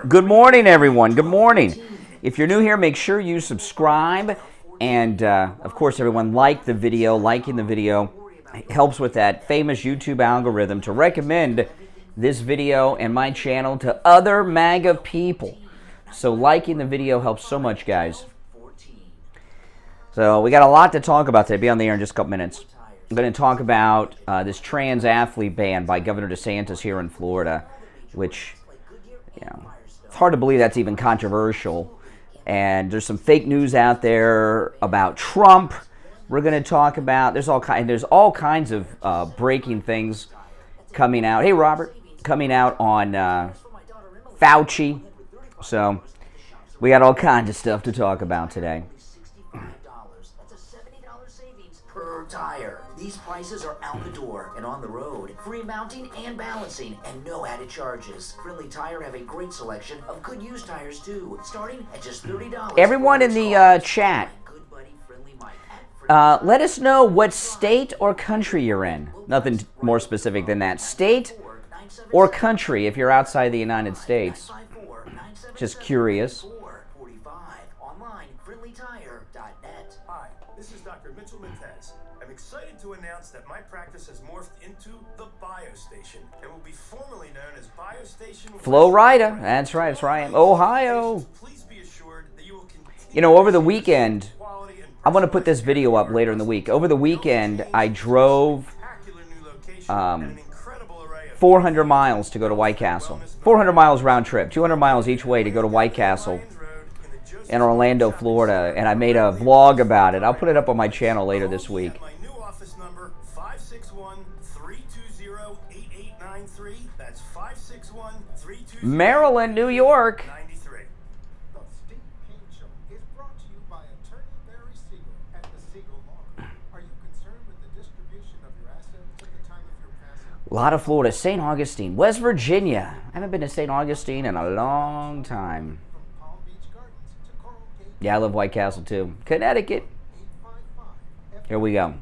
Good morning, everyone. Good morning. If you're new here, make sure you subscribe. And, of course, everyone, like the video. Liking the video helps with that famous YouTube algorithm to recommend this video and my channel to other MAGA people. So liking the video helps so much, guys. So we got a lot to talk about today. Be on the air in just a couple minutes. I'm going to talk about this trans athlete ban by Governor Desantis here in Florida, which, you know, it's hard to believe that's even controversial. And there's some fake news out there about Trump. We're going to talk about, there's all kinds of breaking things coming out. Hey, Robert, coming out on Fauci. So we got all kinds of stuff to talk about today. Per tire. These prices are out the door and on the road. Free mounting and balancing and no added charges. Friendly Tire have a great selection of good used tires too, starting at just $30. Everyone in the chat, let us know what state or country you're in. Nothing more specific than that. State or country if you're outside the United States. Just curious. Hi, this is Dr. Mitchell Montez. I'm excited to announce that my practice has morphed into the BioStation and will be formally known as BioStation Florida. That's right. That's right. Ohio. Please be assured that you will continue. You know, over the weekend, I'm going to put this video up later in the week. Over the weekend, I drove 400 miles to go to White Castle. 400 miles round trip, 200 miles each way to go to White Castle in Orlando, Florida, and I made a vlog about it. I'll put it up on my channel later this week. My new office number, 561-320-8893. That's 561-320-8893. Maryland, New York. The Steve Kane Show is brought to you by Attorney Barry Siegel at the Siegel Law. Are you concerned with the distribution of your assets at the time of your passing? A lot of Florida. St. Augustine, West Virginia. I haven't been to St. Augustine in a long time. Yeah, I love White Castle too. Connecticut. Here we go.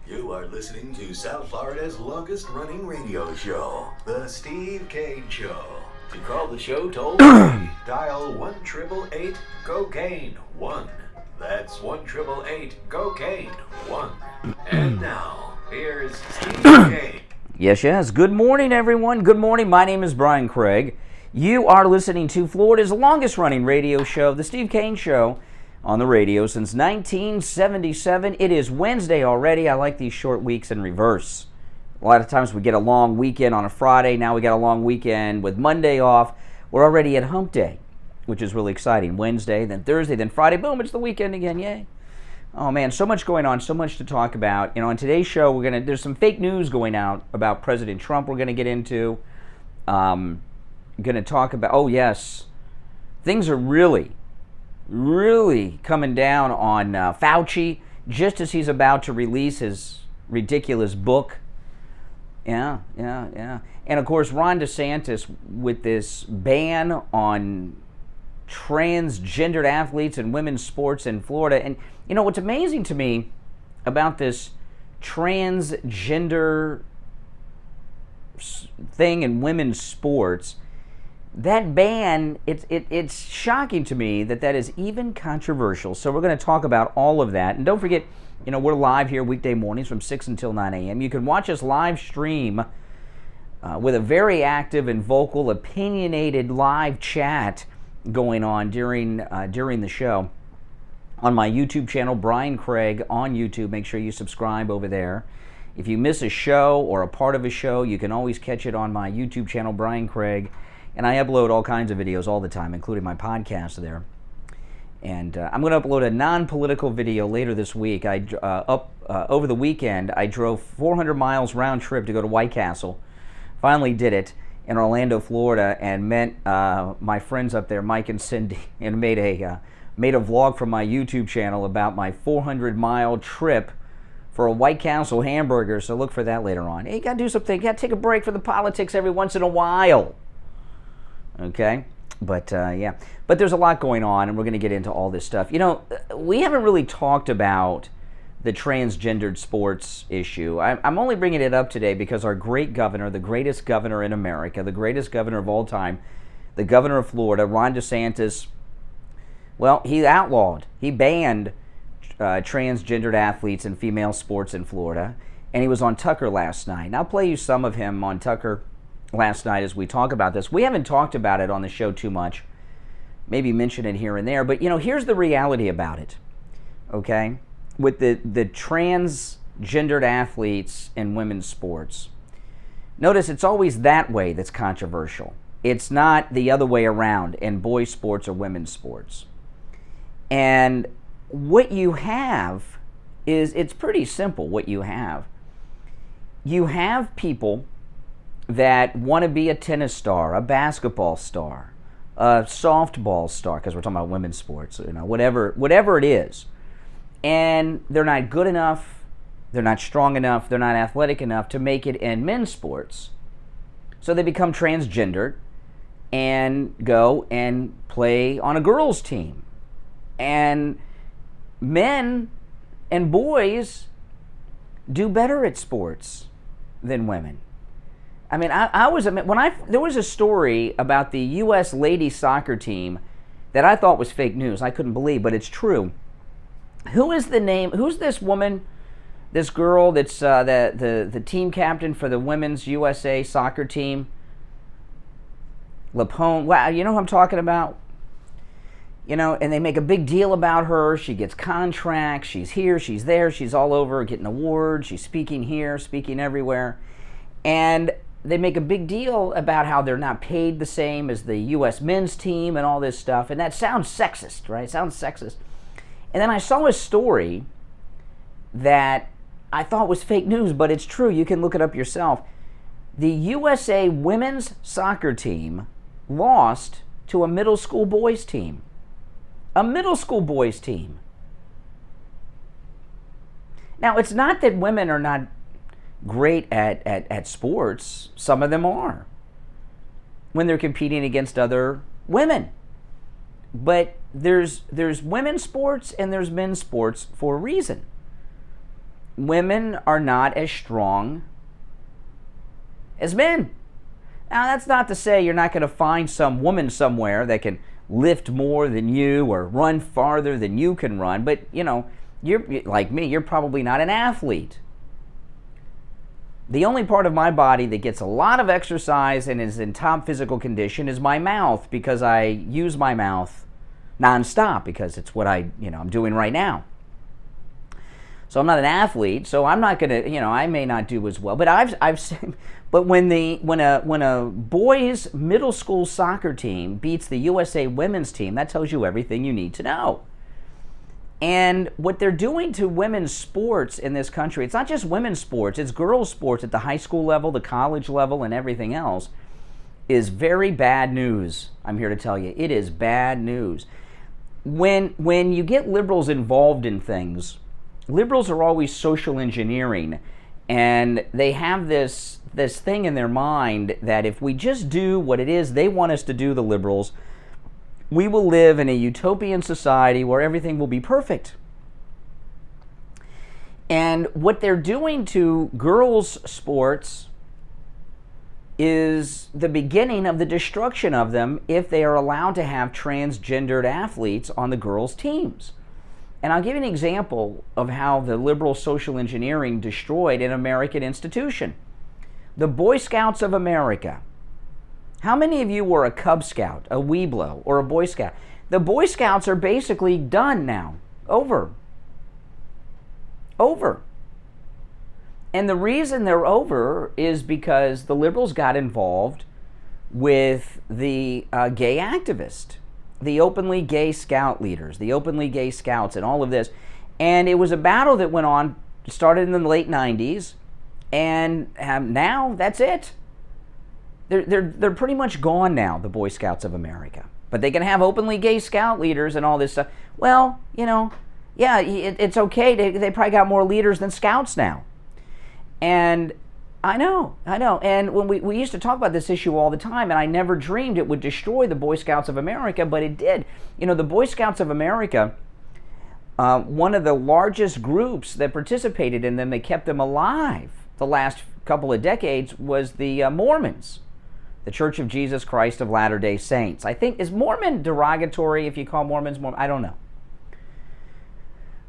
You are listening to South Florida's longest running radio show, The Steve Kane Show. To call the show toll free, dial 1-888-COCAINE-1. That's 1-888-COCAINE-1. And now, here's Steve Kane. Yes. Good morning, everyone. Good morning. My name is Brian Craig. You are listening to Florida's longest-running radio show, The Steve Kane Show, on the radio since 1977. It is Wednesday already. I like these short weeks in reverse. A lot of times we get a long weekend on a Friday. Now we got a long weekend with Monday off. We're already at Hump Day, which is really exciting. Wednesday, then Thursday, then Friday. Boom, it's the weekend again. Yay. Oh man, so much going on, so much to talk about. You know, on today's show, there's some fake news going out about President Trump we're going to get into. Going to talk about, oh yes, things are really coming down on Fauci just as he's about to release his ridiculous book. Yeah. And of course, Ron Desantis with this ban on transgendered athletes and women's sports in Florida. And you know what's amazing to me about this transgender thing in women's sports, that ban, it's shocking to me that is even controversial. So we're going to talk about all of that. And don't forget, you know, we're live here weekday mornings from 6 until 9 a.m. You can watch us live stream with a very active and vocal, opinionated live chat going on during the show on my YouTube channel, Brian Craig on YouTube. Make sure you subscribe over there. If you miss a show or a part of a show, you can always catch it on my YouTube channel, Brian Craig. And I upload all kinds of videos all the time, including my podcast there. And I'm going to upload a non-political video later this week. Over the weekend, I drove 400 miles round trip to go to White Castle. Finally did it in Orlando, Florida, and met my friends up there, Mike and Cindy, and made a vlog from my YouTube channel about my 400-mile trip for a White Castle hamburger. So look for that later on. Hey, you gotta do something. You gotta take a break from the politics every once in a while. Okay, but yeah, but there's a lot going on, and we're gonna get into all this stuff. You know, we haven't really talked about the transgendered sports issue. I'm only bringing it up today because our great governor, the greatest governor in America, the greatest governor of all time, the governor of Florida, Ron Desantis, well, he banned transgendered athletes in female sports in Florida, and he was on Tucker last night. And I'll play you some of him on Tucker last night as we talk about this. We haven't talked about it on the show too much, maybe mention it here and there, but here's the reality about it, okay? With the transgendered athletes in women's sports. Notice it's always that way that's controversial. It's not the other way around in boys' sports or women's sports. And what you have is, it's pretty simple what you have. You have people that want to be a tennis star, a basketball star, a softball star, because we're talking about women's sports, whatever it is. And they're not good enough, they're not strong enough, they're not athletic enough to make it in men's sports. So they become transgendered and go and play on a girls' team. And men and boys do better at sports than women. I mean, there was a story about the U.S. ladies soccer team that I thought was fake news. I couldn't believe, but it's true. Who's this woman, this girl that's the team captain for the women's USA soccer team? Lapone. Wow, you know who I'm talking about? And they make a big deal about her. She gets contracts. She's here, she's there, she's all over getting awards. She's speaking here, speaking everywhere. And they make a big deal about how they're not paid the same as the U.S. men's team and all this stuff. And that sounds sexist, right? It sounds sexist. And then I saw a story that I thought was fake news, but it's true. You can look it up yourself. The USA women's soccer team lost to a middle school boys team. A middle school boys team. Now, it's not that women are not great at sports. Some of them are when they're competing against other women. But there's women's sports and there's men's sports for a reason. Women are not as strong as men. Now, that's not to say you're not going to find some woman somewhere that can lift more than you or run farther than you can run. But, you're like me, you're probably not an athlete. The only part of my body that gets a lot of exercise and is in top physical condition is my mouth, because I use my mouth nonstop, because it's what I'm doing right now. So I'm not an athlete, so I'm not going to, I may not do as well. But I've seen, but when a boys middle school soccer team beats the USA women's team, that tells you everything you need to know. And what they're doing to women's sports in this country, it's not just women's sports, it's girls' sports at the high school level, the college level, and everything else, is very bad news. I'm here to tell you, it is bad news. When you get liberals involved in things, liberals are always social engineering, and they have this thing in their mind that if we just do what it is they want us to do, the liberals, we will live in a utopian society where everything will be perfect. And what they're doing to girls' sports is the beginning of the destruction of them if they are allowed to have transgendered athletes on the girls' teams. And I'll give you an example of how the liberal social engineering destroyed an American institution. The Boy Scouts of America. How many of you were a Cub Scout, a Weeblo, or a Boy Scout? The Boy Scouts are basically done now. Over. And the reason they're over is because the liberals got involved with the gay activist, the openly gay scout leaders, the openly gay scouts, and all of this. And it was a battle that went on, started in the late 90s, and now that's it. They're pretty much gone now, the Boy Scouts of America. But they can have openly gay scout leaders and all this stuff. Well, yeah, it's okay. They probably got more leaders than scouts now. And I know. And when we used to talk about this issue all the time, and I never dreamed it would destroy the Boy Scouts of America, but it did. The Boy Scouts of America, one of the largest groups that participated in them, that kept them alive the last couple of decades, was the Mormons, the Church of Jesus Christ of Latter-day Saints. I think, is Mormon derogatory if you call Mormons Mormon? I don't know.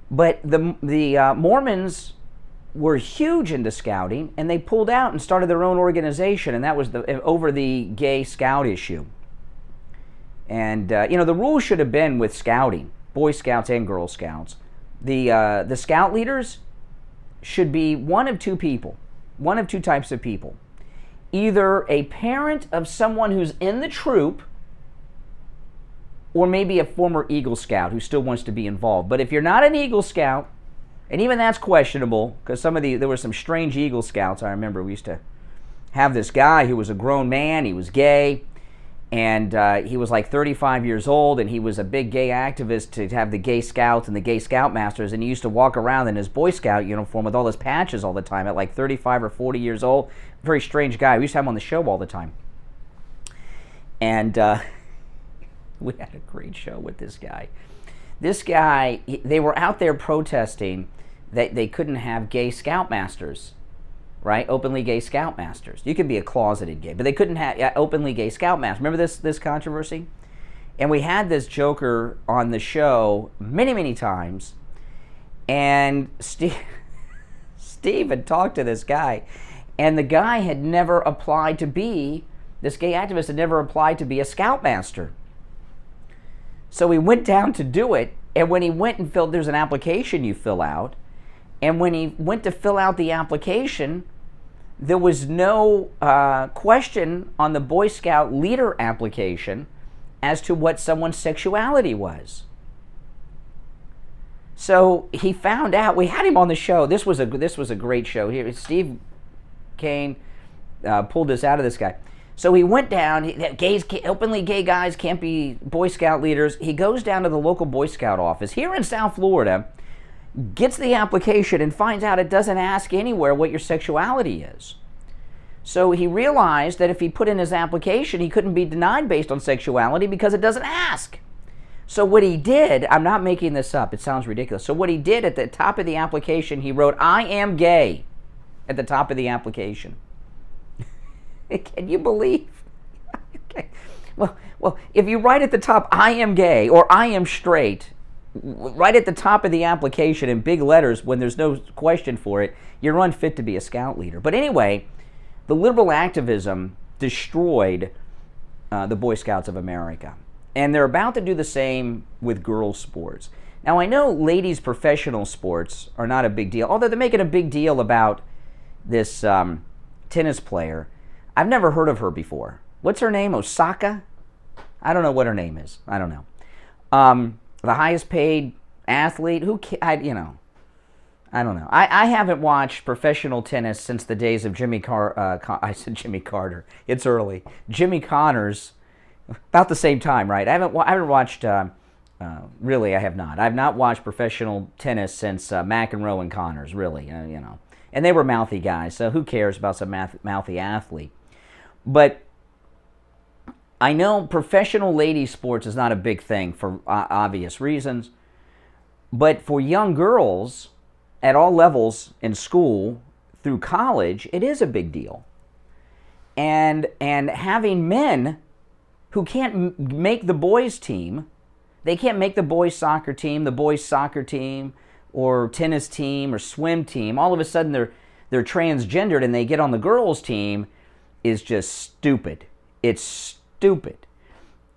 But the Mormons were huge into scouting, and they pulled out and started their own organization, and that was over the gay scout issue. And the rule should have been with scouting, Boy Scouts and Girl Scouts, the scout leaders should be one of two types of people. Either a parent of someone who's in the troop, or maybe a former Eagle Scout who still wants to be involved. But if you're not an Eagle Scout, and even that's questionable, because there were some strange Eagle Scouts. I remember we used to have this guy who was a grown man, he was gay, and he was like 35 years old, and he was a big gay activist to have the gay scouts and the gay scoutmasters, and he used to walk around in his Boy Scout uniform with all his patches all the time at like 35 or 40 years old. Very strange guy. We used to have him on the show all the time. And we had a great show with this guy. This guy, they were out there protesting that they couldn't have gay scoutmasters, right? Openly gay scoutmasters. You could be a closeted gay, but they couldn't have openly gay scoutmasters. Remember this controversy? And we had this joker on the show many, many times, and Steve had talked to this guy, and the guy had never applied to be, this gay activist had never applied to be a scoutmaster. So he went down to do it, and when he went and there's an application you fill out, and when he went to fill out the application, there was no question on the Boy Scout leader application as to what someone's sexuality was. So he found out. We had him on the show. This was a great show. Here, Steve Kane pulled this out of this guy. So he went down. Openly gay guys can't be Boy Scout leaders. He goes down to the local Boy Scout office here in South Florida, gets the application, and finds out it doesn't ask anywhere what your sexuality is. So he realized that if he put in his application, he couldn't be denied based on sexuality because it doesn't ask. So what he did, I'm not making this up, it sounds ridiculous. So what he did at the top of the application, he wrote, "I am gay," at the top of the application. Can you believe? Okay. Well, if you write at the top, "I am gay" or "I am straight," right at the top of the application in big letters when there's no question for it, you're unfit to be a scout leader. But anyway, the liberal activism destroyed the Boy Scouts of America. And they're about to do the same with girls' sports. Now, I know ladies' professional sports are not a big deal, although they're making a big deal about this tennis player.'t never heard of her before. What's her name? Osaka? I don't know what her name is. I don't know. The highest paid athlete? I don't know. I haven't watched professional tennis since the days of I said Jimmy Carter. It's early. Jimmy Connors, about the same time, right? I haven't watched, really, I have not. I've not watched professional tennis since McEnroe and Connors, really, And they were mouthy guys, so who cares about some mouthy athlete? But I know professional ladies sports is not a big thing for obvious reasons, but for young girls at all levels in school through college, it is a big deal. And having men who can't make the boys' team, they can't make the boys' soccer team, the boys' soccer team, or tennis team, or swim team. All of a sudden, they're transgendered and they get on the girls' team, is just stupid. It's stupid.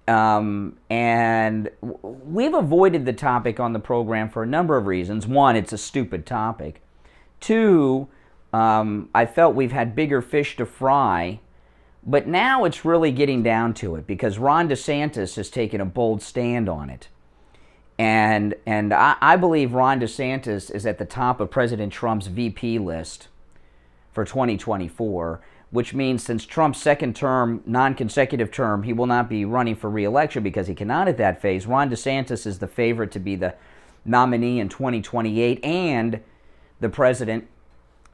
And we've avoided the topic on the program for a number of reasons. One, it's a stupid topic. Two, I felt we've had bigger fish to fry. But now it's really getting down to it because Ron Desantis has taken a bold stand on it. And I believe Ron DeSantis is at the top of President Trump's VP list for 2024, which means since Trump's second term, non-consecutive term, he will not be running for re-election because he cannot at that phase. Ron DeSantis is the favorite to be the nominee in 2028 and the president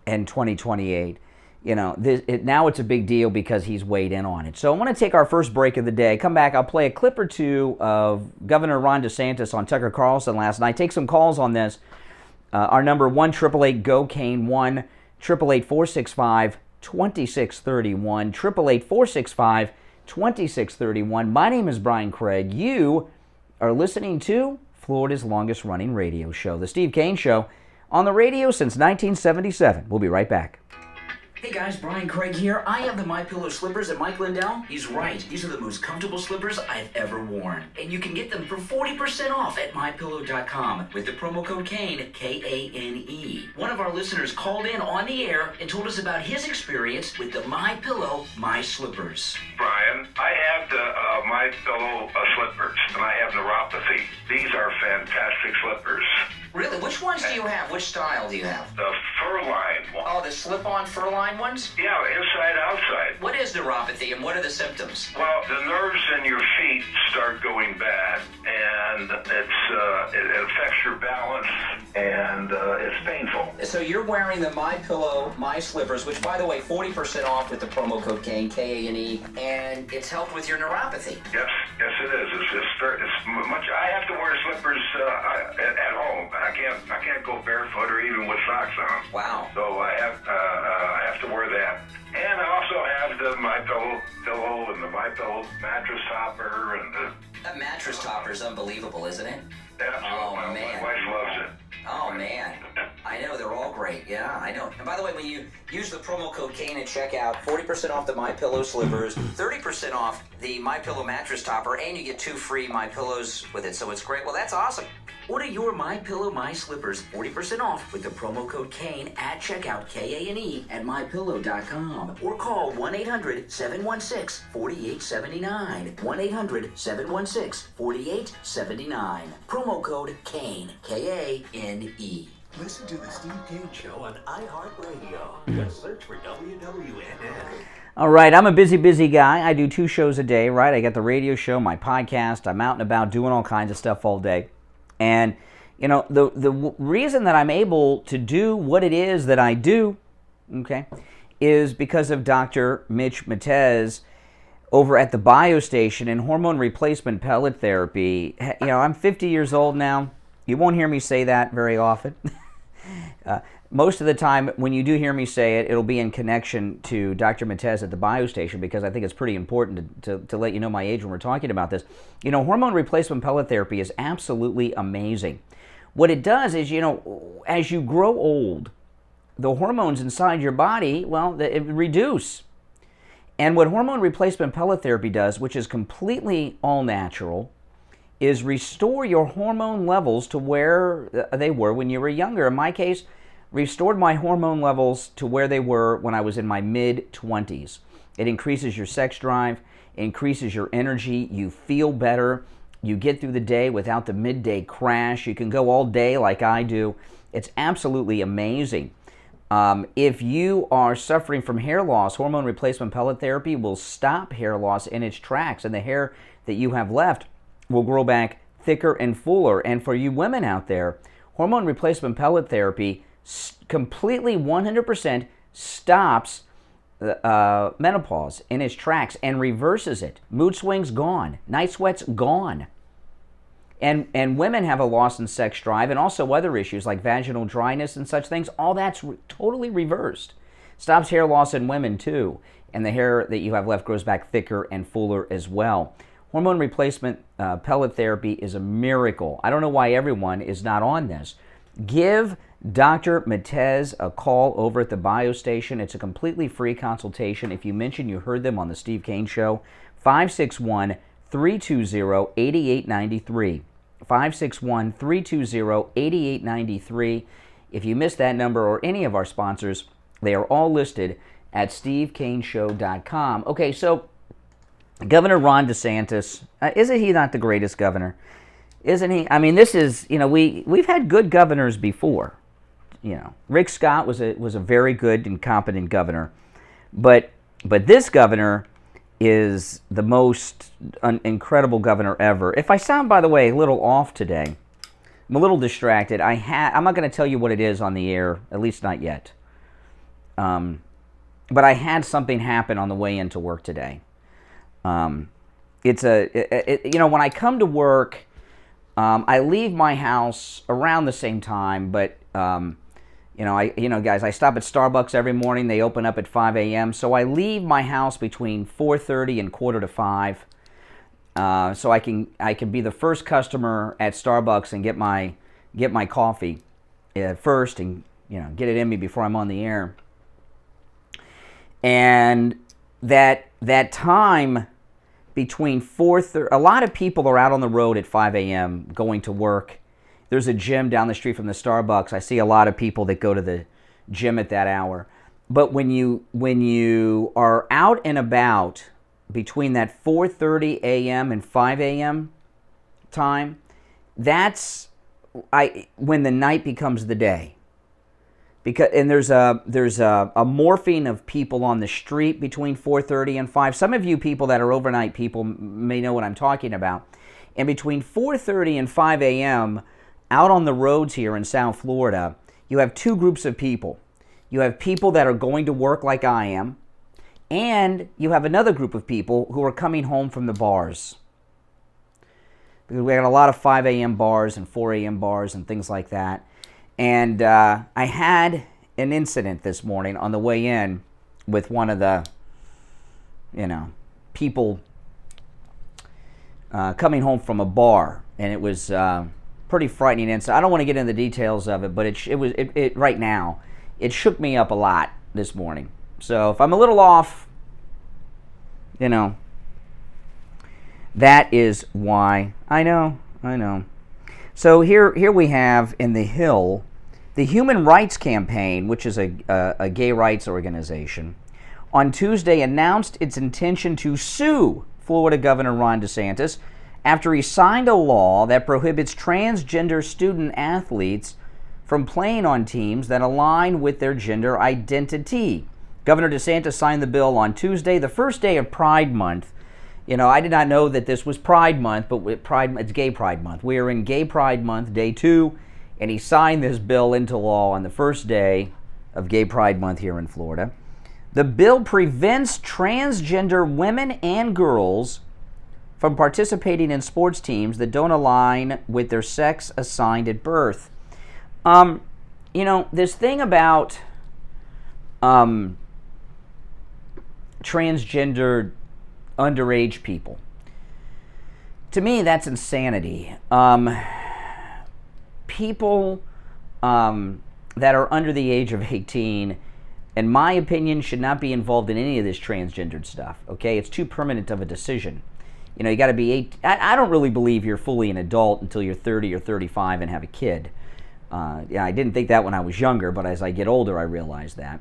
in 2028. now it's a big deal because he's weighed in on it. So I want to take our first break of the day. Come back, I'll play a clip or two of Governor Ron Desantis on Tucker Carlson last night. Take some calls on this. Our number 1-888-GO-CANE, 1-888-465-2631, 1-888-465-2631. My name is Brian Craig. You are listening to Florida's longest running radio show, The Steve Kane Show, on the radio since 1977. We'll be right back. Hey guys, Brian Craig here. I have the MyPillow slippers, and Mike Lindell, he's right. These are the most comfortable slippers I've ever worn. And you can get them for 40% off at MyPillow.com with the promo code KANE, K-A-N-E. One of our listeners called in on the air and told us about his experience with the MyPillow My Slippers. Brian, I have the MyPillow slippers, and I have neuropathy. These are fantastic slippers. Really? Which ones do you have? Which style do you have? The fur-lined one. Oh, the slip-on fur-lined ones? Yeah, inside, outside. What is neuropathy, and what are the symptoms? Well, the nerves in your feet start going bad, and it affects your balance, and it's painful. So you're wearing the MyPillow My Slippers, which, by the way, 40% off with the promo code KANE, K-A-N-E, and it's helped with your neuropathy. Yes, it is. It's much. I have to wear slippers at home. I can't go barefoot or even with socks on. Wow. So I have to wear that. And I also have the MyPillow pillow and the MyPillow mattress topper and the... That mattress topper is unbelievable, isn't it? Absolutely. Oh, My man. wife loves it. Oh, man. I know, they're all great. Yeah, I know. And by the way, when you use the promo code KANE at checkout, 40% off the MyPillow slippers, 30% off the MyPillow mattress topper, and you get 2 free MyPillows with it. So it's great. Well, that's awesome. Order your MyPillow My Slippers 40% off with the promo code KANE at checkout, K-A-N-E, at MyPillow.com. Or call 1-800-716-4879. 1-800-716-4879. Promo code KANE, K-A-N-E. Listen to the Steve Kane Show on iHeartRadio. Just search for WWNN. All right, I'm a busy guy. I do 2 shows a day, right? I got the radio show, my podcast. I'm out and about doing all kinds of stuff all day. And, the reason that I'm able to do what it is that I do, okay, is because of Dr. Mitch Matez over at the Biostation in hormone replacement pellet therapy. I'm 50 years old now. You won't hear me say that very often. Most of the time, when you do hear me say it, it'll be in connection to Dr. Matez at the Biostation, because I think it's pretty important to let you know my age when we're talking about this. Hormone replacement pellet therapy is absolutely amazing. What it does is, as you grow old, the hormones inside your body, it reduce. And what hormone replacement pellet therapy does, which is completely all natural, is restore your hormone levels to where they were when you were younger. In my case, restored my hormone levels to where they were when I was in my mid-20s. It increases your sex drive, increases your energy, you feel better, you get through the day without the midday crash, you can go all day like I do. It's absolutely amazing. If you are suffering from hair loss, hormone replacement pellet therapy will stop hair loss in its tracks, and the hair that you have left will grow back thicker and fuller. And for you women out there, hormone replacement pellet therapy completely 100% stops menopause in its tracks and reverses it. Mood swings gone. Night sweats gone. And women have a loss in sex drive and also other issues like vaginal dryness and such things. All that's totally reversed. Stops hair loss in women too. And the hair that you have left grows back thicker and fuller as well. Hormone replacement pellet therapy is a miracle. I don't know why everyone is not on this. Give Dr. Matez a call over at the Biostation. It's a completely free consultation. If you mention you heard them on the Steve Kane Show, 561-320-8893. 561-320-8893. If you missed that number or any of our sponsors, they are all listed at stevekaneshow.com. Okay, so Governor Ron Desantis, isn't he not the greatest governor? Isn't he? I mean, this is, we've had good governors before. Rick Scott was a very good and competent governor, but this governor is the most incredible governor ever. If I sound, by the way, a little off today, I'm a little distracted. I'm not going to tell you what it is on the air, at least not yet. but I had something happen on the way into work today. When I come to work, I leave my house around the same time, but guys, I stop at Starbucks every morning. They open up at 5 a.m. So I leave my house between 4:30 and 4:45, so I can be the first customer at Starbucks and get my coffee first, and get it in me before I'm on the air. And that time between 4:30, a lot of people are out on the road at 5 a.m. going to work. There's a gym down the street from the Starbucks. I see a lot of people that go to the gym at that hour. But when you are out and about between that 4:30 a.m. and 5 a.m. time, that's when the night becomes the day. And there's a morphing of people on the street between 4:30 and 5. Some of you people that are overnight people may know what I'm talking about. And between 4:30 and 5 a.m., out on the roads here in South Florida, you have two groups of people. You have people that are going to work like I am, and you have another group of people who are coming home from the bars. Because we got a lot of 5 a.m. bars and 4 a.m. bars and things like that. And I had an incident this morning on the way in with one of the, people coming home from a bar, and it was pretty frightening incident. I don't want to get into the details of it, but it right now, it shook me up a lot this morning. So if I'm a little off, that is why. I know. So here we have in the Hill, the Human Rights Campaign, which is a gay rights organization, on Tuesday announced its intention to sue Florida Governor Ron Desantis after he signed a law that prohibits transgender student athletes from playing on teams that align with their gender identity. Governor DeSantis signed the bill on Tuesday, the first day of Pride Month. I did not know that this was Pride Month, but it's Gay Pride Month. We are in Gay Pride Month, day 2, and he signed this bill into law on the first day of Gay Pride Month here in Florida. The bill prevents transgender women and girls from participating in sports teams that don't align with their sex assigned at birth. This thing about transgender underage people, to me, that's insanity. People that are under the age of 18, in my opinion, should not be involved in any of this transgendered stuff, okay? It's too permanent of a decision. You got to be 18. I don't really believe you're fully an adult until you're 30 or 35 and have a kid. I didn't think that when I was younger, but as I get older, I realize that.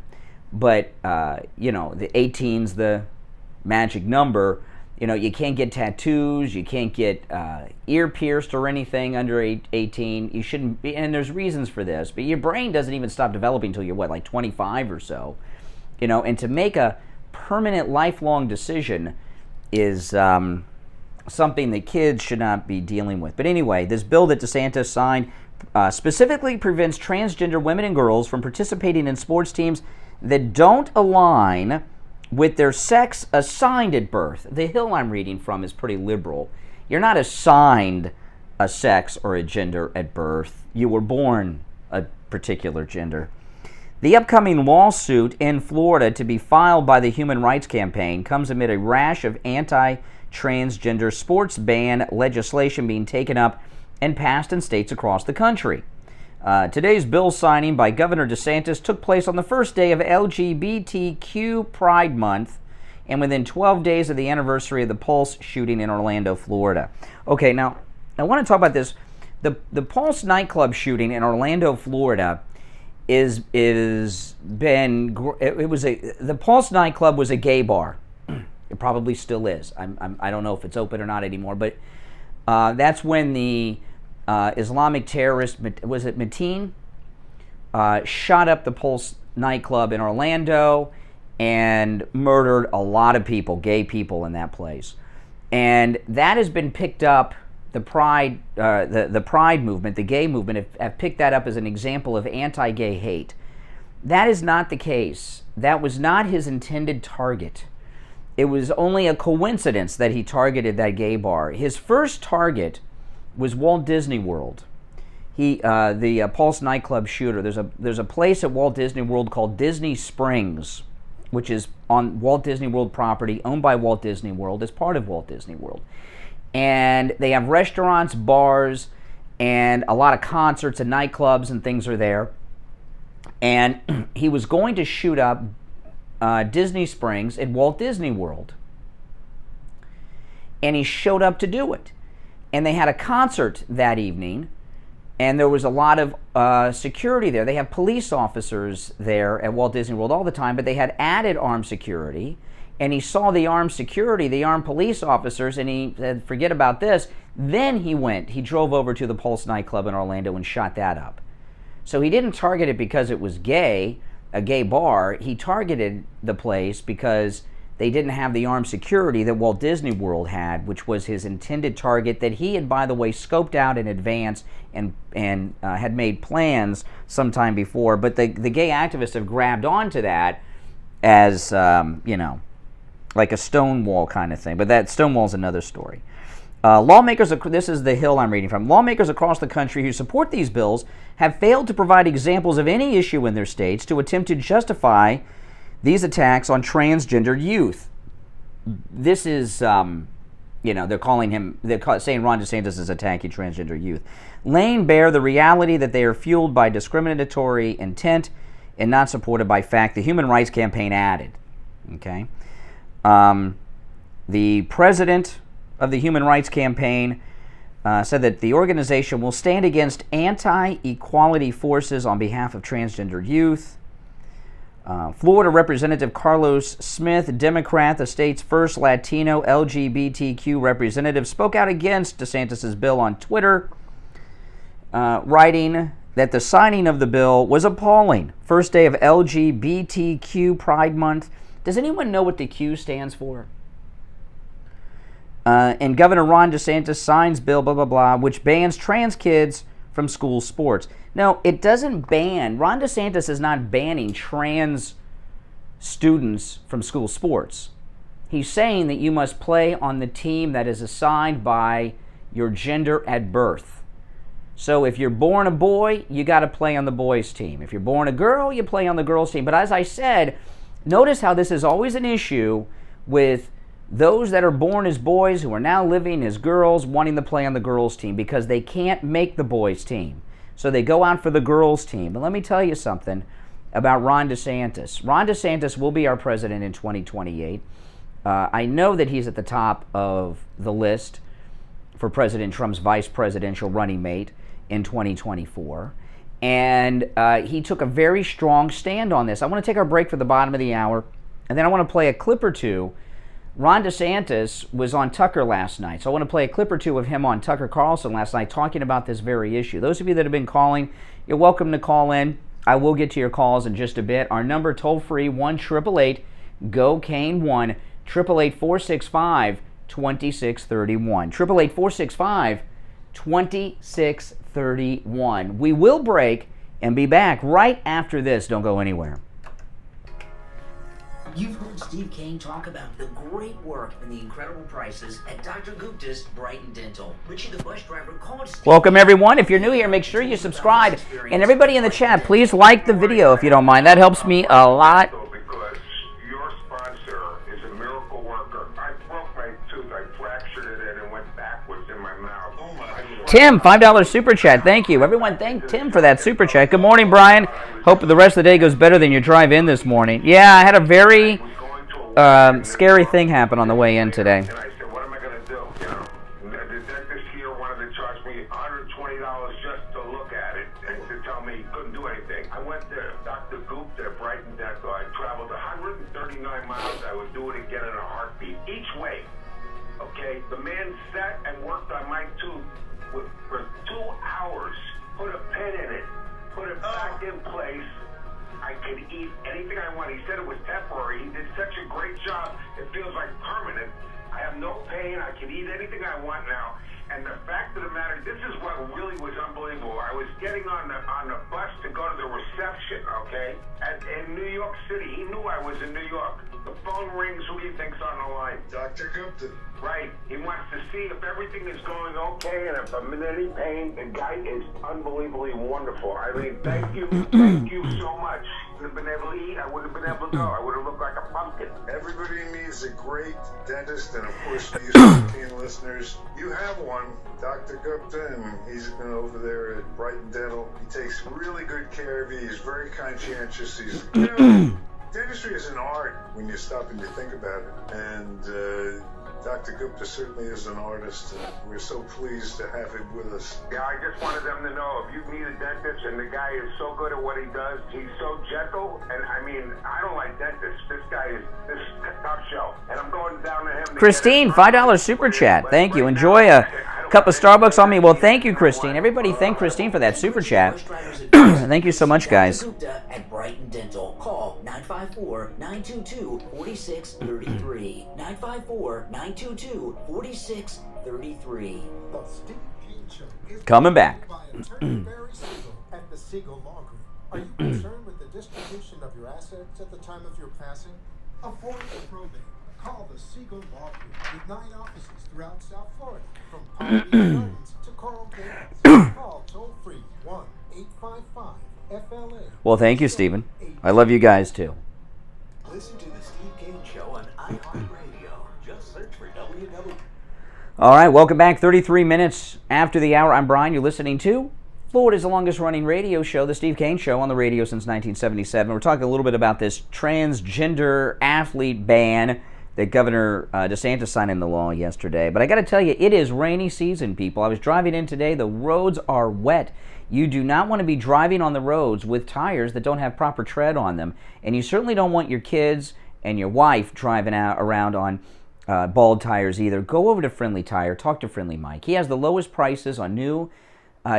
But, the 18's the magic number. You can't get tattoos, you can't get ear pierced or anything under 18. You shouldn't be, and there's reasons for this, but your brain doesn't even stop developing until you're, like 25 or so. And to make a permanent, lifelong decision is something that kids should not be dealing with. But anyway, this bill that DeSantis signed specifically prevents transgender women and girls from participating in sports teams that don't align with their sex assigned at birth. The Hill I'm reading from is pretty liberal. You're not assigned a sex or a gender at birth. You were born a particular gender. The upcoming lawsuit in Florida to be filed by the Human Rights Campaign comes amid a rash of anti-transgender sports ban legislation being taken up and passed in states across the country. Today's bill signing by Governor DeSantis took place on the first day of LGBTQ Pride Month and within 12 days of the anniversary of the Pulse shooting in Orlando, Florida. Okay, now I want to talk about this. The Pulse nightclub shooting in Orlando, Florida the Pulse nightclub was a gay bar. It probably still is. I don't know if it's open or not anymore, but that's when the Islamic terrorist, was it Mateen, shot up the Pulse nightclub in Orlando and murdered a lot of people, gay people in that place. And that has been picked up, the Pride movement, the gay movement have picked that up as an example of anti-gay hate. That is not the case. That was not his intended target. It was only a coincidence that he targeted that gay bar. His first target was Walt Disney World. The Pulse nightclub shooter. There's a place at Walt Disney World called Disney Springs, which is on Walt Disney World property, owned by Walt Disney World. It's part of Walt Disney World. And they have restaurants, bars, and a lot of concerts and nightclubs and things are there. And he was going to shoot up Disney Springs at Walt Disney World. And he showed up to do it. And they had a concert that evening, and there was a lot of security there. They have police officers there at Walt Disney World all the time, but they had added armed security. And he saw the armed security, the armed police officers, and he said, forget about this. Then he drove over to the Pulse nightclub in Orlando and shot that up. So he didn't target it because it was gay, a gay bar. He targeted the place because they didn't have the armed security that Walt Disney World had, which was his intended target that he had, by the way, scoped out in advance and had made plans sometime before. But the gay activists have grabbed onto that as, like a Stonewall kind of thing. But that Stonewall's another story. Lawmakers, this is the Hill I'm reading from. Lawmakers across the country who support these bills have failed to provide examples of any issue in their states to attempt to justify these attacks on transgender youth. This is, they're saying Ron DeSantis is attacking transgender youth. Laying bare the reality that they are fueled by discriminatory intent and not supported by fact, the Human Rights Campaign added. Okay? The president of the Human Rights Campaign said that the organization will stand against anti-equality forces on behalf of transgender youth. Florida Representative Carlos Smith, Democrat, the state's first Latino LGBTQ representative, spoke out against DeSantis' bill on Twitter, writing that the signing of the bill was appalling. First day of LGBTQ Pride Month. Does anyone know what the Q stands for? And Governor Ron DeSantis signs bill, blah, blah, blah, which bans trans kids from school sports. No, it doesn't ban. Ron DeSantis is not banning trans students from school sports. He's saying that you must play on the team that is assigned by your gender at birth. So if you're born a boy, you got to play on the boys' team. If you're born a girl, you play on the girls' team. But as I said, notice how this is always an issue with those that are born as boys who are now living as girls wanting to play on the girls' team because they can't make the boys' team. So they go out for the girls' team. But let me tell you something about Ron DeSantis. Ron DeSantis will be our president in 2028. I know that he's at the top of the list for President Trump's vice presidential running mate in 2024. And he took a very strong stand on this. I want to take our break for the bottom of the hour, and then I want to play a clip or two. Ron DeSantis was on Tucker last night, so I want to play a clip or two of him on Tucker Carlson last night talking about this very issue. Those of you that have been calling, you're welcome to call in. I will get to your calls in just a bit. Our number, toll-free, 1-888-GO-CANE-1, 888-465-2631, 888-465-2631. We will break and be back right after this. Don't go anywhere. You've heard Steve Kane talk about the great work and the incredible prices at Dr. Gupta's Brighton Dental. Richie the bus driver called Steve. Welcome everyone. If you're new here, make sure you subscribe. And everybody in the chat, please like the video if you don't mind. That helps me a lot. Because your sponsor is a miracle worker. I broke my tooth. I fractured it and it went backwards in my mouth. Oh my. Tim, $5 super chat. Thank you. Everyone, thank Tim for that super chat. Good morning, Brian. Hope the rest of the day goes better than your drive in this morning. Yeah, I had a very scary thing happen on the way in today. And I said, what am I going to do? You know, the dentist here wanted to charge me $120 just to look at it and to tell me he couldn't do anything. I went to Dr. Gupta at Brighton Dental. I traveled 139 miles. I would do it again in a heartbeat. Each way. Okay? The man sat and worked on my tooth for 2 hours. Put a pin in it. Put it back in place. I could eat anything I want. He said it was temporary. He did such a great job. It feels like permanent. I have no pain. I can eat anything I want now. And the fact of the matter, this is what really was unbelievable. I was getting on the bus to go to the reception, okay? In New York City. He knew I was in New York. The phone rings. Who do you think's on the line? Dr. Gupta. Right. He wants to see if everything is going okay and if I'm in any pain. The guy is unbelievably wonderful. I mean, thank you so much. I wouldn't have been able to eat. I wouldn't have been able to go. I would have looked like a pumpkin. Everybody needs a great dentist, and of course, these 15 listeners, you have one, Dr. Gupta, and he's been over there at Brighton Dental. He takes really good care of you. He's very conscientious. He's, dentistry is an art when you stop and you think about it. And Dr. Gupta certainly is an artist, and we're so pleased to have him with us. Yeah, I just wanted them to know if you need a dentist, and the guy is so good at what he does, he's so gentle, and I mean, I don't like dentists. This guy is top shelf, and I'm going down to him. Christine, $5 super chat. Thank you. Enjoy a cup of Starbucks on me. Well, thank you, Christine. Everybody thank Christine for that super chat. Thank you so much, guys. At Brighton Dental. Call 954-922-4633. 954-922-4633. Coming back. At the Siegel Law Group. Are you concerned with the distribution of your assets at the time of your passing? Avoid the probate. Call the Siegel Law Group with 9 offices throughout South Florida, from Palm Beach Gardens to Coral Gables. Call toll-free 1-855-FLA. Well, thank you, Stephen. I love you guys, too. Listen to the Steve Kane Show on iHeartRadio. Just search for WW. All right, welcome back. 33 minutes after the hour. I'm Brian. You're listening to Florida's longest-running radio show, the Steve Kane Show, on the radio since 1977. We're talking a little bit about this transgender athlete ban that Governor DeSantis signed into law yesterday. But I got to tell you, it is rainy season, people. I was driving in today. The roads are wet. You do not want to be driving on the roads with tires that don't have proper tread on them. And you certainly don't want your kids and your wife driving around on bald tires either. Go over to Friendly Tire. Talk to Friendly Mike. He has the lowest prices on new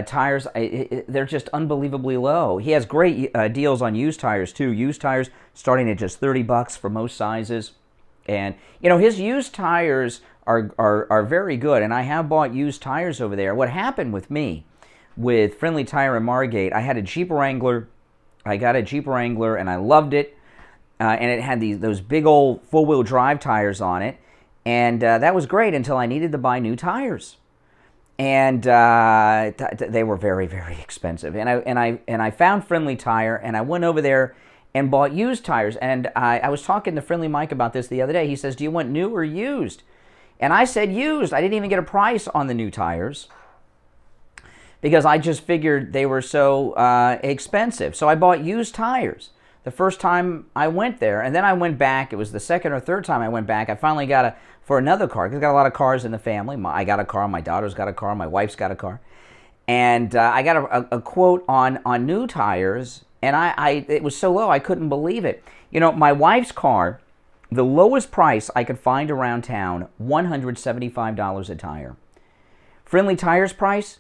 tires. They're just unbelievably low. He has great deals on used tires, too. Used tires starting at just $30 for most sizes. And, you know, his used tires are very good, and I have bought used tires over there. What happened with me, with Friendly Tire in Margate, I had a Jeep Wrangler. I got a Jeep Wrangler, and I loved it. And it had those big old four-wheel drive tires on it. And that was great until I needed to buy new tires. And they were very, very expensive. And I found Friendly Tire, and I went over there and bought used tires. And I was talking to Friendly Mike about this the other day. He says, do you want new or used? And I said used. I didn't even get a price on the new tires because I just figured they were so expensive. So I bought used tires the first time I went there. And then I went back. It was the second or third time I went back. I finally got for another car, because I've got a lot of cars in the family. I got a car. My daughter's got a car. My wife's got a car. And I got a quote on new tires. And it was so low, I couldn't believe it. You know, my wife's car, the lowest price I could find around town, $175 a tire. Friendly Tire's price,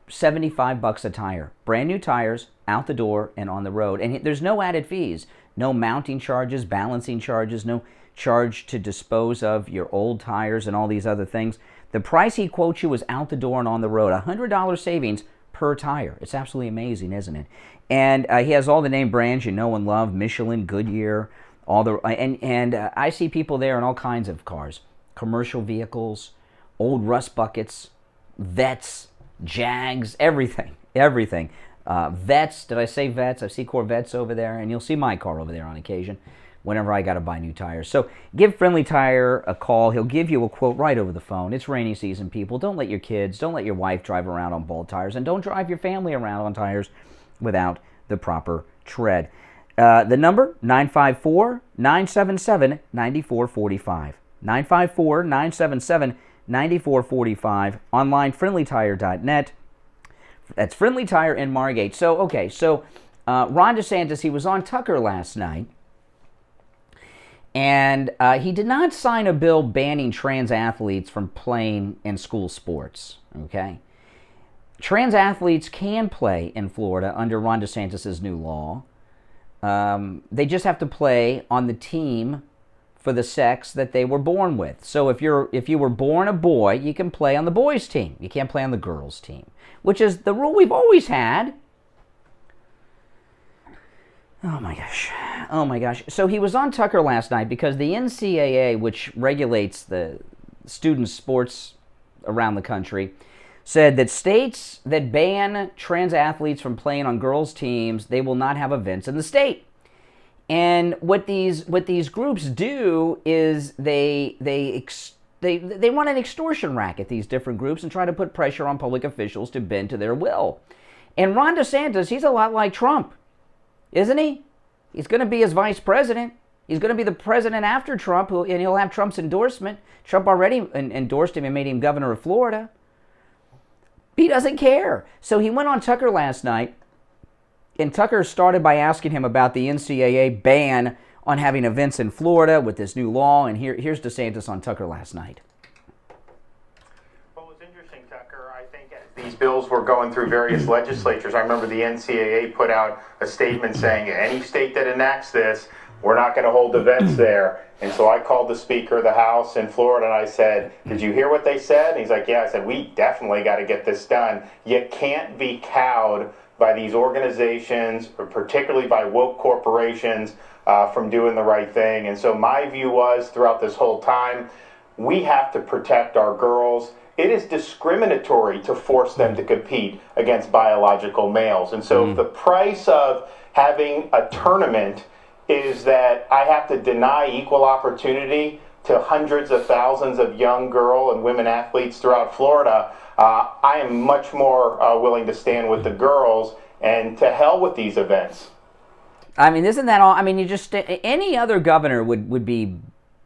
$75 a tire. Brand new tires, out the door and on the road. And there's no added fees. No mounting charges, balancing charges, no charge to dispose of your old tires and all these other things. The price he quotes you is out the door and on the road. $100 savings per tire. It's absolutely amazing, isn't it? And he has all the name brands you know and love: Michelin, Goodyear, all the and I see people there in all kinds of cars, commercial vehicles, old rust buckets, Vets, Jags, everything. Vets. Did I say Vets? I see Corvettes over there, and you'll see my car over there on occasion whenever I got to buy new tires. So give Friendly Tire a call. He'll give you a quote right over the phone. It's rainy season, people. Don't let your kids, don't let your wife drive around on bald tires, and don't drive your family around on tires without the proper tread. The number, 954-977-9445. 954-977-9445. Online, friendlytire.net. That's Friendly Tire in Margate. So, okay, Ron Desantis, he was on Tucker last night, and he did not sign a bill banning trans athletes from playing in school sports, okay? Trans athletes can play in Florida under Ron DeSantis' new law. They just have to play on the team for the sex that they were born with. So if you were born a boy, you can play on the boys' team. You can't play on the girls' team, which is the rule we've always had. Oh my gosh. Oh my gosh. So he was on Tucker last night because the NCAA, which regulates the student sports around the country, said that states that ban trans athletes from playing on girls' teams, they will not have events in the state. And what these groups do is they run an extortion racket, these different groups, and try to put pressure on public officials to bend to their will. And Ron Desantis, he's a lot like Trump, isn't he? He's going to be his vice president. He's going to be the president after Trump, and he'll have Trump's endorsement. Trump already endorsed him and made him governor of Florida. He doesn't care. So he went on Tucker last night, and Tucker started by asking him about the NCAA ban on having events in Florida with this new law. And here's DeSantis on Tucker last night. What was interesting, Tucker, I think as these bills were going through various legislatures, I remember the NCAA put out a statement saying any state that enacts this, we're not going to hold events there. And so I called the Speaker of the House in Florida and I said, did you hear what they said? And he's like, yeah. I said, we definitely got to get this done. You can't be cowed by these organizations, or particularly by woke corporations, from doing the right thing. And so my view was, throughout this whole time, we have to protect our girls. It is discriminatory to force them to compete against biological males. And so if the price of having a tournament is that I have to deny equal opportunity to hundreds of thousands of young girl and women athletes throughout Florida, I am much more willing to stand with the girls, and to hell with these events. I mean, isn't that all? I mean, any other governor would be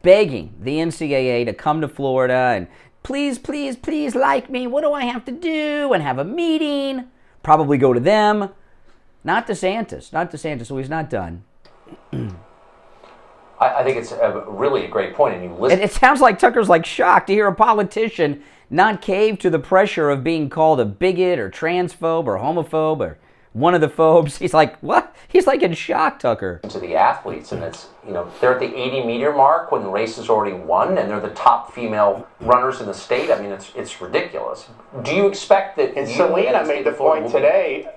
begging the NCAA to come to Florida and please, please, please like me. What do I have to do? And have a meeting. Probably go to them. Not DeSantis. Not DeSantis, so he's not done. I think it's really a great point. And you listen. It sounds like Tucker's like shocked to hear a politician not cave to the pressure of being called a bigot or transphobe or homophobe or one of the phobes. He's like, what? He's like in shock, Tucker. To the athletes, and it's, they're at the 80-meter mark when the race is already won, and they're the top female runners in the state. I mean, it's ridiculous. Do you expect that? And Selena made the point today.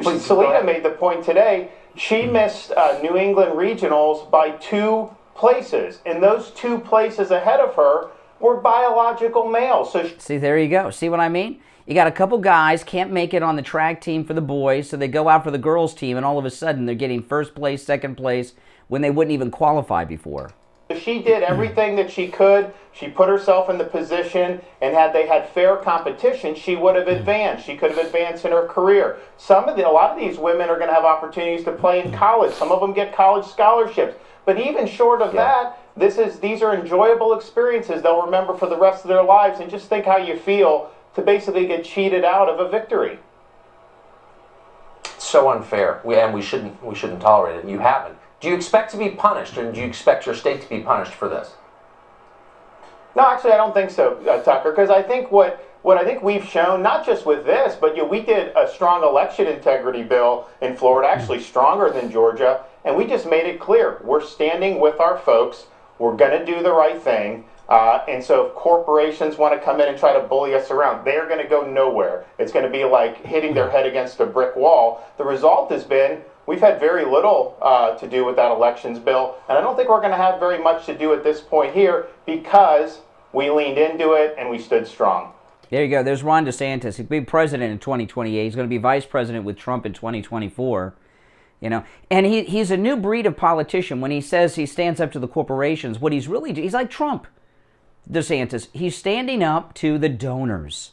Selena made the point today. She missed New England regionals by 2 places, and those 2 places ahead of her were biological males. So see, there you go. See what I mean? You got a couple guys can't make it on the track team for the boys, so they go out for the girls team, and all of a sudden they're getting first place, second place, when they wouldn't even qualify before. She did everything that she could. She put herself in the position, and had they had fair competition, she would have advanced. She could have advanced in her career. A lot of these women are going to have opportunities to play in college. Some of them get college scholarships. But even short of that, these are enjoyable experiences they'll remember for the rest of their lives. And just think how you feel to basically get cheated out of a victory. So unfair, we shouldn't tolerate it. And you haven't. Do you expect to be punished, and do you expect your state to be punished for this? No, actually, I don't think so, Tucker, because I think what I think we've shown, not just with this, but we did a strong election integrity bill in Florida, actually stronger than Georgia, and we just made it clear we're standing with our folks. We're going to do the right thing. And so if corporations want to come in and try to bully us around, they are going to go nowhere. It's going to be like hitting their head against a brick wall. The result has been we've had very little to do with that elections bill, and I don't think we're going to have very much to do at this point here because we leaned into it and we stood strong. There you go. There's Ron DeSantis. He'll be president in 2028. He's going to be vice president with Trump in 2024. And he's a new breed of politician. When he says he stands up to the corporations, what he's like Trump. DeSantis, he's standing up to the donors.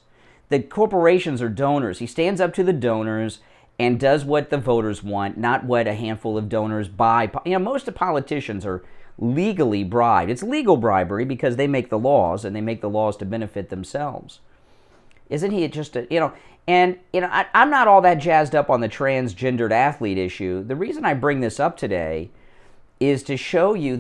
The corporations are donors. He stands up to the donors and does what the voters want, not what a handful of donors buy. Most of the politicians are legally bribed. It's legal bribery because they make the laws, and they make the laws to benefit themselves. Isn't he just I'm not all that jazzed up on the transgendered athlete issue. The reason I bring this up today is to show you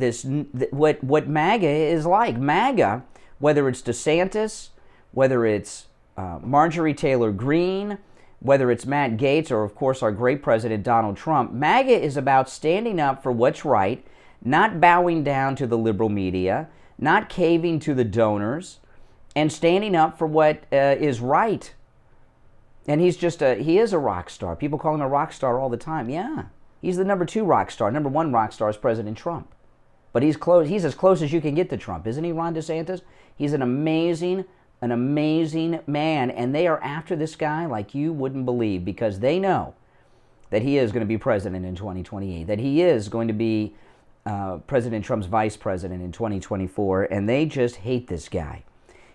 what MAGA is like. MAGA, whether it's DeSantis, whether it's Marjorie Taylor Greene, whether it's Matt Gaetz, or of course our great president Donald Trump, MAGA is about standing up for what's right, not bowing down to the liberal media, not caving to the donors, and standing up for what is right. And he is a rock star. People call him a rock star all the time. Yeah, he's the number 2 rock star. Number 1 rock star is President Trump. But he's as close as you can get to Trump, isn't he, Ron DeSantis? He's an amazing man, and they are after this guy like you wouldn't believe, because they know that he is going to be president in 2028, that he is going to be President Trump's vice president in 2024, and they just hate this guy.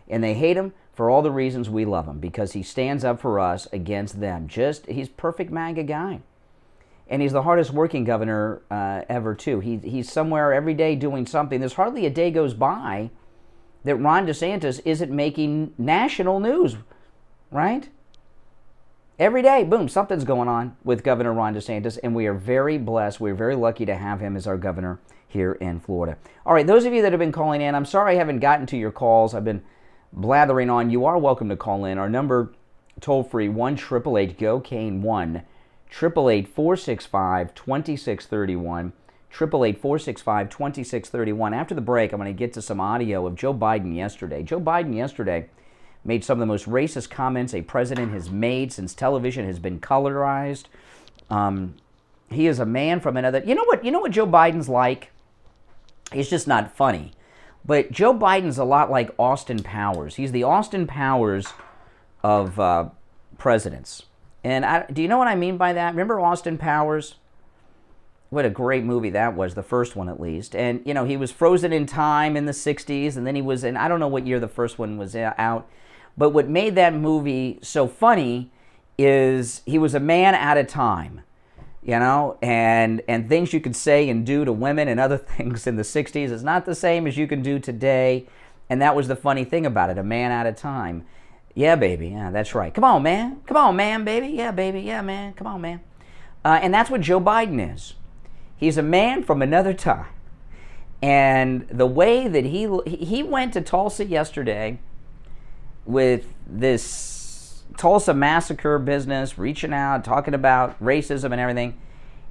And they hate him for all the reasons we love him, because he stands up for us against them. He's perfect MAGA guy. And he's the hardest working governor ever, too. He's somewhere every day doing something. There's hardly a day goes by that Ron DeSantis isn't making national news, right? Every day, boom, something's going on with Governor Ron DeSantis, and we are very blessed. We're very lucky to have him as our governor here in Florida. All right, those of you that have been calling in, I'm sorry I haven't gotten to your calls. I've been blathering on. You are welcome to call in. Our number, toll-free, 1-888-GO-CANE, 1-888-465-2631, 888-465-2631. After the break, I'm going to get to some audio of Joe Biden yesterday. Joe Biden yesterday made some of the most racist comments a president has made since television has been colorized. He is a man from another... You know what Joe Biden's like? He's just not funny. But Joe Biden's a lot like Austin Powers. He's the Austin Powers of presidents. And do you know what I mean by that? Remember Austin Powers? What a great movie that was, the first one at least. And, he was frozen in time in the 60s, and then he was in, I don't know what year the first one was out. But what made that movie so funny is he was a man out of time, and things you could say and do to women and other things in the 60s is not the same as you can do today. And that was the funny thing about it, a man out of time. Yeah, baby. Yeah, that's right. Come on, man. Come on, man, baby. Yeah, baby. Yeah, man. Come on, man. And that's what Joe Biden is. He's a man from another time. And the way that he went to Tulsa yesterday with this Tulsa Massacre business, reaching out, talking about racism and everything,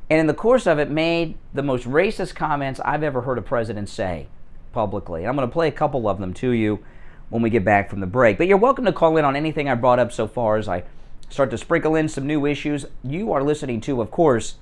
and in the course of it made the most racist comments I've ever heard a president say publicly. And I'm going to play a couple of them to you when we get back from the break. But you're welcome to call in on anything I brought up so far as I start to sprinkle in some new issues. You are listening to, of course,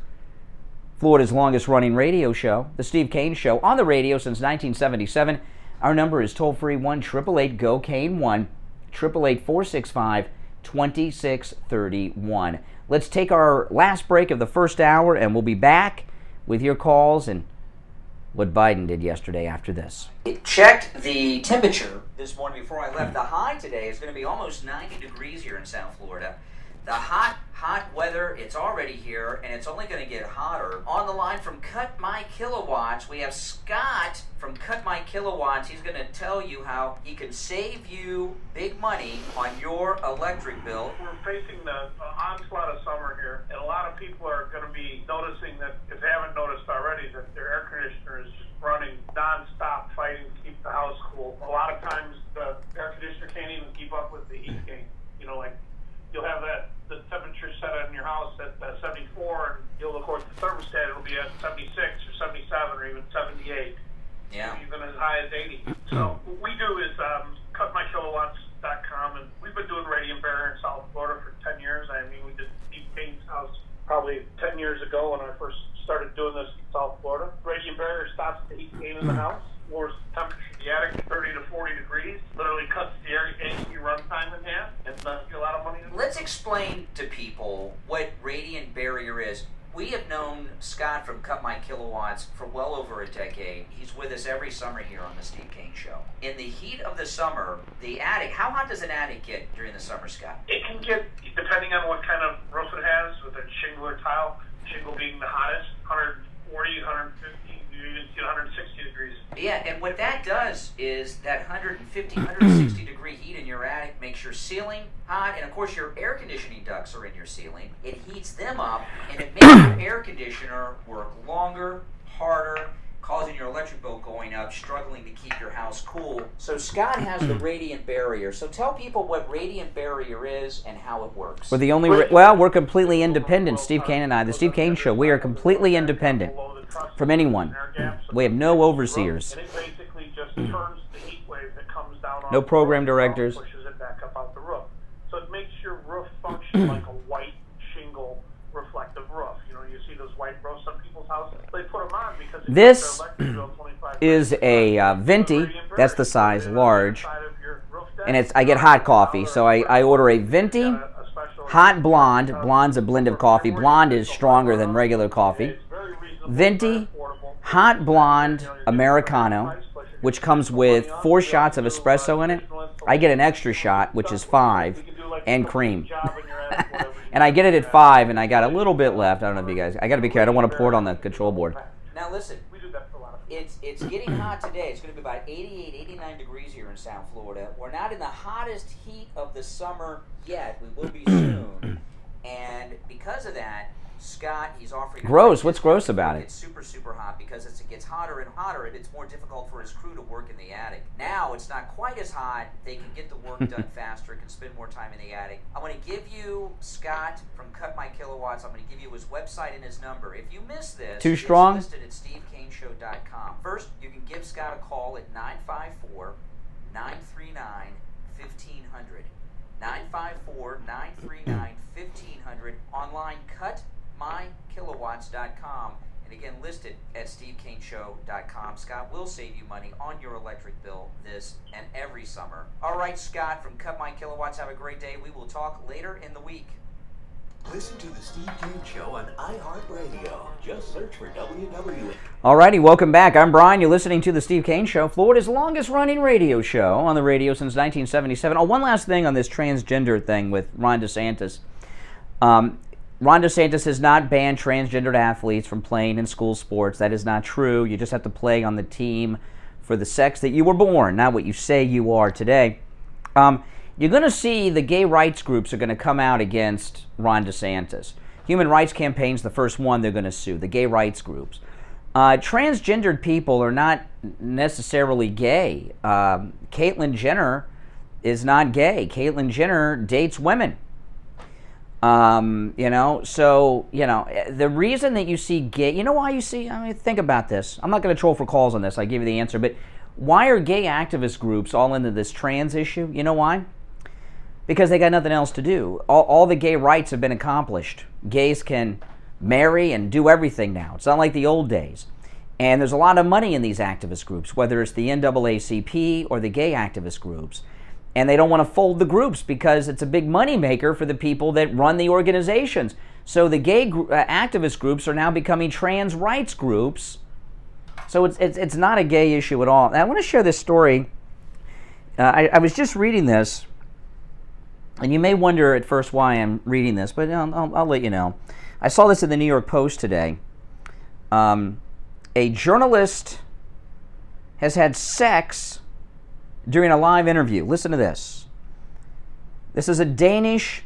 Florida's longest running radio show, The Steve Kane Show, on the radio since 1977. Our number is toll-free 1-888-GO-CANE, 1-888-465-2631. Let's take our last break of the first hour, and we'll be back with your calls and what Biden did yesterday after this. Checked the temperature this morning before I left. The high today is going to be almost 90 degrees here in South Florida. The hot weather, it's already here, and it's only going to get hotter. On the line from Cut My Kilowatts, we have Scott from Cut My Kilowatts. He's going to tell you how he can save you big money on your electric bill. We're facing the onslaught of summer here, and a lot of people are going to be noticing that, if they haven't noticed already, that their air conditioner is running non-stop, fighting to keep the house cool. A lot of times the air conditioner can't even keep up with the heat gain. You'll have the temperature set in your house at 74, and you'll look at the thermostat, it'll be at 76 or 77 or even 78. Yeah. Even as high as 80. So what we do is cutmykilowatts.com, and we've been doing radiant barrier in South Florida for 10 years. I mean, we did Steve Kane's house probably 10 years ago when I first started doing this in South Florida. Radiant barrier stops the heat gain in the house, lowers the temperature in the attic to 30 to 40 degrees, literally cuts the AC runtime in half, and does you a lot of money. Let's explain to people what radiant barrier is. We have known Scott from Cut My Kilowatts for well over a decade. He's with us every summer here on the Steve Kane Show. In the heat of the summer, the attic, how hot does an attic get during the summer, Scott? It can get, depending on what kind of roof it has, with a shingle or tile, shingle being the hottest, 140, 150, you even see 160 degrees. Yeah, and what that does is that 150, 160 degree heat in your attic makes your ceiling hot, and of course your air conditioning ducts are in your ceiling. It heats them up, and it makes your air conditioner work longer, harder, causing your electric bill going up, struggling to keep your house cool. So Scott has the radiant barrier. So tell people what radiant barrier is and how it works. We're the only, we're completely independent, Steve Kane and I. The Steve Kane Show, we are completely independent. from anyone. We have no overseers. And it basically just turns the heat wave that comes down on No the program roof, directors. Pushes it back up out the roof. So it makes your roof function like a white shingle reflective roof. You know, you see those white roofs on people's houses. They put them on because it This makes their electric bill 25%. is a venti. That's the size, large. And I get hot coffee, so I order a venti, hot blonde. Blonde's a blend of coffee. Blonde is stronger than regular coffee. Venti, hot blonde Americano, which comes with 4 shots of espresso in it. I get an extra shot, which is 5, and cream. And I get it at 5, and I got a little bit left. I don't know if you guys, I got to be careful. I don't want to pour it on the control board. Now listen, it's getting hot today. It's going to be about 88, 89 degrees here in South Florida. We're not in the hottest heat of the summer yet. We will be soon. And because of that, Scott, he's offering... Gross. What's gross about it? It's super, super hot because as it gets hotter and hotter, it's more difficult for his crew to work in the attic. Now, it's not quite as hot. They can get the work done faster, can spend more time in the attic. I'm going to give you Scott from Cut My Kilowatts. I'm going to give you his website and his number. If you miss this, Too strong? It's listed at SteveKaneShow.com. First, you can give Scott a call at 954-939-1500. 954-939-1500. Online, cutmykilowatts.com. And again, listed at SteveKaneShow.com. Scott will save you money on your electric bill this and every summer. All right, Scott from Cut My Kilowatts, have a great day. We will talk later in the week. Listen to the Steve Kane Show on iHeartRadio. Just search for WWE. Alrighty, welcome back. I'm Brian. You're listening to the Steve Kane Show, Florida's longest-running radio show on the radio since 1977. Oh, one last thing on this transgender thing with Ron Desantis. Ron DeSantis has not banned transgendered athletes from playing in school sports. That is not true. You just have to play on the team for the sex that you were born, not what you say you are today. You're going to see the gay rights groups are going to come out against Ron DeSantis. Human Rights Campaign's the first one they're going to sue, the gay rights groups. Transgendered people are not necessarily gay. Caitlyn Jenner is not gay. Caitlyn Jenner dates women. The reason that you see gay, you know why you see, think about this. I'm not going to troll for calls on this. I give you the answer. But why are gay activist groups all into this trans issue? You know why? Because they got nothing else to do. All the gay rights have been accomplished. Gays can marry and do everything now. It's not like the old days. And there's a lot of money in these activist groups, whether it's the NAACP or the gay activist groups. And they don't want to fold the groups because it's a big money maker for the people that run the organizations. So the gay activist groups are now becoming trans rights groups. So it's not a gay issue at all. I want to share this story. I was just reading this. And you may wonder at first why I'm reading this, but I'll let you know. I saw this in the New York Post today. A journalist has had sex during a live interview. Listen to this. This is a Danish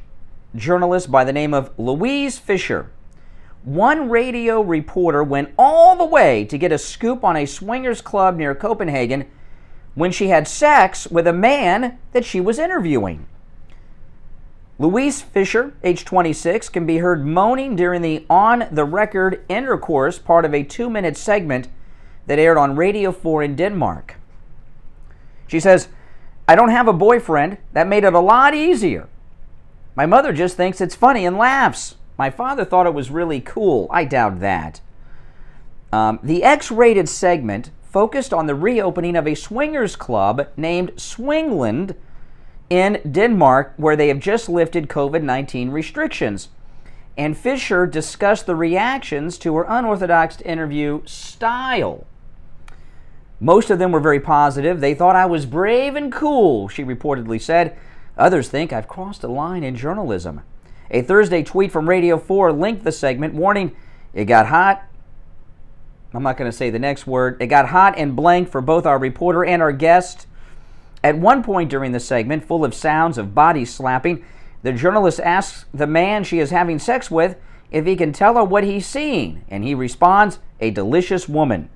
journalist by the name of Louise Fischer. One radio reporter went all the way to get a scoop on a swingers club near Copenhagen when she had sex with a man that she was interviewing. Louise Fischer, age 26, can be heard moaning during the on-the-record intercourse, part of a 2-minute segment that aired on Radio 4 in Denmark. She says, "I don't have a boyfriend. That made it a lot easier. My mother just thinks it's funny and laughs. My father thought it was really cool. I doubt that." The X-rated segment focused on the reopening of a swingers club named Swingland in Denmark, where they have just lifted COVID-19 restrictions. And Fischer discussed the reactions to her unorthodox interview style. Most of them were very positive. They thought I was brave and cool, she reportedly said. Others think I've crossed a line in journalism. A Thursday tweet from Radio 4 linked the segment, warning, "It got hot." I'm not going to say the next word. "It got hot and blank for both our reporter and our guest." At one point during the segment, full of sounds of body slapping, the journalist asks the man she is having sex with if he can tell her what he's seeing, and he responds, "A delicious woman."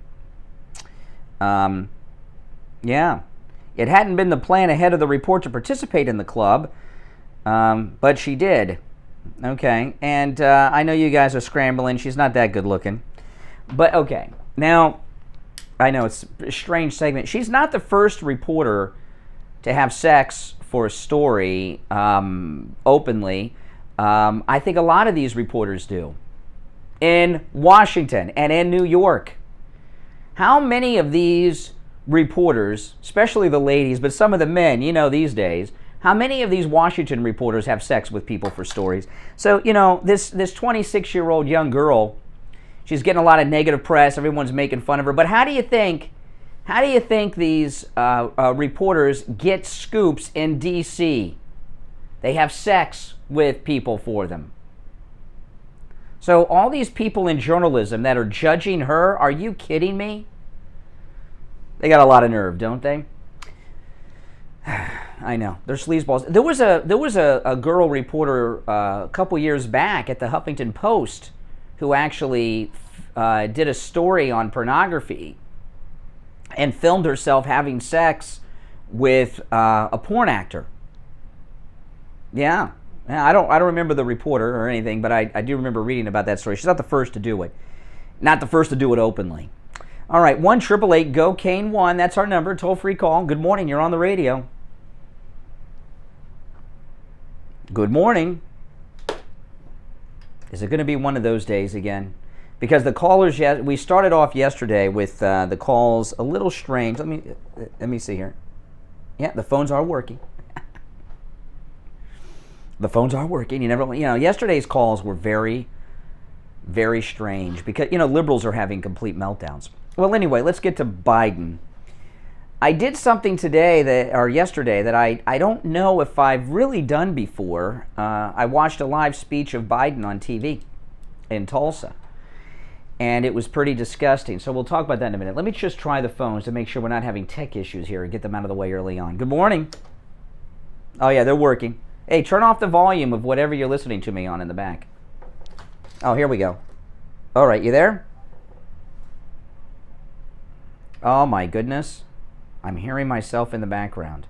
It hadn't been the plan ahead of the report to participate in the club, but she did. Okay, and I know you guys are scrambling. She's not that good looking. But okay, now I know it's a strange segment. She's not the first reporter to have sex for a story openly. I think a lot of these reporters do. In Washington and in New York. How many of these reporters, especially the ladies, but some of the men, these days, how many of these Washington reporters have sex with people for stories? So, this 26-year-old young girl, she's getting a lot of negative press. Everyone's making fun of her. But how do you think these reporters get scoops in D.C.? They have sex with people for them. So all these people in journalism that are judging her, are you kidding me? They got a lot of nerve, don't they? I know, they're sleazeballs. There was a girl reporter a couple years back at the Huffington Post who actually did a story on pornography and filmed herself having sex with a porn actor. Yeah, I don't remember the reporter or anything, but I do remember reading about that story. She's not the first to do it. Not the first to do it openly. All right, 1-888-GO-CANE-1. That's our number, toll-free call. Good morning, you're on the radio. Good morning. Is it going to be one of those days again? Because the callers, we started off yesterday with the calls a little strange. Let me see here. Yeah, the phones are working. The phones are working. Yesterday's calls were very, very strange because, liberals are having complete meltdowns. Well, anyway, let's get to Biden. I did something yesterday that I don't know if I've really done before. I watched a live speech of Biden on TV in Tulsa, and it was pretty disgusting. So we'll talk about that in a minute. Let me just try the phones to make sure we're not having tech issues here and get them out of the way early on. Good morning. Oh, yeah, they're working. Hey, turn off the volume of whatever you're listening to me on in the back. Oh, here we go. All right, you there? Oh, my goodness. I'm hearing myself in the background.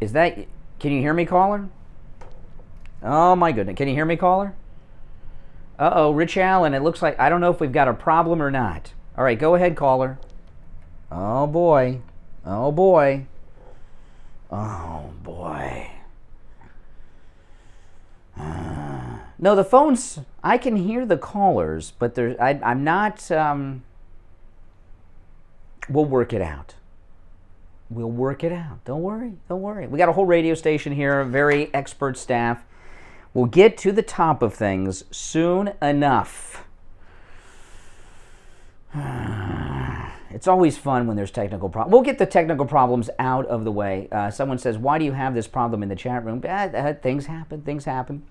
Can you hear me, caller? Oh, my goodness. Can you hear me, caller? Uh-oh, Rich Allen, it looks like, I don't know if we've got a problem or not. All right, go ahead, caller. Oh, boy. Oh, boy. Oh, boy. No, the phones, I can hear the callers, but I'm not, we'll work it out. We'll work it out. Don't worry. Don't worry. We got a whole radio station here, very expert staff. We'll get to the top of things soon enough. It's always fun when there's technical problems. We'll get the technical problems out of the way. Someone says, why do you have this problem in the chat room? Things happen.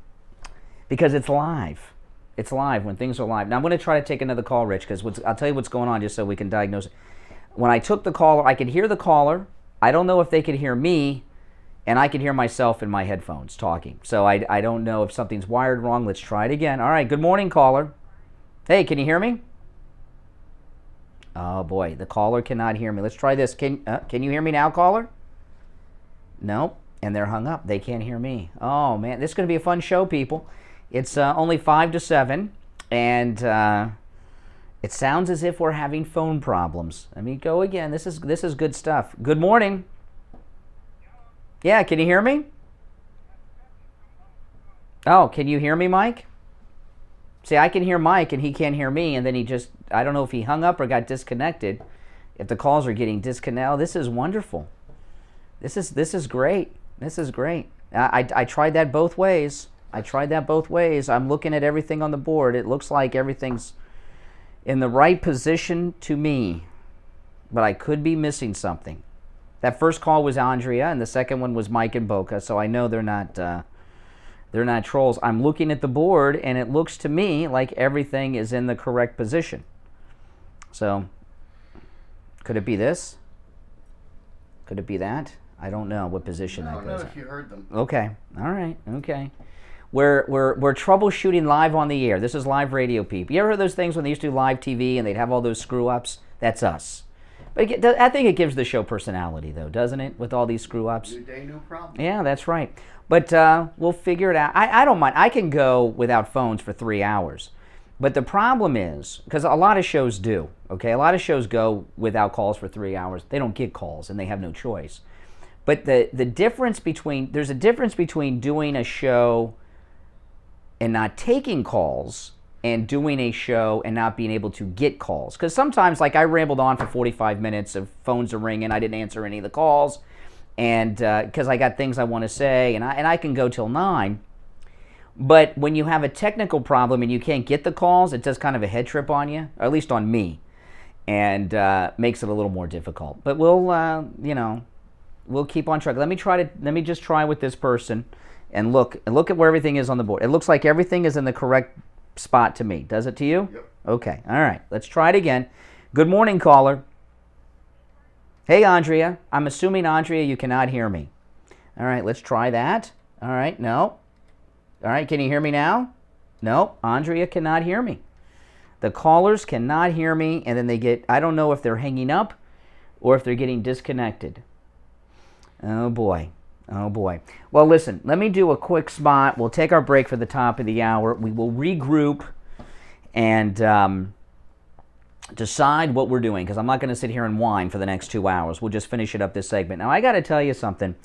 Because it's live. It's live when things are live. Now, I'm going to try to take another call, Rich, because I'll tell you what's going on just so we can diagnose it. When I took the caller, I could hear the caller. I don't know if they could hear me, and I could hear myself in my headphones talking. So I don't know if something's wired wrong. Let's try it again. All right, good morning, caller. Hey, can you hear me? Oh, boy, the caller cannot hear me. Let's try this. Can you hear me now, caller? Nope, and they're hung up. They can't hear me. Oh, man, this is going to be a fun show, people. It's only 5 to 7, and it sounds as if we're having phone problems. Let me go again. This is good stuff. Good morning. Yeah, can you hear me? Oh, can you hear me, Mike? See, I can hear Mike, and he can't hear me, and then I don't know if he hung up or got disconnected. If the calls are getting disconnected, this is wonderful. This is great. This is great. I tried that both ways. I'm looking at everything on the board. It looks like everything's in the right position to me, but I could be missing something. That first call was Andrea, and the second one was Mike and Boca, so I know they're not trolls. I'm looking at the board, and it looks to me like everything is in the correct position. So, could it be this? Could it be that? I don't know what position that goes in. I don't know if you heard them. Okay. All right. Okay. We're troubleshooting live on the air. This is live radio, people. You ever heard those things when they used to do live TV and they'd have all those screw-ups? That's us. But I think it gives the show personality, though, doesn't it, with all these screw-ups? New day, new problem. Yeah, that's right. But we'll figure it out. I don't mind. I can go without phones for 3 hours. But the problem is, because a lot of shows do, okay? A lot of shows go without calls for 3 hours. They don't get calls, and they have no choice. But the difference between, there's a difference between doing a show and not taking calls and doing a show and not being able to get calls. Because sometimes, like I rambled on for 45 minutes, of phones are ringing, I didn't answer any of the calls, and because I got things I want to say, and I can go till 9. But when you have a technical problem and you can't get the calls, it does kind of a head trip on you, or at least on me, and makes it a little more difficult. But we'll, you know, we'll keep on track. Let me just try with this person, and look at where everything is on the board. It looks like everything is in the correct spot to me. Does it to you? Yep. Okay. All right. Let's try it again. Good morning, caller. Hey, Andrea. I'm assuming, Andrea, you cannot hear me. All right. Let's try that. All right. No. All right, can you hear me now? No, Andrea cannot hear me. The callers cannot hear me, and then they get, I don't know if they're hanging up or if they're getting disconnected. Oh boy, oh boy. Well, listen, let me do a quick spot. We'll take our break for the top of the hour. We will regroup and decide what we're doing, because I'm not going to sit here and whine for the next 2 hours. We'll just finish it up this segment. Now, I got to tell you something.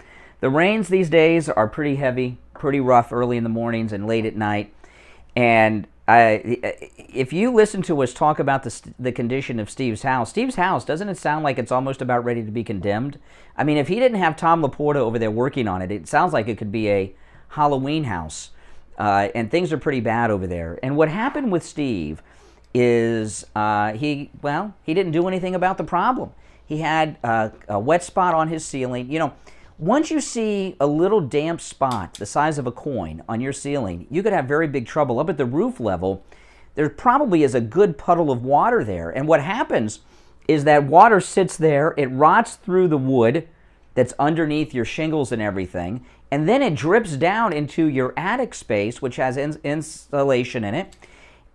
The rains these days are pretty heavy, pretty rough early in the mornings and late at night. And if you listen to us talk about the condition of Steve's house, doesn't it sound like it's almost about ready to be condemned? I mean, if he didn't have Tom Laporta over there working on it, it sounds like it could be a Halloween house. And things are pretty bad over there. And what happened with Steve is he didn't do anything about the problem. He had a wet spot on his ceiling. You know, once you see a little damp spot the size of a coin on your ceiling, you could have very big trouble. Up at the roof level, there probably is a good puddle of water there. And what happens is that water sits there, it rots through the wood that's underneath your shingles and everything, and then it drips down into your attic space, which has insulation in it.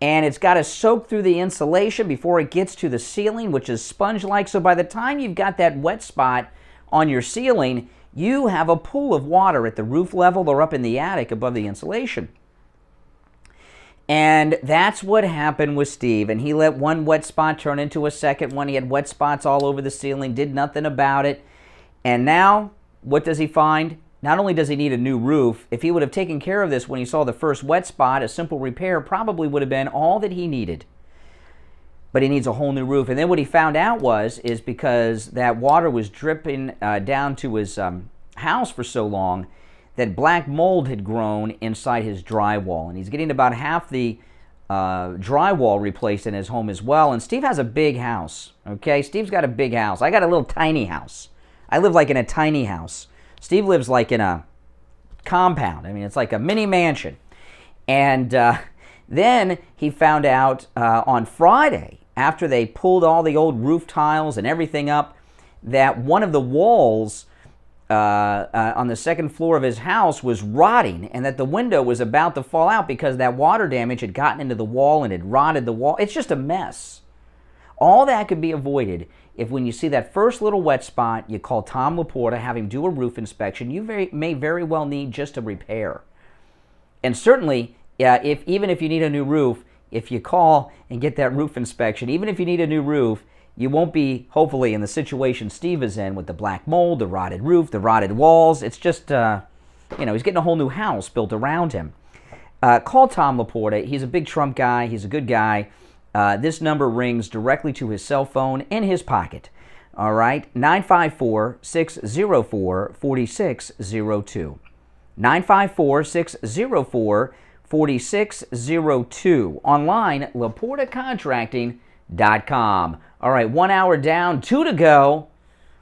And it's got to soak through the insulation before it gets to the ceiling, which is sponge-like. So by the time you've got that wet spot on your ceiling, you have a pool of water at the roof level or up in the attic above the insulation. And that's what happened with Steve. And he let one wet spot turn into a second one. He had wet spots all over the ceiling, did nothing about it. And now, what does he find? Not only does he need a new roof, if he would have taken care of this when he saw the first wet spot, a simple repair probably would have been all that he needed. But he needs a whole new roof. And then what he found out is because that water was dripping down to his house for so long, that black mold had grown inside his drywall. And he's getting about half the drywall replaced in his home as well. And Steve has a big house, okay? Steve's got a big house. I got a little tiny house. I live like in a tiny house. Steve lives like in a compound. I mean, it's like a mini mansion. And then he found out on Friday, after they pulled all the old roof tiles and everything up, that one of the walls on the second floor of his house was rotting, and that the window was about to fall out because that water damage had gotten into the wall and had rotted the wall. It's just a mess. All that could be avoided if, when you see that first little wet spot, you call Tom Laporta, have him do a roof inspection. You may very well need just a repair. And certainly, even if you need a new roof, if you call and get that roof inspection, even if you need a new roof, you won't be, hopefully, in the situation Steve is in with the black mold, the rotted roof, the rotted walls. It's just, he's getting a whole new house built around him. Call Tom Laporta. He's a big Trump guy. He's a good guy. This number rings directly to his cell phone in his pocket. All right, 954-604-4602. 954-604-4602. Online, LaportaContracting.com. All right, 1 hour down, 2 to go.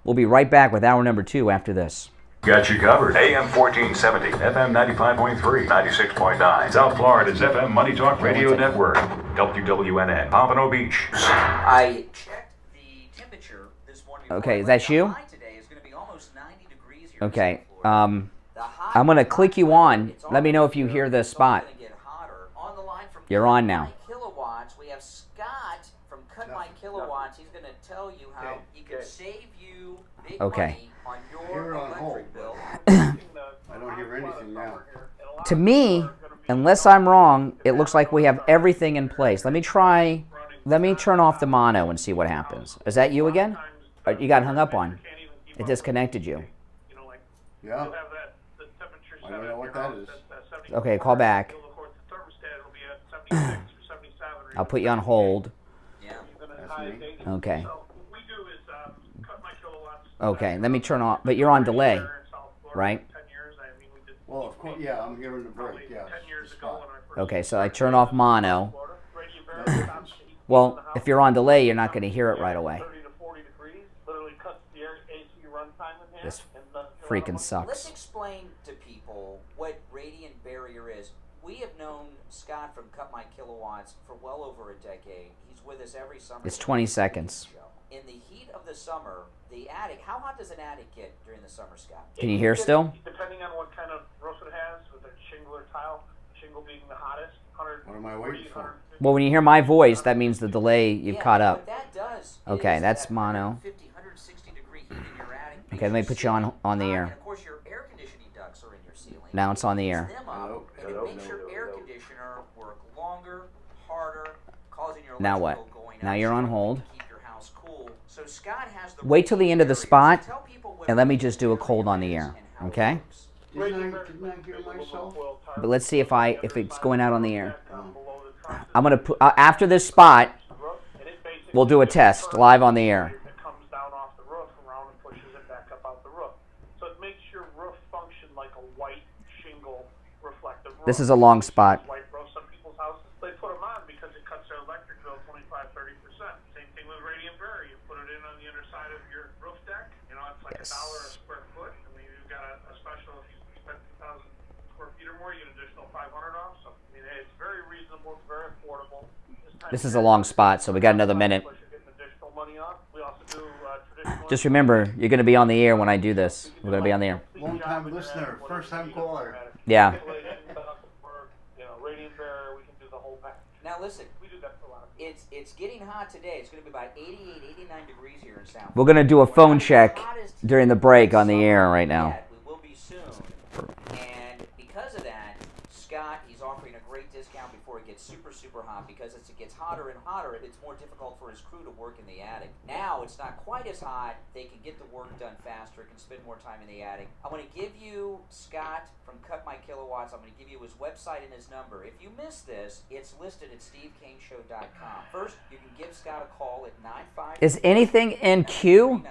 We'll be right back with hour number 2 after this. Got you covered. AM 1470, FM 95.3, 96.9. South Florida's FM Money Talk Radio Network. WWNN, Pompano Beach. I checked the temperature this morning. Okay, is that you? Today is going to be almost 90 degrees here. Okay, I'm going to click you on. Let me know if you hear the spot. You're on now. Kilowatts. We have Scott from Cut My Kilowatts. He's going to tell you how he can save you big money on your electric bill. I don't hear anything now. To me, Unless I'm wrong, it looks like we have everything in place. Let me turn off the mono and see what happens. Is that you again? Or you got hung up on? It disconnected you. Yeah. I don't know what that is. Okay, call back. I'll put you on hold. Okay. Okay, let me turn off. But you're on delay, right? Well, of course, yeah, I'm hearing the break, yeah. Okay, so I turn off mono. Well, if you're on delay, you're not going to hear it right away. This freaking sucks. Let's explain to people what radiant barrier is. We have known Scott from Cut My Kilowatts for well over a decade. He's with us every summer. It's 20 seconds. In the heat of the summer, the attic, how hot does an attic get during the summer, Scott? Can you hear still? Depending on what kind of roof it has, with a shingle or tile, shingle being the hottest, 100. What am I waiting for? Well, when you hear my voice, that means the delay, you've caught up. What that does Okay, that's mono. 150, 160 degree heat in your attic. Okay, let me put you on the air. And of course, your air conditioning ducts are in your ceiling. Now it's on the air. And it makes your air conditioner work longer, harder, causing your Now what? electrical going Now out you're on so hold. keep your house cool. So Scott has the Wait till the end of the spot, Tell people what and let me just do a cold on the air, okay? Didn't I hear myself? But let's see if it's going out on the air. I'm gonna put after this spot, we'll do a test live on the air. It comes down off the roof around and pushes it back up out the roof. So it makes your roof function like a white shingle reflective roof. This is a long spot. White roofs on people's houses, they put them on because it cuts their electric bill 25-30%. Same thing with radiant barrier. You put it in on the underside of your roof deck. You know, it's like $1 a square foot. I mean, you've got a special, if you spend 2,000 square feet or more, you get an additional 500 off. So, I mean, it's very reasonable, it's very affordable. This is a long spot, so we got another minute. Just remember, you're going to be on the air when I do this. We're going to be on the air. Long time listener, first time caller. Yeah. Now listen, it's getting hot today. It's going to be about 88, 89 degrees here in South. We're going to do a phone check during the break on the air right now. We will be soon. And because of that, Scott, he's offering a great discount before it gets super, super hot, because as it gets hotter and hotter, it's more difficult for his crew to work in the attic. Now it's not quite as hot. They can get the work done faster, can spend more time in the attic. I want to give you Scott from Cut My Kilowatts. I'm going to give you his website and his number. If you miss this, it's listed at SteveKaneShow.com. First, you can give Scott a call at 954. Is anything in queue?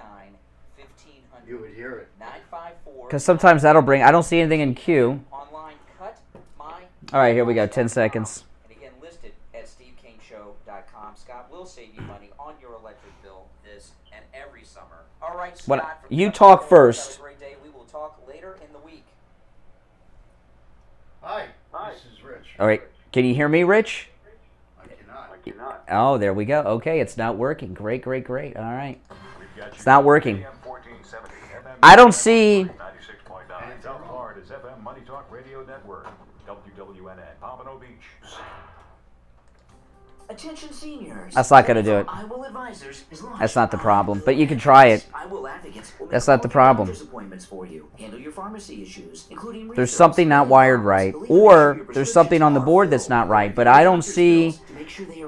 You would hear it. 954. Because sometimes that'll bring. I don't see anything in queue. Online, Cut My. All right, here we go. 10 seconds. And again, listed at SteveKaneShow.com. Scott will save you money on your electric bill this and every summer. All right, Scott. What? You talk first. Have a great day. We will talk later in the week. Hi, this is Rich. All right. Can you hear me, Rich? I cannot. Oh, there we go. Okay, it's not working. Great, great, great. All right. It's not working. I don't see. 96.9 South Florida's FM Money Talk Radio Network. WWNN, Pompano Beach. Attention seniors. That's not going to do it. I will advisors is launched. That's not the problem, but you can try it. I will advocates will That's not the problem. appointments for you. Handle your pharmacy issues, including There's something not wired right, or there's something on the board that's not right, but I don't see.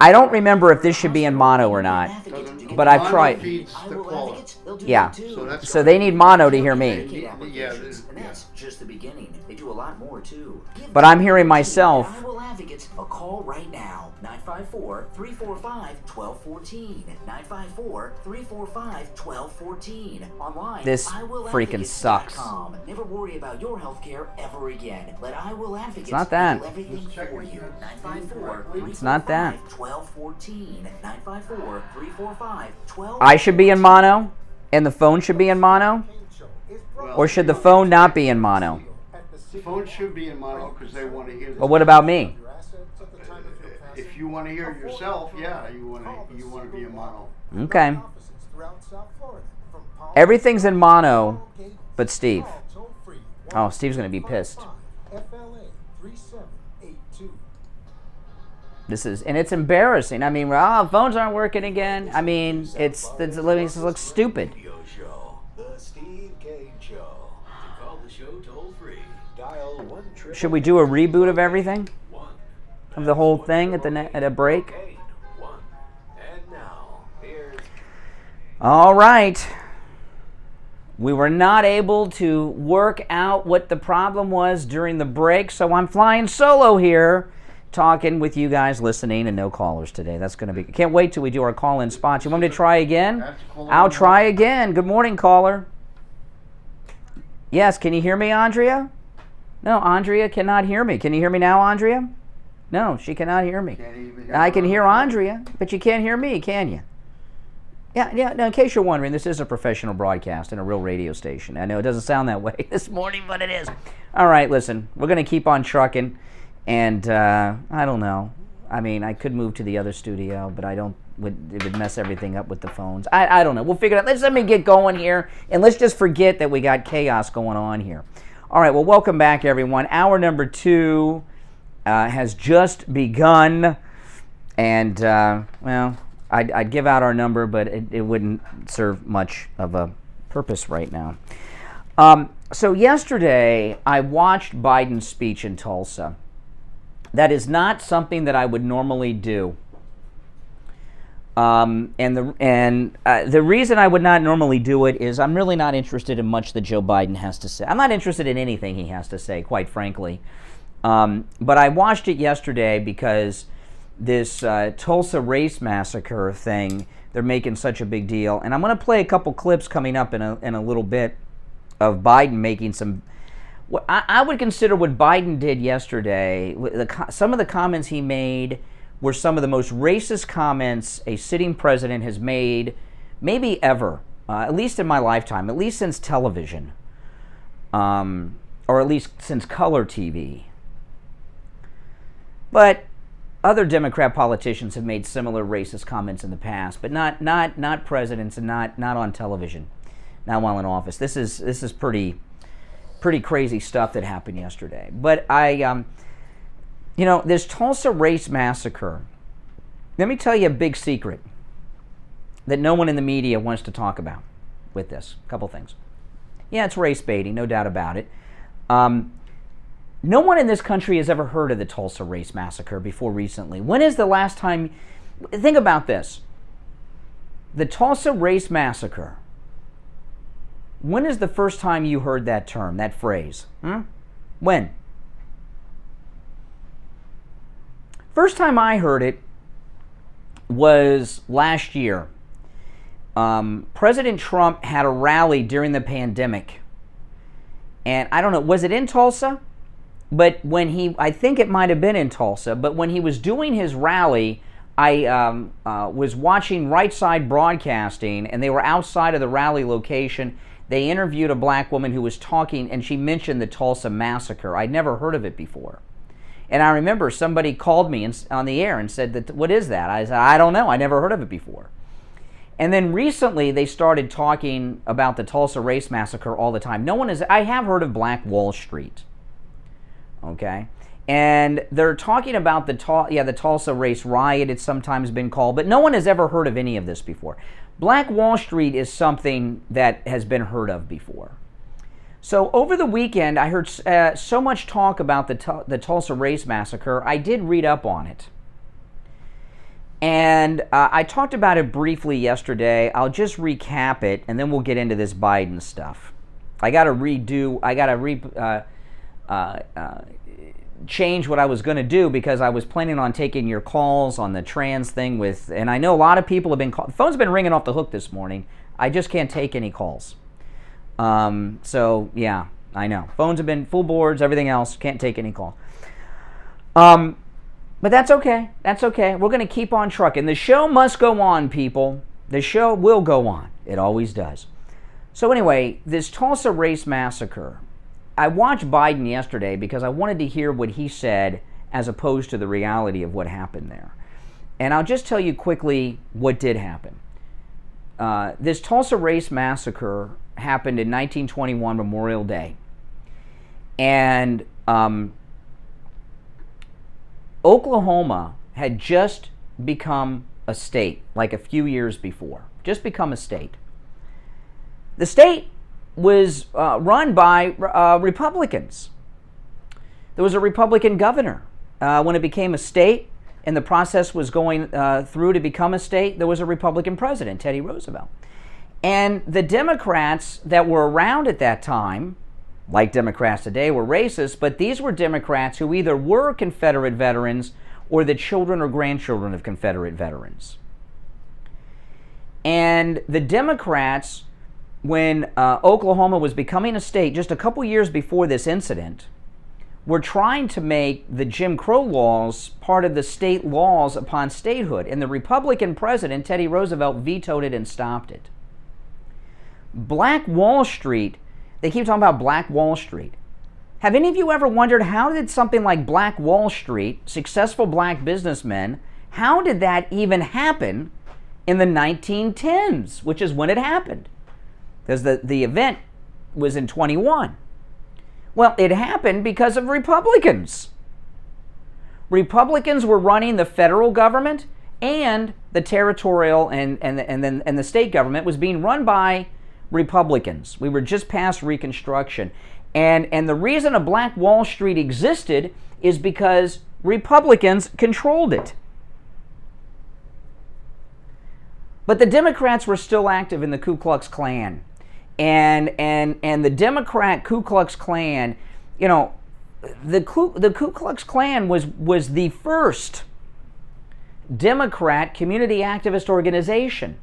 I don't remember if this should be in mono or not, but I've tried. Feeds the caller. Yeah. So So they need mono to hear me. Yeah, And that's just the beginning. They do a lot more too. But I'm hearing myself. I will advocates a call right now. 954-345-1214. 954-345-1214. Online. This freaking sucks. Never worry about your health care ever again. Let I Will Advocates It's not that. do everything for you. 954-345-1214. It's not that. 954-345-1214. I should be in mono, and the phone should be in mono, or should the phone not be in mono? The phone should be in mono because they want to hear this. Well, what about me? If you want to hear it yourself, yeah, you want to be in mono. Okay. Everything's in mono, but Steve. Oh, Steve's going to be pissed. It's embarrassing. I mean, phones aren't working again. I mean, it looks stupid. Radio show, the Steve Kane Show. To call the show toll free, dial 1. Should we do a reboot of everything? of the whole thing at a break? All right. We were not able to work out what the problem was during the break, so I'm flying solo here, talking with you guys listening, and no callers today. That's going to be... Can't wait till we do our call-in spots. You want me to try again? I'll try again. Good morning, caller. Yes, can you hear me, Andrea? No, Andrea cannot hear me. Can you hear me now, Andrea? No, she cannot hear me. I can hear Andrea, but you can't hear me, can you? Yeah. Now, in case you're wondering, this is a professional broadcast and a real radio station. I know it doesn't sound that way this morning, but it is. All right, listen, we're going to keep on trucking, and I don't know. I mean, I could move to the other studio, but it would mess everything up with the phones. I don't know. We'll figure it out. Let me get going here, and let's just forget that we got chaos going on here. All right, well, welcome back, everyone. Hour number 2 has just begun, and, well... I'd give out our number, but it wouldn't serve much of a purpose right now. So yesterday, I watched Biden's speech in Tulsa. That is not something that I would normally do. And the reason I would not normally do it is I'm really not interested in much that Joe Biden has to say. I'm not interested in anything he has to say, quite frankly. But I watched it yesterday because this Tulsa race massacre thing, they're making such a big deal. And I'm going to play a couple clips coming up in a little bit of Biden making some, what I would consider what Biden did yesterday. Some of the comments he made were some of the most racist comments a sitting president has made, maybe ever, at least in my lifetime, at least since television, or at least since color TV. But other Democrat politicians have made similar racist comments in the past, but not presidents, and not on television, not while in office. This is pretty crazy stuff that happened yesterday. But this Tulsa race massacre. Let me tell you a big secret that no one in the media wants to talk about with this. A couple things. Yeah, it's race baiting, no doubt about it. No one in this country has ever heard of the Tulsa race massacre before recently. When is the last time... Think about this. The Tulsa race massacre. When is the first time you heard that term, that phrase? When? First time I heard it was last year. President Trump had a rally during the pandemic. And I don't know, was it in Tulsa? But when I think it might have been in Tulsa, but when he was doing his rally, I was watching Right Side Broadcasting, and they were outside of the rally location. They interviewed a black woman who was talking, and she mentioned the Tulsa massacre. I'd never heard of it before. And I remember somebody called me on the air and said, what is that? I said, I don't know. I never heard of it before. And then recently, they started talking about the Tulsa race massacre all the time. I have heard of Black Wall Street. Okay, and they're talking about the Tulsa race riot, it's sometimes been called, but no one has ever heard of any of this before. Black Wall Street is something that has been heard of before. So over the weekend, I heard so much talk about the Tulsa race massacre, I did read up on it. And I talked about it briefly yesterday. I'll just recap it, and then we'll get into this Biden stuff. I got to change what I was going to do because I was planning on taking your calls on the trans thing and I know a lot of people have been the phone's been ringing off the hook this morning. I just can't take any calls. So yeah, I know. Phones have been full boards, everything else, can't take any calls. But that's okay. That's okay. We're going to keep on trucking. The show must go on, people. The show will go on. It always does. So anyway, this Tulsa race massacre. I watched Biden yesterday because I wanted to hear what he said as opposed to the reality of what happened there. And I'll just tell you quickly what did happen. This Tulsa race massacre happened in 1921, Memorial Day. And Oklahoma had just become a state, like a few years before. Just become a state. The state was run by Republicans. There was a Republican governor. when it became a state and the process was going through to become a state, there was a Republican president, Teddy Roosevelt. And the Democrats that were around at that time, like Democrats today, were racist, but these were Democrats who either were Confederate veterans or the children or grandchildren of Confederate veterans. And the Democrats, when Oklahoma was becoming a state just a couple years before this incident, were trying to make the Jim Crow laws part of the state laws upon statehood. And the Republican president, Teddy Roosevelt, vetoed it and stopped it. Black Wall Street, they keep talking about Black Wall Street. Have any of you ever wondered how did something like Black Wall Street, successful black businessmen, how did that even happen in the 1910s, which is when it happened? Because the event was in 21. Well, it happened because of Republicans. Republicans were running the federal government, and the territorial and the state government was being run by Republicans. We were just past Reconstruction. And the reason a Black Wall Street existed is because Republicans controlled it. But the Democrats were still active in the Ku Klux Klan. And the Democrat Ku Klux Klan, you know, the Ku Klux Klan was the first Democrat community activist organization.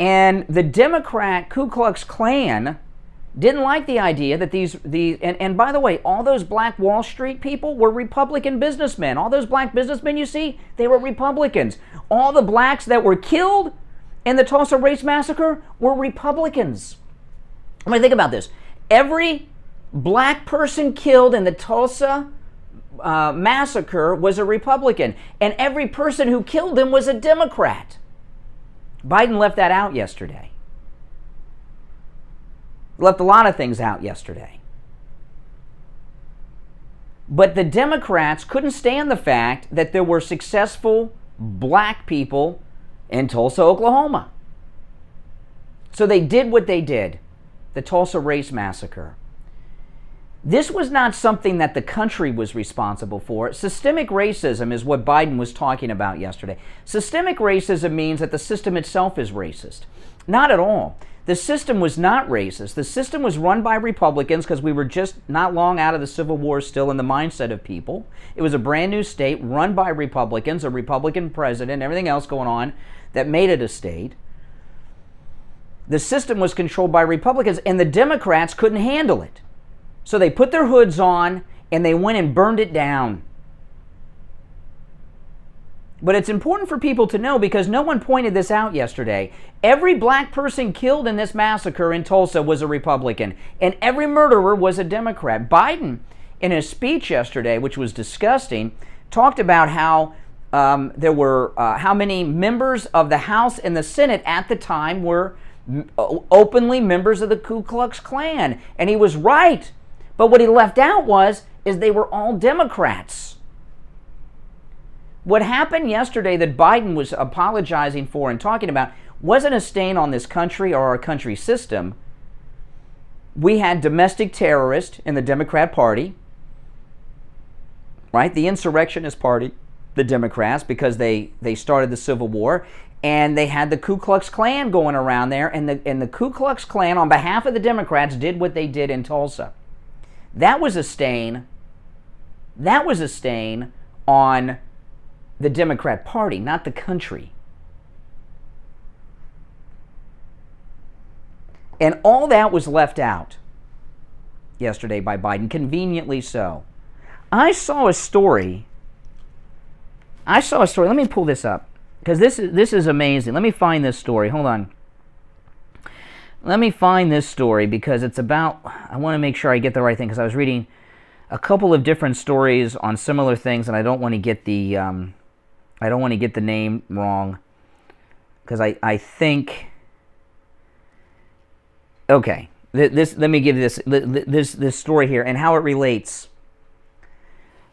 And the Democrat Ku Klux Klan didn't like the idea that and by the way, all those Black Wall Street people were Republican businessmen. All those black businessmen you see, they were Republicans. All the blacks that were killed in the Tulsa Race Massacre were Republicans. I mean, think about this. Every black person killed in the Tulsa Massacre was a Republican, and every person who killed them was a Democrat. Biden left that out yesterday. Left a lot of things out yesterday. But the Democrats couldn't stand the fact that there were successful black people in Tulsa, Oklahoma. So they did what they did, the Tulsa Race Massacre. This was not something that the country was responsible for. Systemic racism is what Biden was talking about yesterday. Systemic racism means that the system itself is racist. Not at all. The system was not racist. The system was run by Republicans because we were just not long out of the Civil War, still in the mindset of people. It was a brand new state run by Republicans, a Republican president, everything else going on that made it a state. The system was controlled by Republicans, and the Democrats couldn't handle it. So they put their hoods on and they went and burned it down. But it's important for people to know because no one pointed this out yesterday. Every black person killed in this massacre in Tulsa was a Republican, and every murderer was a Democrat. Biden, in his speech yesterday, which was disgusting, talked about how there were how many members of the House and the Senate at the time were openly members of the Ku Klux Klan, and he was right. But what he left out is they were all Democrats. What happened yesterday that Biden was apologizing for and talking about wasn't a stain on this country or our country system. We had domestic terrorists in the Democrat Party, right? The insurrectionist party, the Democrats, because they started the Civil War, and they had the Ku Klux Klan going around there, and the Ku Klux Klan, on behalf of the Democrats, did what they did in Tulsa. That was a stain. That was a stain on the Democrat Party, not the country. And all that was left out yesterday by Biden, conveniently so. I saw a story. Let me pull this up because this is amazing. Let me find this story. Hold on. Let me find this story because it's about, I want to make sure I get the right thing because I was reading a couple of different stories on similar things and I don't want to get the name wrong because I think, okay, let me give this story here and how it relates.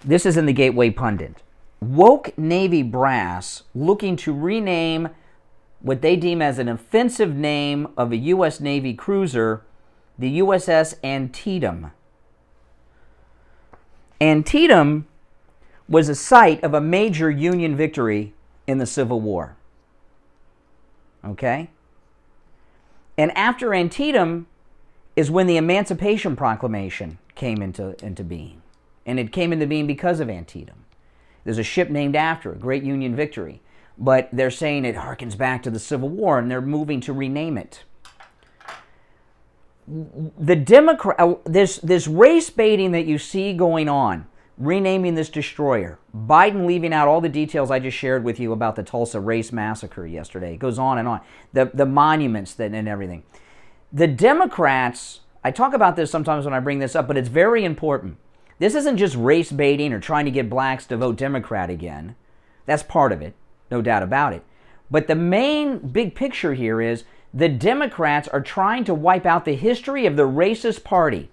This is in the Gateway Pundit. Woke Navy brass looking to rename what they deem as an offensive name of a U.S. Navy cruiser, the USS Antietam. Antietam was a site of a major Union victory in the Civil War. Okay? And after Antietam is when the Emancipation Proclamation came into being. And it came into being because of Antietam. There's a ship named after it, Great Union Victory. But they're saying it harkens back to the Civil War, and they're moving to rename it. The this race baiting that you see going on, renaming this destroyer, Biden leaving out all the details I just shared with you about the Tulsa race massacre yesterday. It goes on and on. The monuments and everything. The Democrats, I talk about this sometimes when I bring this up, but it's very important. This isn't just race baiting or trying to get blacks to vote Democrat again. That's part of it, no doubt about it. But the main big picture here is the Democrats are trying to wipe out the history of the racist party.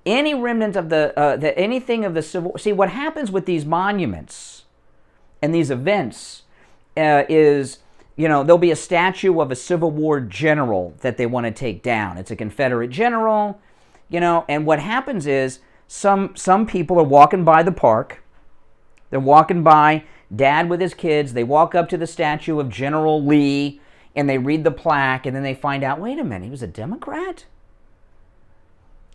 Any remnant of anything of the Civil War. See, what happens with these monuments and these events is, there'll be a statue of a Civil War general that they want to take down. It's a Confederate general, and what happens is some people are walking by the park. They're walking by, dad with his kids. They walk up to the statue of General Lee, and they read the plaque, and then they find out, wait a minute, he was a Democrat?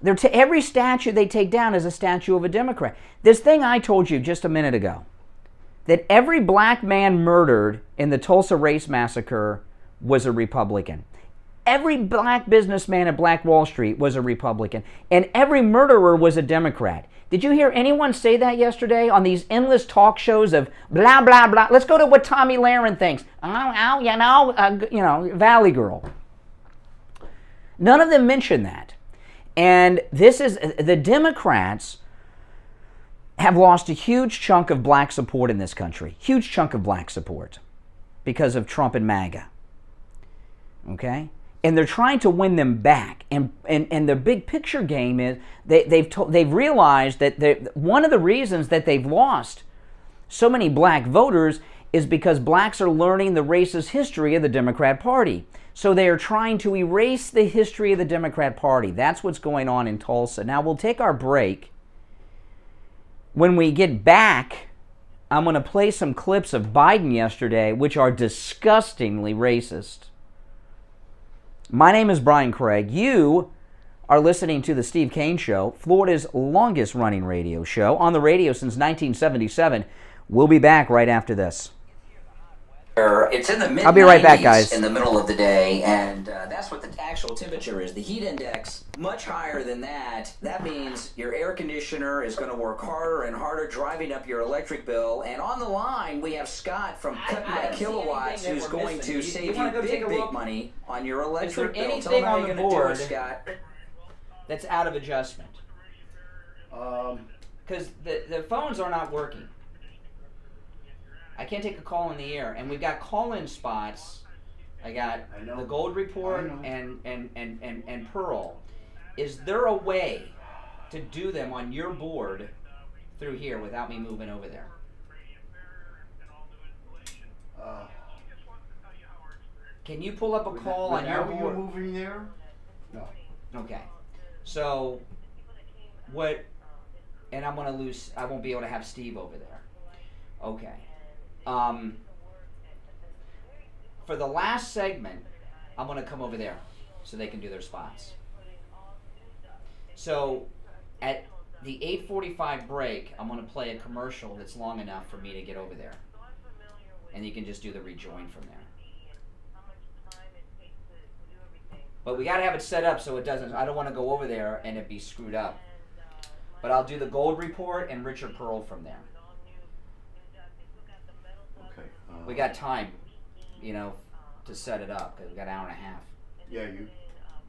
Every statue they take down is a statue of a Democrat. This thing I told you just a minute ago, that every black man murdered in the Tulsa race massacre was a Republican. Every black businessman at Black Wall Street was a Republican. And every murderer was a Democrat. Did you hear anyone say that yesterday on these endless talk shows of blah, blah, blah? Let's go to what Tommy Lahren thinks. Valley Girl. None of them mention that. And the Democrats have lost a huge chunk of black support in this country. Huge chunk of black support because of Trump and MAGA. Okay? And they're trying to win them back. And the big picture game is they've realized that one of the reasons that they've lost so many black voters is because blacks are learning the racist history of the Democrat Party. So they are trying to erase the history of the Democrat Party. That's what's going on in Tulsa. Now we'll take our break. When we get back, I'm going to play some clips of Biden yesterday, which are disgustingly racist. My name is Brian Craig. You are listening to The Steve Kane Show, Florida's longest running radio show, on the radio since 1977. We'll be back right after this. It's in the mid-90s. I'll be right back, guys. In the middle of the day, and that's what the actual temperature is. The heat index, much higher than that. That means your air conditioner is going to work harder and harder, driving up your electric bill. And on the line, we have Scott from Cut by Kilowatts, who's going to save you big money on your electric bill. Anything on the board, Scott, that's out of adjustment. Because the phones are not working. I can't take a call in the air, and we've got call-in spots. I got the Gold Report and Pearl. Is there a way to do them on your board through here without me moving over there? Can you pull up a call on your board? Are you moving there? No. Okay. So what? And I'm gonna lose. I won't be able to have Steve over there. Okay. For the last segment, I'm going to come over there so they can do their spots. So at the 8:45 break, I'm going to play a commercial that's long enough for me to get over there. And you can just do the rejoin from there. But we got to have it set up so it doesn't, I don't want to go over there and it be screwed up. But I'll do the Gold Report and Richard Pearl from there. We got time, to set it up, because we got an hour and a half. Yeah, you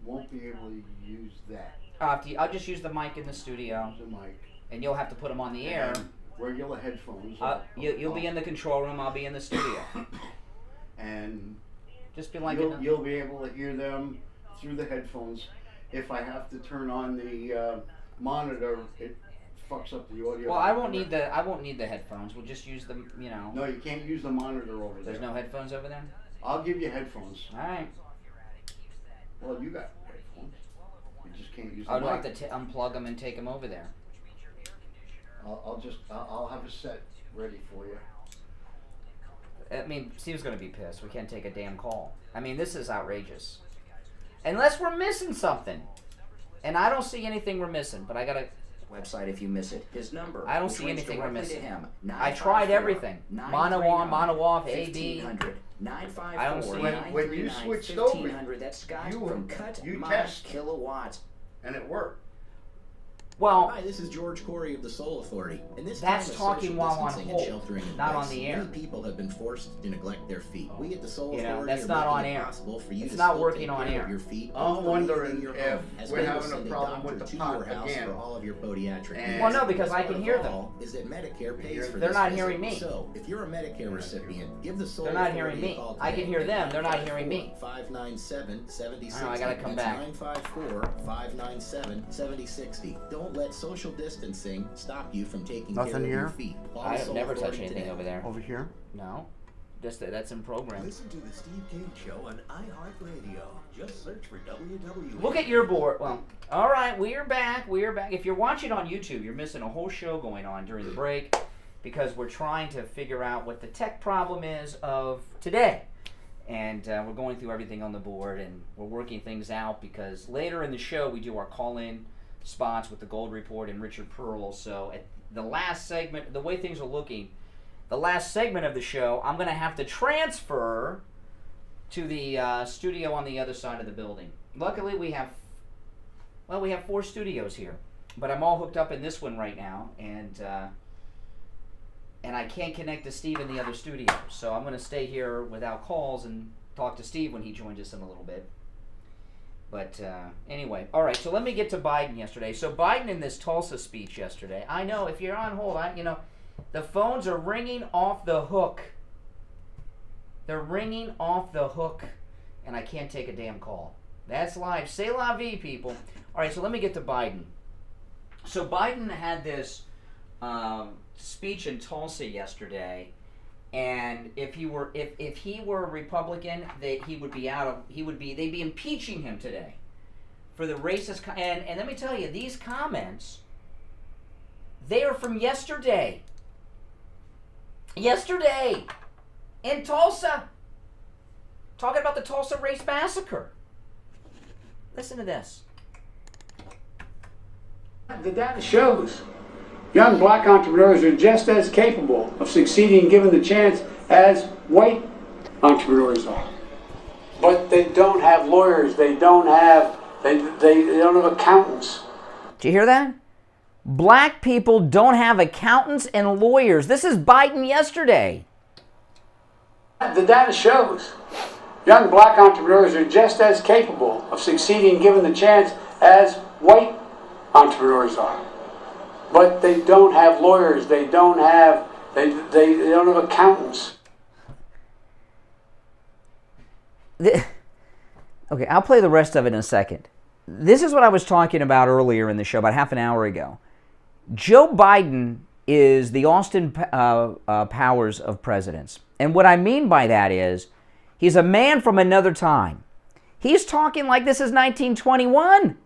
won't be able to use that. I'll just use the mic in the studio. The mic. And you'll have to put them on the air. Regular headphones. You'll be in the control room, I'll be in the studio. And just be like you'll be able to hear them through the headphones. If I have to turn on the monitor, it fucks up the audio. Well, I won't need the headphones. We'll just use them, No, you can't use the monitor over there. There's no headphones over there? I'll give you headphones. All right. Well, you got headphones. You just can't use I don't have to unplug them and take them over there. I'll have a set ready for you. I mean, Steve's going to be pissed. We can't take a damn call. I mean, this is outrageous. Unless we're missing something. And I don't see anything we're missing, but I got to... Website if you miss it. His number. I don't see anything we're directly missing. to him. I tried everything. Mono on, mono off, AB. 954 I don't see it. When you switched over, that's Scott from Cut you My test. Kilowatts. And it worked. Well, hi, this is George Corey of the Soul Authority. In this that's time of talking social while on distancing hold, and sheltering in not place, on the air. many people have been forced to neglect their feet. We at the Soul You know, Authority that's are not on making it air. possible for you It's to not still working take on care air. of your feet. I'm wondering your if home, as we're well as having a send problem doctor with the to pot your house again. for all of your podiatric And- needs. Well, no, because I Best can of hear them. all is that Medicare pays for They're this not visit. hearing me. So, if you're a Medicare recipient, give the Soul They're not Authority hearing a me. call I can today hear at them. They're not hearing me. 597-7060. I know, I gotta come back. 954-597-7060. Don't let social distancing stop you from taking Nothing care of here? your feet. Call I the have Soul never touched Authority anything today. over there. Over here? No. That's in program. Listen to the Steve Kane Show on iHeartRadio. Just search for WWE. Look at your board. Well, all right, we are back. We are back. If you're watching on YouTube, you're missing a whole show going on during the break because we're trying to figure out what the tech problem is of today. And we're going through everything on the board, and we're working things out because later in the show we do our call-in spots with the Gold Report and Richard Pearl. So at the last segment, the way things are looking, the last segment of the show, I'm going to have to transfer to the studio on the other side of the building. Luckily, we have 4 studios here, but I'm all hooked up in this one right now, and I can't connect to Steve in the other studio, so I'm going to stay here without calls and talk to Steve when he joins us in a little bit. But anyway, all right, so let me get to Biden yesterday. So Biden in this Tulsa speech yesterday, I know if you're on hold, the phones are ringing off the hook. They're ringing off the hook, and I can't take a damn call. That's live. C'est la vie, people. All right, so let me get to Biden. So Biden had this speech in Tulsa yesterday, and if he were a Republican, they'd be impeaching him today for the racist and let me tell you, these comments, they are from yesterday. Yesterday in Tulsa, talking about the Tulsa race massacre. Listen to this. The data shows young black entrepreneurs are just as capable of succeeding given the chance as white entrepreneurs are. But they don't have lawyers, they don't have accountants. Did you hear that? Black people don't have accountants and lawyers. This is Biden yesterday. The data shows young black entrepreneurs are just as capable of succeeding given the chance as white entrepreneurs are. But they don't have lawyers, they don't have accountants. Okay, I'll play the rest of it in a second. This is what I was talking about earlier in the show, about half an hour ago. Joe Biden is the Austin Powers of presidents. And what I mean by that is, he's a man from another time. He's talking like this is 1921,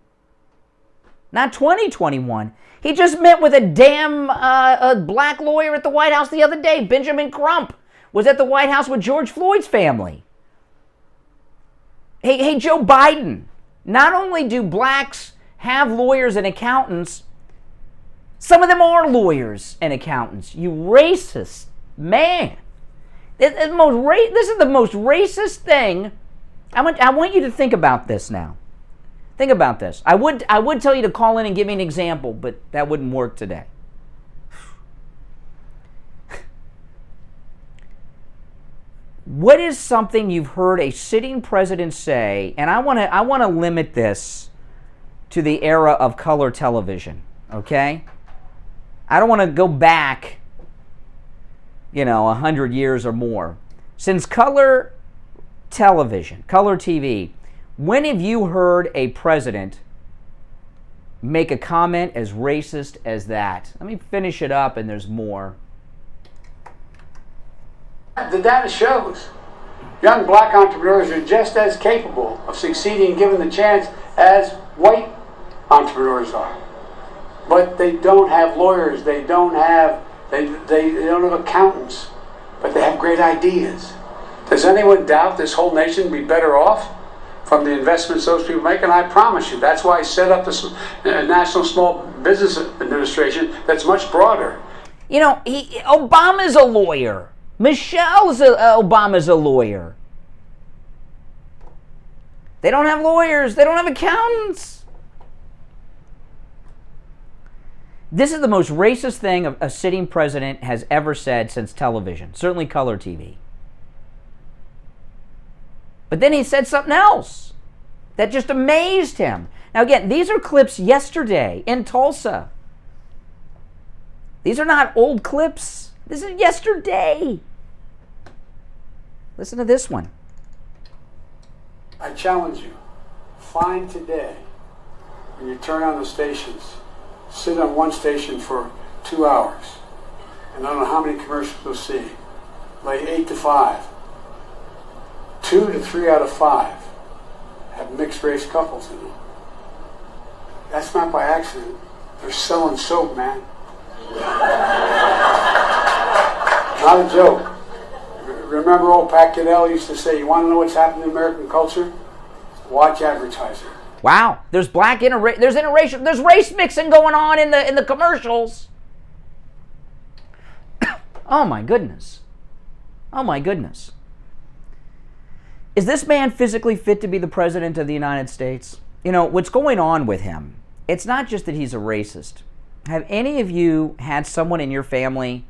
not 2021. He just met with a damn black lawyer at the White House the other day. Benjamin Crump was at the White House with George Floyd's family. Hey, Joe Biden, not only do blacks have lawyers and accountants, some of them are lawyers and accountants. You racist man. This is the most racist thing. I want you to think about this now. Think about this. I would tell you to call in and give me an example, but that wouldn't work today. What is something you've heard a sitting president say? And I want to limit this to the era of color television, okay? I don't want to go back, 100 years or more. Since color television, color TV, when have you heard a president make a comment as racist as that? Let me finish it up, and there's more. The data shows young black entrepreneurs are just as capable of succeeding given the chance as white entrepreneurs are. but they don't have lawyers, they don't have accountants, but they have great ideas. Does anyone doubt this whole nation would be better off from the investments those people make? And I promise you, that's why I set up this National Small Business Administration that's much broader. You know, Obama's a lawyer. Obama's a lawyer. They don't have lawyers. They don't have accountants. This is the most racist thing a sitting president has ever said since television, certainly color TV. But then he said something else that just amazed him. Now again, these are clips yesterday in Tulsa. These are not old clips. This is yesterday. Listen to this one. I challenge you, find today, when you turn on the stations, sit on one station for 2 hours, and I don't know how many commercials you'll see. Lay 8 to 5. 2 to 3 out of 5 have mixed race couples in them. That's not by accident. They're selling soap, man. Not a joke. Remember old Pat Goodell used to say, you want to know what's happening in American culture? Watch advertising. Wow, there's interracial, there's race mixing going on in the commercials. Oh my goodness. Oh my goodness. Is this man physically fit to be the president of the United States? You know, what's going on with him, it's not just that he's a racist. Have any of you had someone in your family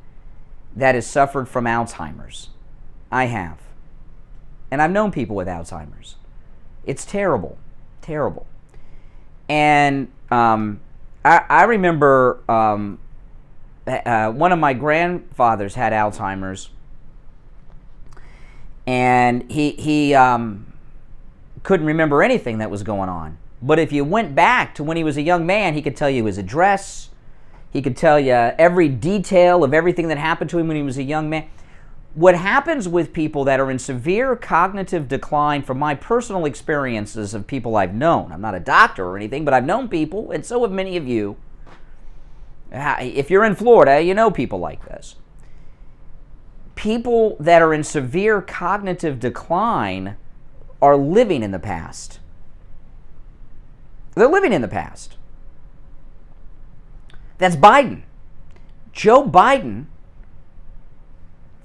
that has suffered from Alzheimer's? I have. And I've known people with Alzheimer's. It's terrible. Terrible. And I remember one of my grandfathers had Alzheimer's, and he couldn't remember anything that was going on. But if you went back to when he was a young man, he could tell you his address. He could tell you every detail of everything that happened to him when he was a young man. What happens with people that are in severe cognitive decline, from my personal experiences of people I've known, I'm not a doctor or anything, but I've known people, and so have many of you. If you're in Florida, you know people like this. People that are in severe cognitive decline are living in the past. They're living in the past. That's Biden. Joe Biden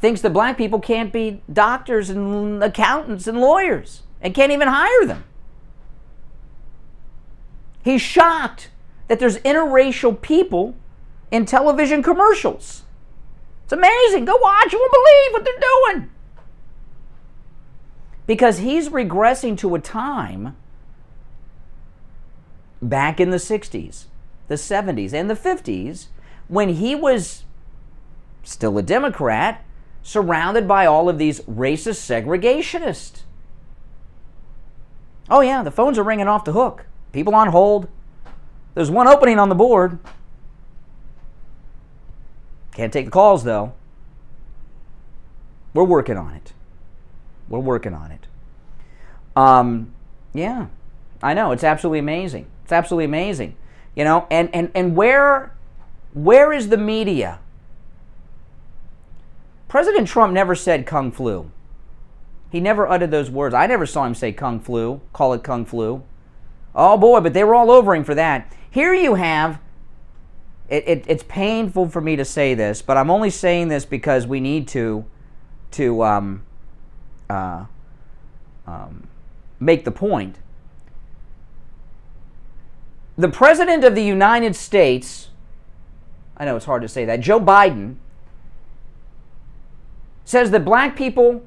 thinks that black people can't be doctors and accountants and lawyers and can't even hire them. He's shocked that there's interracial people in television commercials. It's amazing. Go watch. You won't believe what they're doing. Because he's regressing to a time back in the 60s, the 70s, and the 50s when he was still a Democrat, surrounded by all of these racist segregationists. Oh yeah, the phones are ringing off the hook. People on hold. There's one opening on the board. Can't take the calls though. We're working on it. We're working on it. Yeah, I know. It's absolutely amazing. It's absolutely amazing. You know, and where is the media? President Trump never said Kung Flu. He never uttered those words. I never saw him say Kung Flu, call it Kung Flu. Oh boy, but they were all over him for that. Here you have, it's painful for me to say this, but I'm only saying this because we need to make the point. The President of the United States, I know it's hard to say that, Joe Biden, says that black people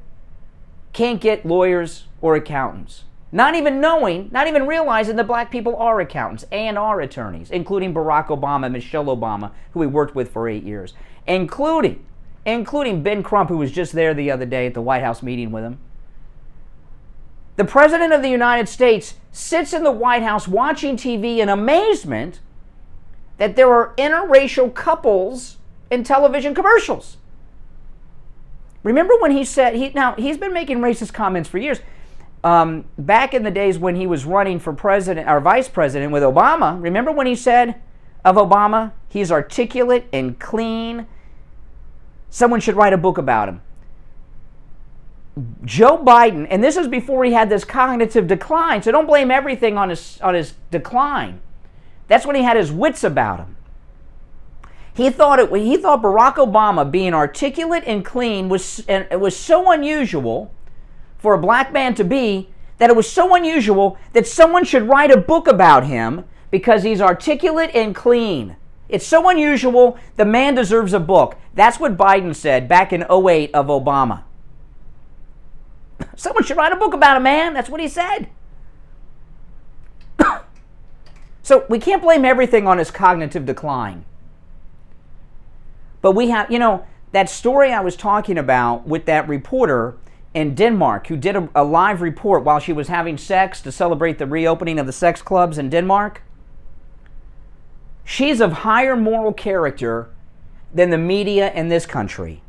can't get lawyers or accountants. Not even knowing, not even realizing that black people are accountants and are attorneys, including Barack Obama, Michelle Obama, who he worked with for 8 years, including Ben Crump, who was just there the other day at the White House meeting with him. The President of the United States sits in the White House watching TV in amazement that there are interracial couples in television commercials. Remember when he said, he's been making racist comments for years. Back in the days when he was running for president or vice president with Obama, remember when he said, of Obama. He's articulate and clean. Someone should write a book about him. Joe Biden, and this is before he had this cognitive decline, so don't blame everything on his decline. That's when he had his wits about him. He thought Barack Obama being articulate and clean was so unusual for a black man to be, that it was so unusual that someone should write a book about him because he's articulate and clean. It's so unusual, the man deserves a book. That's what Biden said back in 2008 of Obama. Someone should write a book about him, man. That's what he said. So we can't blame everything on his cognitive decline. But we have, that story I was talking about with that reporter in Denmark who did a live report while she was having sex to celebrate the reopening of the sex clubs in Denmark. She's of higher moral character than the media in this country.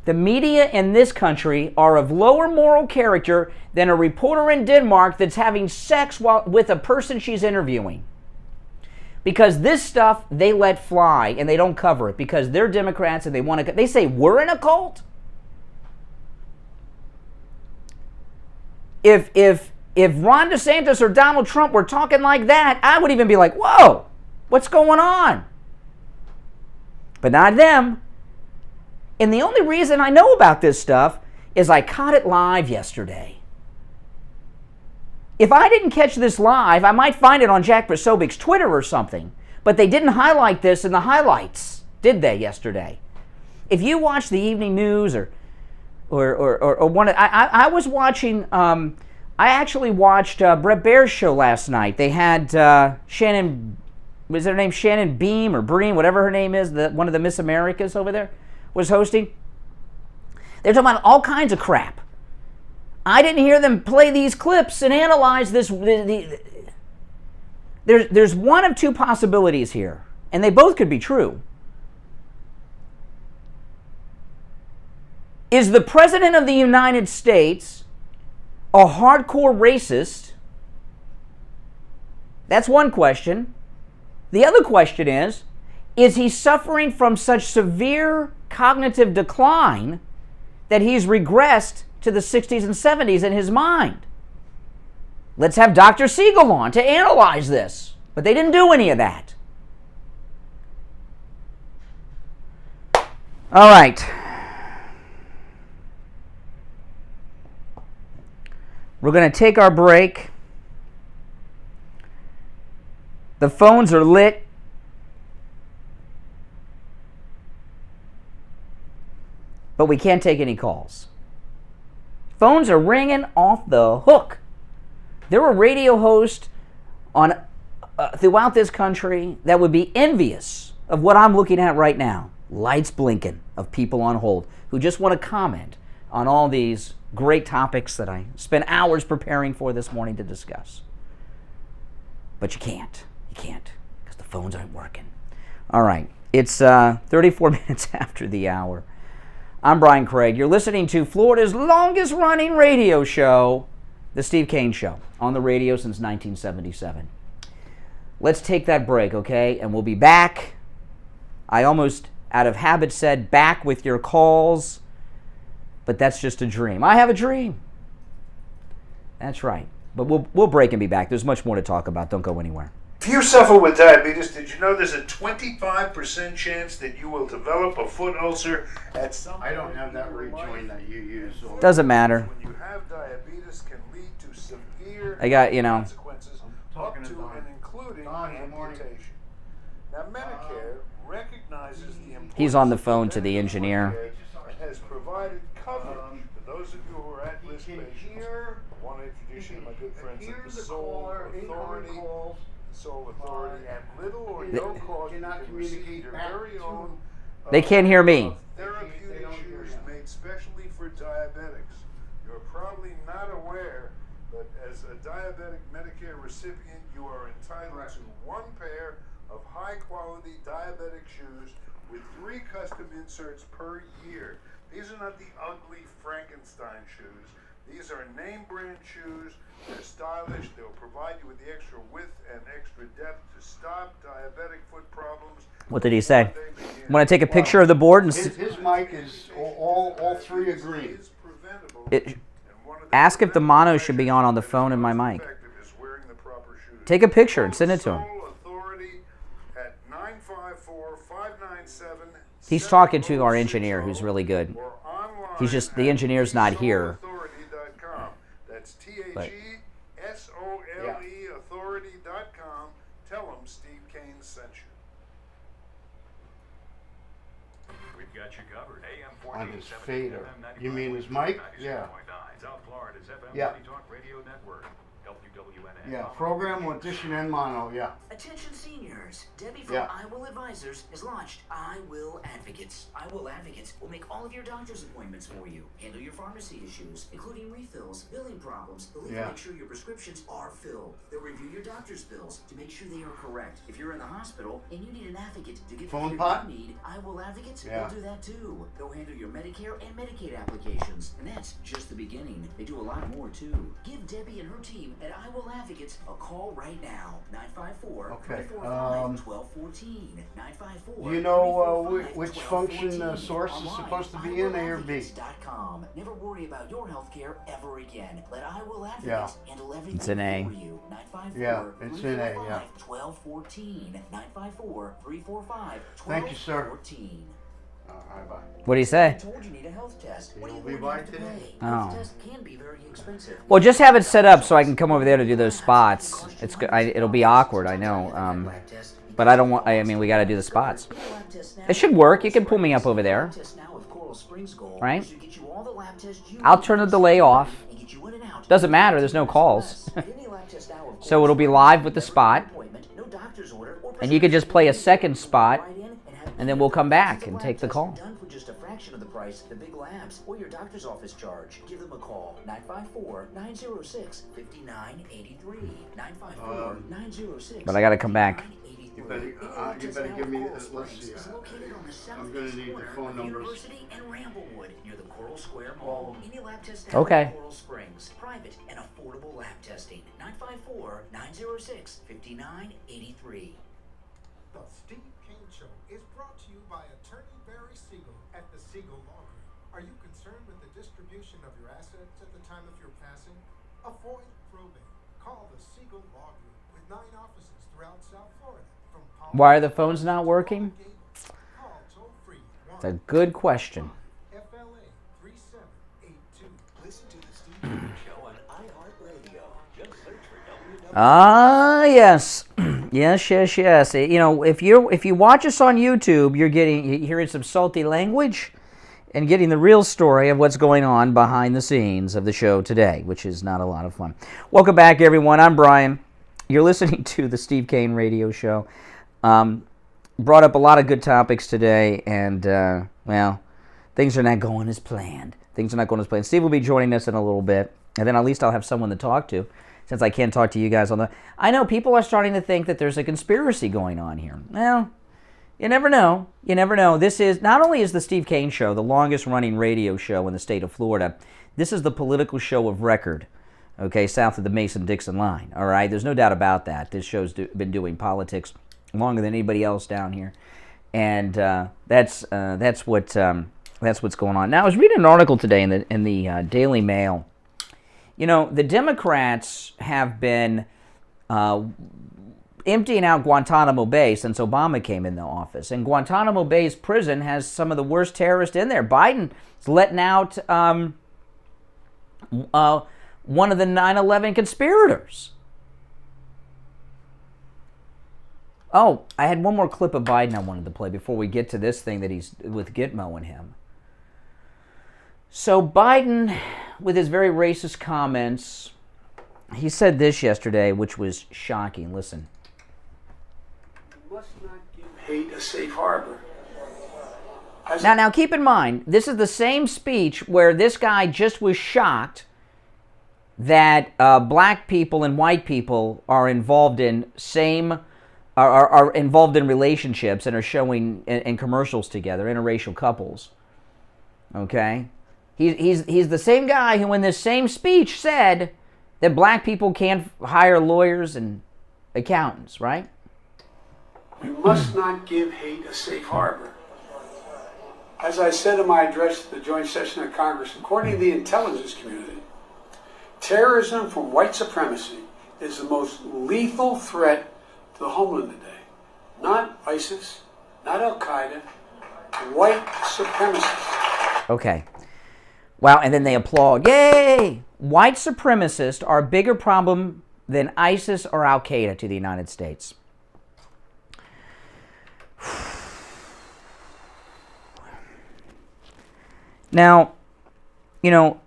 The media in this country are of lower moral character than a reporter in Denmark that's having sex with a person she's interviewing. Because this stuff they let fly and they don't cover it because they're Democrats and they say we're in a cult. If Ron Desantis or Donald Trump were talking like that, I would even be like, whoa, what's going on? But not them. And the only reason I know about this stuff is I caught it live yesterday. If I didn't catch this live, I might find it on Jack Posobiec's Twitter or something. But they didn't highlight this in the highlights, did they, yesterday? If you watch the evening news or one, I was watching. I actually watched Brett Baer's show last night. They had Shannon, was her name Shannon Beam or Bream, whatever her name is, one of the Miss Americas over there, was hosting. They're talking about all kinds of crap. I didn't hear them play these clips and analyze this. There's one of two possibilities here, and they both could be true. Is the President of the United States a hardcore racist? That's one question. The other question is he suffering from such severe cognitive decline that he's regressed to the 60s and 70s in his mind? Let's have Dr. Siegel on to analyze this. But they didn't do any of that. All right. We're going to take our break. The phones are lit. But we can't take any calls. Phones are ringing off the hook. There are radio hosts throughout this country that would be envious of what I'm looking at right now. Lights blinking of people on hold who just want to comment on all these great topics that I spent hours preparing for this morning to discuss. But you can't. You can't because the phones aren't working. All right. It's 34 minutes after the hour. I'm Brian Craig. You're listening to Florida's longest running radio show, The Steve Kane Show, on the radio since 1977. Let's take that break, okay? And we'll be back. I almost, out of habit, said back with your calls, but that's just a dream. I have a dream. That's right. But we'll break and be back. There's much more to talk about. Don't go anywhere. If you suffer with diabetes, did you know there's a 25% chance that you will develop a foot ulcer at some I don't have that rejoin that you use. So. Doesn't matter. When you have diabetes, can lead to severe consequences, up to and including amputation. Now, Medicare recognizes the importance. He's on the phone to the engineer. And has provided coverage for those of you who are at risk patients. I want to introduce you to my good friends at the Soul Authority. Soul Authority at little or no cost. You can receive your very own. They can't hear me. Therapeutic shoes made specially for diabetics. You're probably not aware, but as a diabetic Medicare recipient, you are entitled to one pair of high-quality diabetic shoes with 3 custom inserts per year. These are not the ugly Frankenstein shoes. These are name brand shoes. They're stylish. They'll provide you with the extra width and extra depth to stop diabetic foot problems What did he say? Want to take a picture of the board and his mic is all three agree. Ask if the mono should be on the phone and my mic. Take a picture and send it to him. He's talking to our engineer, who's really good. He's just, the engineer's not here. That's But- THESOLE authority.com. Tell him Steve Kane sent you. We've got you covered. AM On his 1470, fader. FM 95.3, You mean his mic? Yeah. 96.9. South Florida's FM Yeah. Money Talk Radio Network. WWNN. Yeah, program with addition and mono, yeah. Attention seniors, Debbie from Yeah. I Will Advisors has launched I Will Advocates. I Will Advocates will make all of your doctor's appointments for you, handle your pharmacy issues, including refills, billing problems. They'll even Yeah. make sure your prescriptions are filled. They'll review your doctor's bills to make sure they are correct. If you're in the hospital and you need an advocate to get the Phone care pot? you need, I Will Advocates Yeah. will do that too. They'll handle your Medicare and Medicaid applications, and that's just the beginning. They do a lot more too. Give Debbie and her team at I Will Advocates a call right now. 954-345-1214. 954. Do you know which function the source is supposed to be in, A or B? Never worry about your health care ever again. Let I Will Advocates Yeah. handle everything It's an A. for you. 954 Yeah, it's in A, yeah. 1214. 954-345-1214. Thank you, sir. Bye. What did he say? I told you need a health test. What do you He'll be want by to today. pay? Oh. Health test can be very expensive. Well, just have it set up so I can come over there to do those spots. It's it'll be awkward, I know. But I don't want. I mean, we got to do the spots. It should work. You can pull me up over there, right? I'll turn the delay off. Doesn't matter. There's no calls. So it'll be live with the spot, and you can just play a second spot, and then we'll come back and take the call. Done for just a fraction of the price the big labs or your doctor's office charge. Give them a call. 954-906-5983. 954-906. But I got to come back. You better give me, let's see, I'm going to need the phone numbers. University and Ramblewood near the Coral Square Mall. Any lab test Okay. in Coral Springs. Private and affordable lab testing. 954-906-5983. The Steve Kane Show is brought to you by attorney Barry Siegel at the Siegel Law Group. Are you concerned with the distribution of your assets at the time of your passing? Avoid probate. Call the Siegel Law Group with 9 offices throughout South Florida. From Palm Why are the phones not working? Call toll free It's a good question. FLA 3782. Listen to the Steve Kane Show on iHeartRadio. Just search for WWNN. Ah, yes. Yes. You know, if you watch us on YouTube, you're hearing some salty language and getting the real story of what's going on behind the scenes of the show today, which is not a lot of fun. Welcome back, everyone. I'm Brian. You're listening to the Steve Kane Radio Show. Brought up a lot of good topics today, and, well, things are not going as planned. Steve will be joining us in a little bit, and then at least I'll have someone to talk to, since I can't talk to you guys on the... I know people are starting to think that there's a conspiracy going on here. Well, you never know. This is, not only is the Steve Kane Show the longest running radio show in the state of Florida, this is the political show of record, okay, south of the Mason-Dixon line, all right? There's no doubt about that. This show's been doing politics longer than anybody else down here, and that's what's going on. Now, I was reading an article today in the Daily Mail. You know, the Democrats have been emptying out Guantanamo Bay since Obama came into office. And Guantanamo Bay's prison has some of the worst terrorists in there. Biden's letting out one of the 9/11 conspirators. Oh, I had one more clip of Biden I wanted to play before we get to this thing that he's with Gitmo and him. So Biden, with his very racist comments, he said this yesterday, which was shocking. Listen. Let's not give hate a safe harbor. Now keep in mind, this is the same speech where this guy just was shocked that black people and white people are involved in are involved in relationships and are showing in commercials together, interracial couples. Okay? He's the same guy who in this same speech said that black people can't hire lawyers and accountants, right? We must not give hate a safe harbor. As I said in my address to the joint session of Congress, according to the intelligence community, terrorism from white supremacy is the most lethal threat to the homeland today. Not ISIS, not Al-Qaeda, white supremacists. Okay. Wow, and then they applaud. Yay! White supremacists are a bigger problem than ISIS or Al-Qaeda to the United States. Now, you know,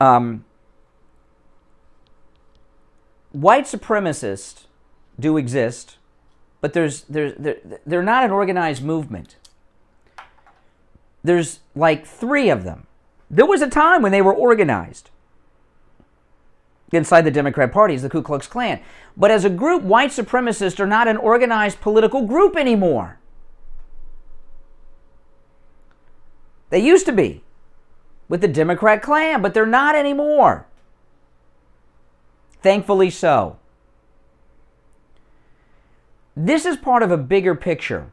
white supremacists do exist, but they're not an organized movement. There's like 3 of them. There was a time when they were organized inside the Democrat Party, the Ku Klux Klan. But as a group, white supremacists are not an organized political group anymore. They used to be with the Democrat Klan, but they're not anymore. Thankfully so. This is part of a bigger picture.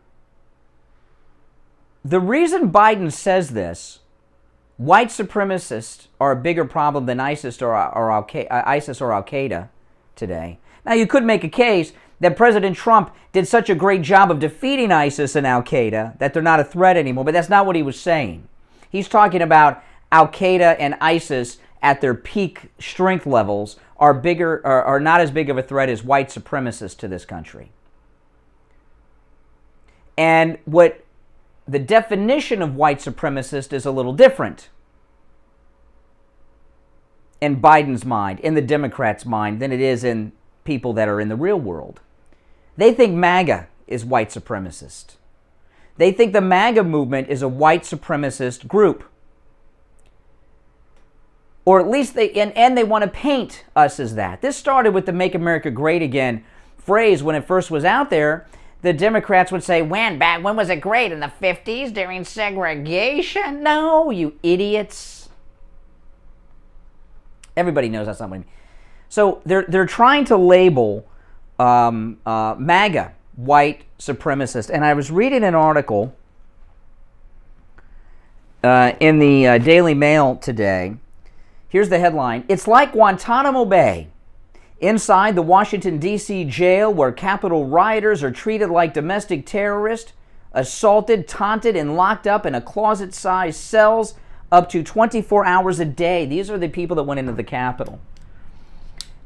The reason Biden says this, white supremacists are a bigger problem than ISIS or Al-Qaeda today. Now, you could make a case that President Trump did such a great job of defeating ISIS and Al-Qaeda that they're not a threat anymore, but that's not what he was saying. He's talking about Al-Qaeda and ISIS at their peak strength levels are not as big of a threat as white supremacists to this country. And what the definition of white supremacist is a little different in Biden's mind, in the Democrats' mind, than it is in people that are in the real world. They think MAGA is white supremacist. They think the MAGA movement is a white supremacist group. Or at least they want to paint us as that. This started with the Make America Great Again phrase when it first was out there. The Democrats would say, when was it great? In the 50s during segregation? No, you idiots. Everybody knows that's not what I mean. So they're trying to label MAGA white supremacist. And I was reading an article in the Daily Mail today. Here's the headline. It's like Guantanamo Bay. Inside the Washington, D.C. jail where Capitol rioters are treated like domestic terrorists, assaulted, taunted, and locked up in a closet-sized cells up to 24 hours a day. These are the people that went into the Capitol.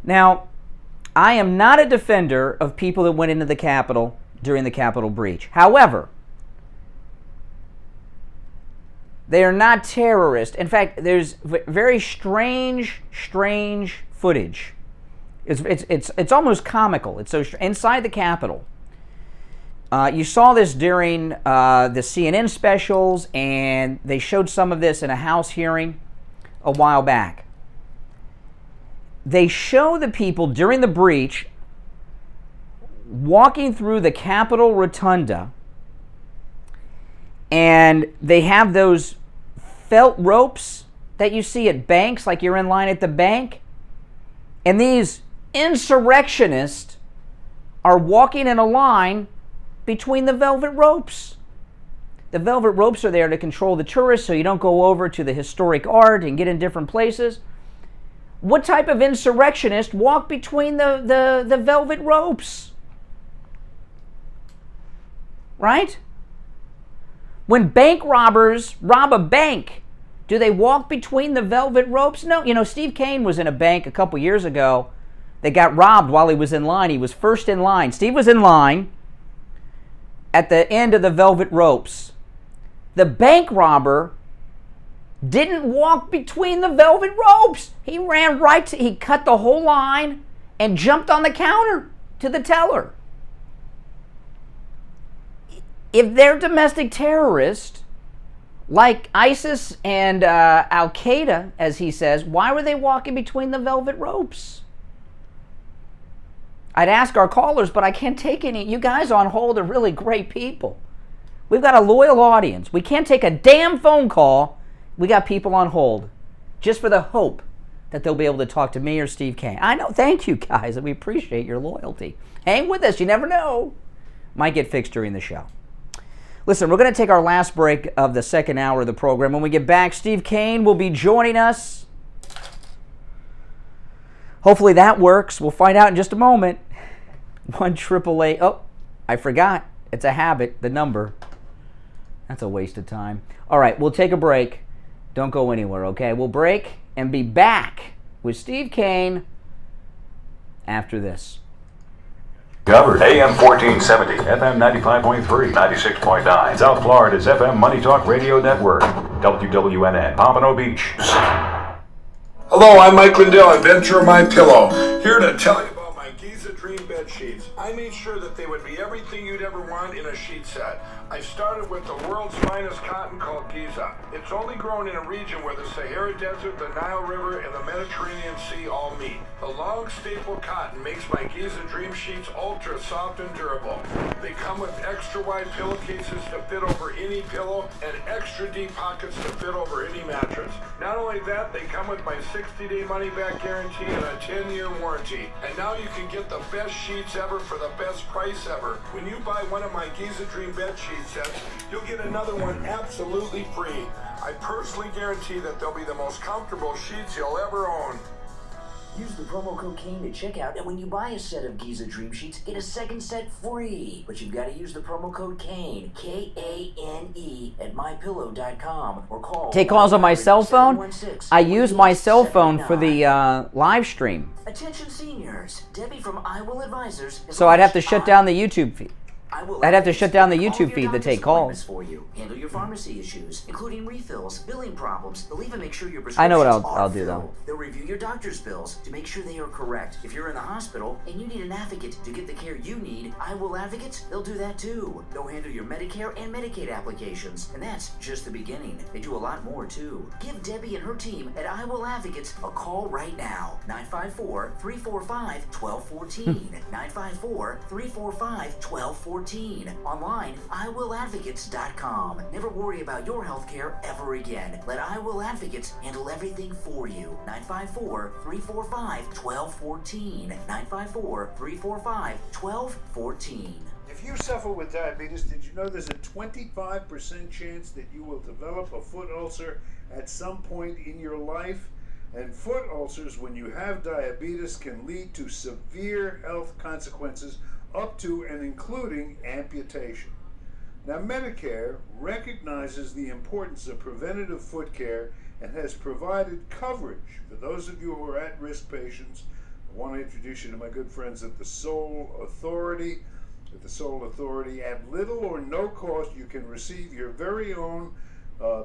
Now, I am not a defender of people that went into the Capitol during the Capitol breach. However, they are not terrorists. In fact, there's very strange footage. It's almost comical. It's so inside the Capitol. You saw this during the CNN specials, and they showed some of this in a House hearing a while back. They show the people during the breach walking through the Capitol Rotunda, and they have those felt ropes that you see at banks, like you're in line at the bank, and these insurrectionists are walking in a line between the velvet ropes. The velvet ropes are there to control the tourists so you don't go over to the historic art and get in different places. What type of insurrectionist walk between the velvet ropes? Right? When bank robbers rob a bank, do they walk between the velvet ropes? No. You know, Steve Kane was in a bank a couple years ago that got robbed while he was in line. He was first in line. Steve was in line at the end of the velvet ropes. The bank robber didn't walk between the velvet ropes. He ran he cut the whole line and jumped on the counter to the teller. If they're domestic terrorists, like ISIS and Al-Qaeda, as he says, why were they walking between the velvet ropes? I'd ask our callers, but I can't take any. You guys on hold are really great people. We've got a loyal audience. We can't take a damn phone call. We got people on hold just for the hope that they'll be able to talk to me or Steve Kane. I know. Thank you, guys. We appreciate your loyalty. Hang with us. You never know. Might get fixed during the show. Listen, we're going to take our last break of the second hour of the program. When we get back, Steve Kane will be joining us. Hopefully that works. We'll find out in just a moment. 1-888. Oh, I forgot. It's a habit, the number. That's a waste of time. All right, we'll take a break. Don't go anywhere, okay? We'll break and be back with Steve Kane after this. Covered. AM 1470, FM 95.3, 96.9. South Florida's FM Money Talk Radio Network. WWNN, Pompano Beach. Hello, I'm Mike Lindell at Ventura My Pillow, here to tell you about my Giza Dream bed sheets. I made sure that they would be everything you'd ever want in a sheet set. I started with the world's finest cotton called Giza. It's only grown in a region where the Sahara Desert, the Nile River, and the Mediterranean Sea all meet. The long staple cotton makes my Giza Dream sheets ultra soft and durable. They come with extra wide pillowcases to fit over any pillow and extra deep pockets to fit over any mattress. Not only that, they come with my 60-day money-back guarantee and a 10-year warranty. And now you can get the best sheets ever for the best price ever. When you buy one of my Giza Dream bed sheet sets, you'll get another one absolutely free. I personally guarantee that they'll be the most comfortable sheets you'll ever own. Use the promo code KANE at checkout, and when you buy a set of Giza Dream Sheets, get a second set free. But you've got to use the promo code KANE, K-A-N-E, at mypillow.com or call. Take calls on my cell phone. I use my cell phone for the live stream. Attention seniors, Debbie from I Will Advisors. So I'd have to shut down the YouTube feed. I'd have to shut down the YouTube feed to take calls. For you. Handle your pharmacy issues, including refills, billing problems. They'll even make sure your prescriptions I know what I'll do though. They'll review your doctor's bills to make sure they are correct. If you're in the hospital and you need an advocate to get the care you need, I Will Advocates, they'll do that too. They'll handle your Medicare and Medicaid applications, and that's just the beginning. They do a lot more too. Give Debbie and her team at I Will Advocates a call right now. 954-345-1214. 954-345-1214. Online, IWillAdvocates.com. Never worry about your health care ever again. Let I Will Advocates handle everything for you. 954-345-1214. 954-345-1214. If you suffer with diabetes, did you know there's a 25% chance that you will develop a foot ulcer at some point in your life? And foot ulcers, when you have diabetes, can lead to severe health consequences up to and including amputation. Now, Medicare recognizes the importance of preventative foot care and has provided coverage for those of you who are at-risk patients. I want to introduce you to my good friends at the Soul Authority. At the Soul Authority, at little or no cost, you can receive your very own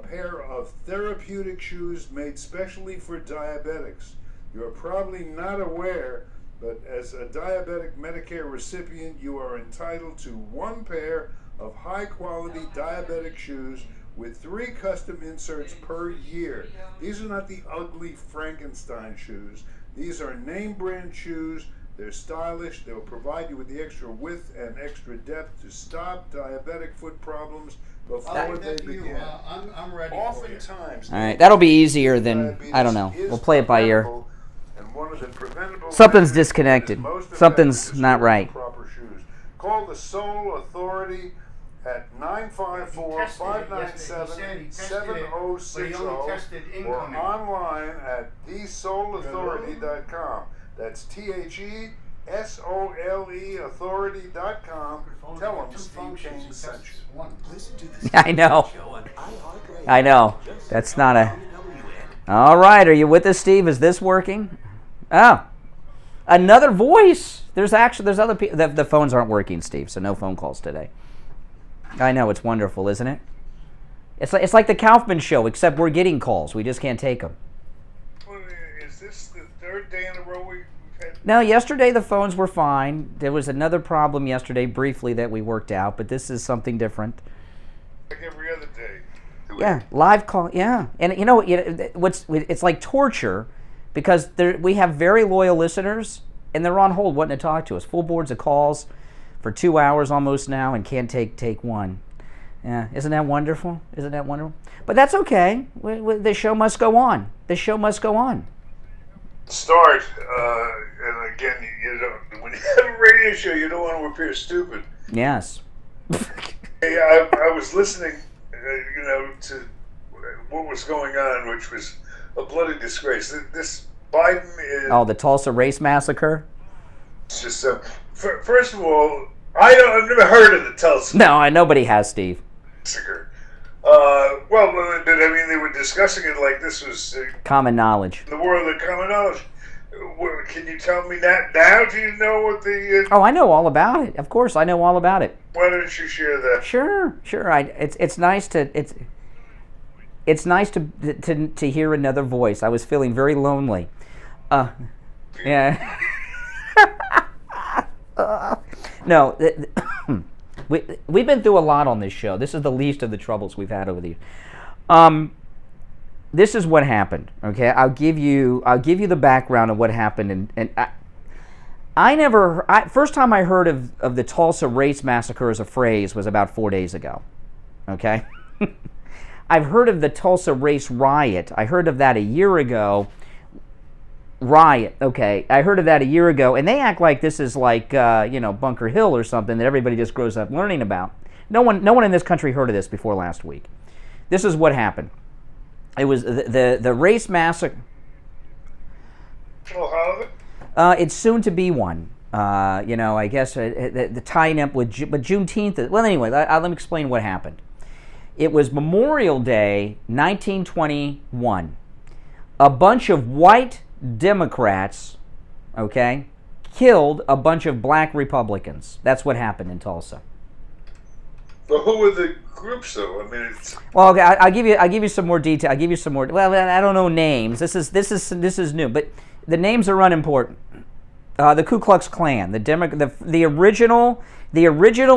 pair of therapeutic shoes made specially for diabetics. You're probably not aware, but as a diabetic Medicare recipient, you are entitled to one pair of high-quality diabetic shoes with 3 custom inserts per year. These are not the ugly Frankenstein shoes. These are name-brand shoes. They're stylish. They'll provide you with the extra width and extra depth to stop diabetic foot problems before they begin. I'm ready. Oftentimes, All right, that'll be easier than, I don't know. We'll play it by ear. and one of the preventable Something's disconnected. Something's not right. proper shoes. Call the Soul Authority at 954-597-7060 or online at thesoulauthority.com. That's THESOLE authority.com. Tell them Steve Kane sent you. I know. I know. That's not a... All right, are you with us, Steve? Is this working? Oh, another voice. There's other people. The phones aren't working, Steve, so no phone calls today. I know, it's wonderful, isn't it? It's like the Kaufman show, except we're getting calls. We just can't take them. Well, is this the third day in a row we've had? No, yesterday the phones were fine. There was another problem yesterday, briefly, that we worked out, but this is something different. Like every other day. Yeah, live call. Yeah, and you know it's like torture, because we have very loyal listeners, and they're on hold wanting to talk to us. Full boards of calls for 2 hours almost now, and can't take one. Yeah, isn't that wonderful? Isn't that wonderful? But that's okay. The show must go on. The show must go on. Start, and again, when you have a radio radio show, you don't want to appear stupid. Yes. Hey, I was listening, to what was going on, which was a bloody disgrace. This Biden is... Oh, the Tulsa race massacre? It's just, first of all, I've never heard of the Tulsa No, nobody has, Steve. massacre. Well, but I mean, they were discussing it like this was... Common knowledge. the world of common knowledge. Can you tell me that now? Do you know what the... Oh, I know all about it. Of course, I know all about it. Why don't you share that? Sure. It's nice to hear another voice. I was feeling very lonely. Yeah. No, we've been through a lot on this show. This is the least of the troubles we've had over the years. This is what happened. Okay, I'll give you the background of what happened, and first time I heard of the Tulsa race massacre as a phrase was about 4 days ago. Okay, I've heard of the Tulsa race riot. I heard of that a year ago. Riot. Okay, I heard of that a year ago, and they act like this is like Bunker Hill or something that everybody just grows up learning about. No one in this country heard of this before last week. This is what happened. It was the race massacre. It's soon to be one. I guess the tying up with Juneteenth. Well, anyway, let me explain what happened. It was Memorial Day, 1921. A bunch of white Democrats, killed a bunch of black Republicans. That's what happened in Tulsa. But who were the groups, though? I mean, it's... Well, okay, I'll give you some more detail. I'll give you some more. Well, I don't know names. This is new, but the names are unimportant. The Ku Klux Klan, the original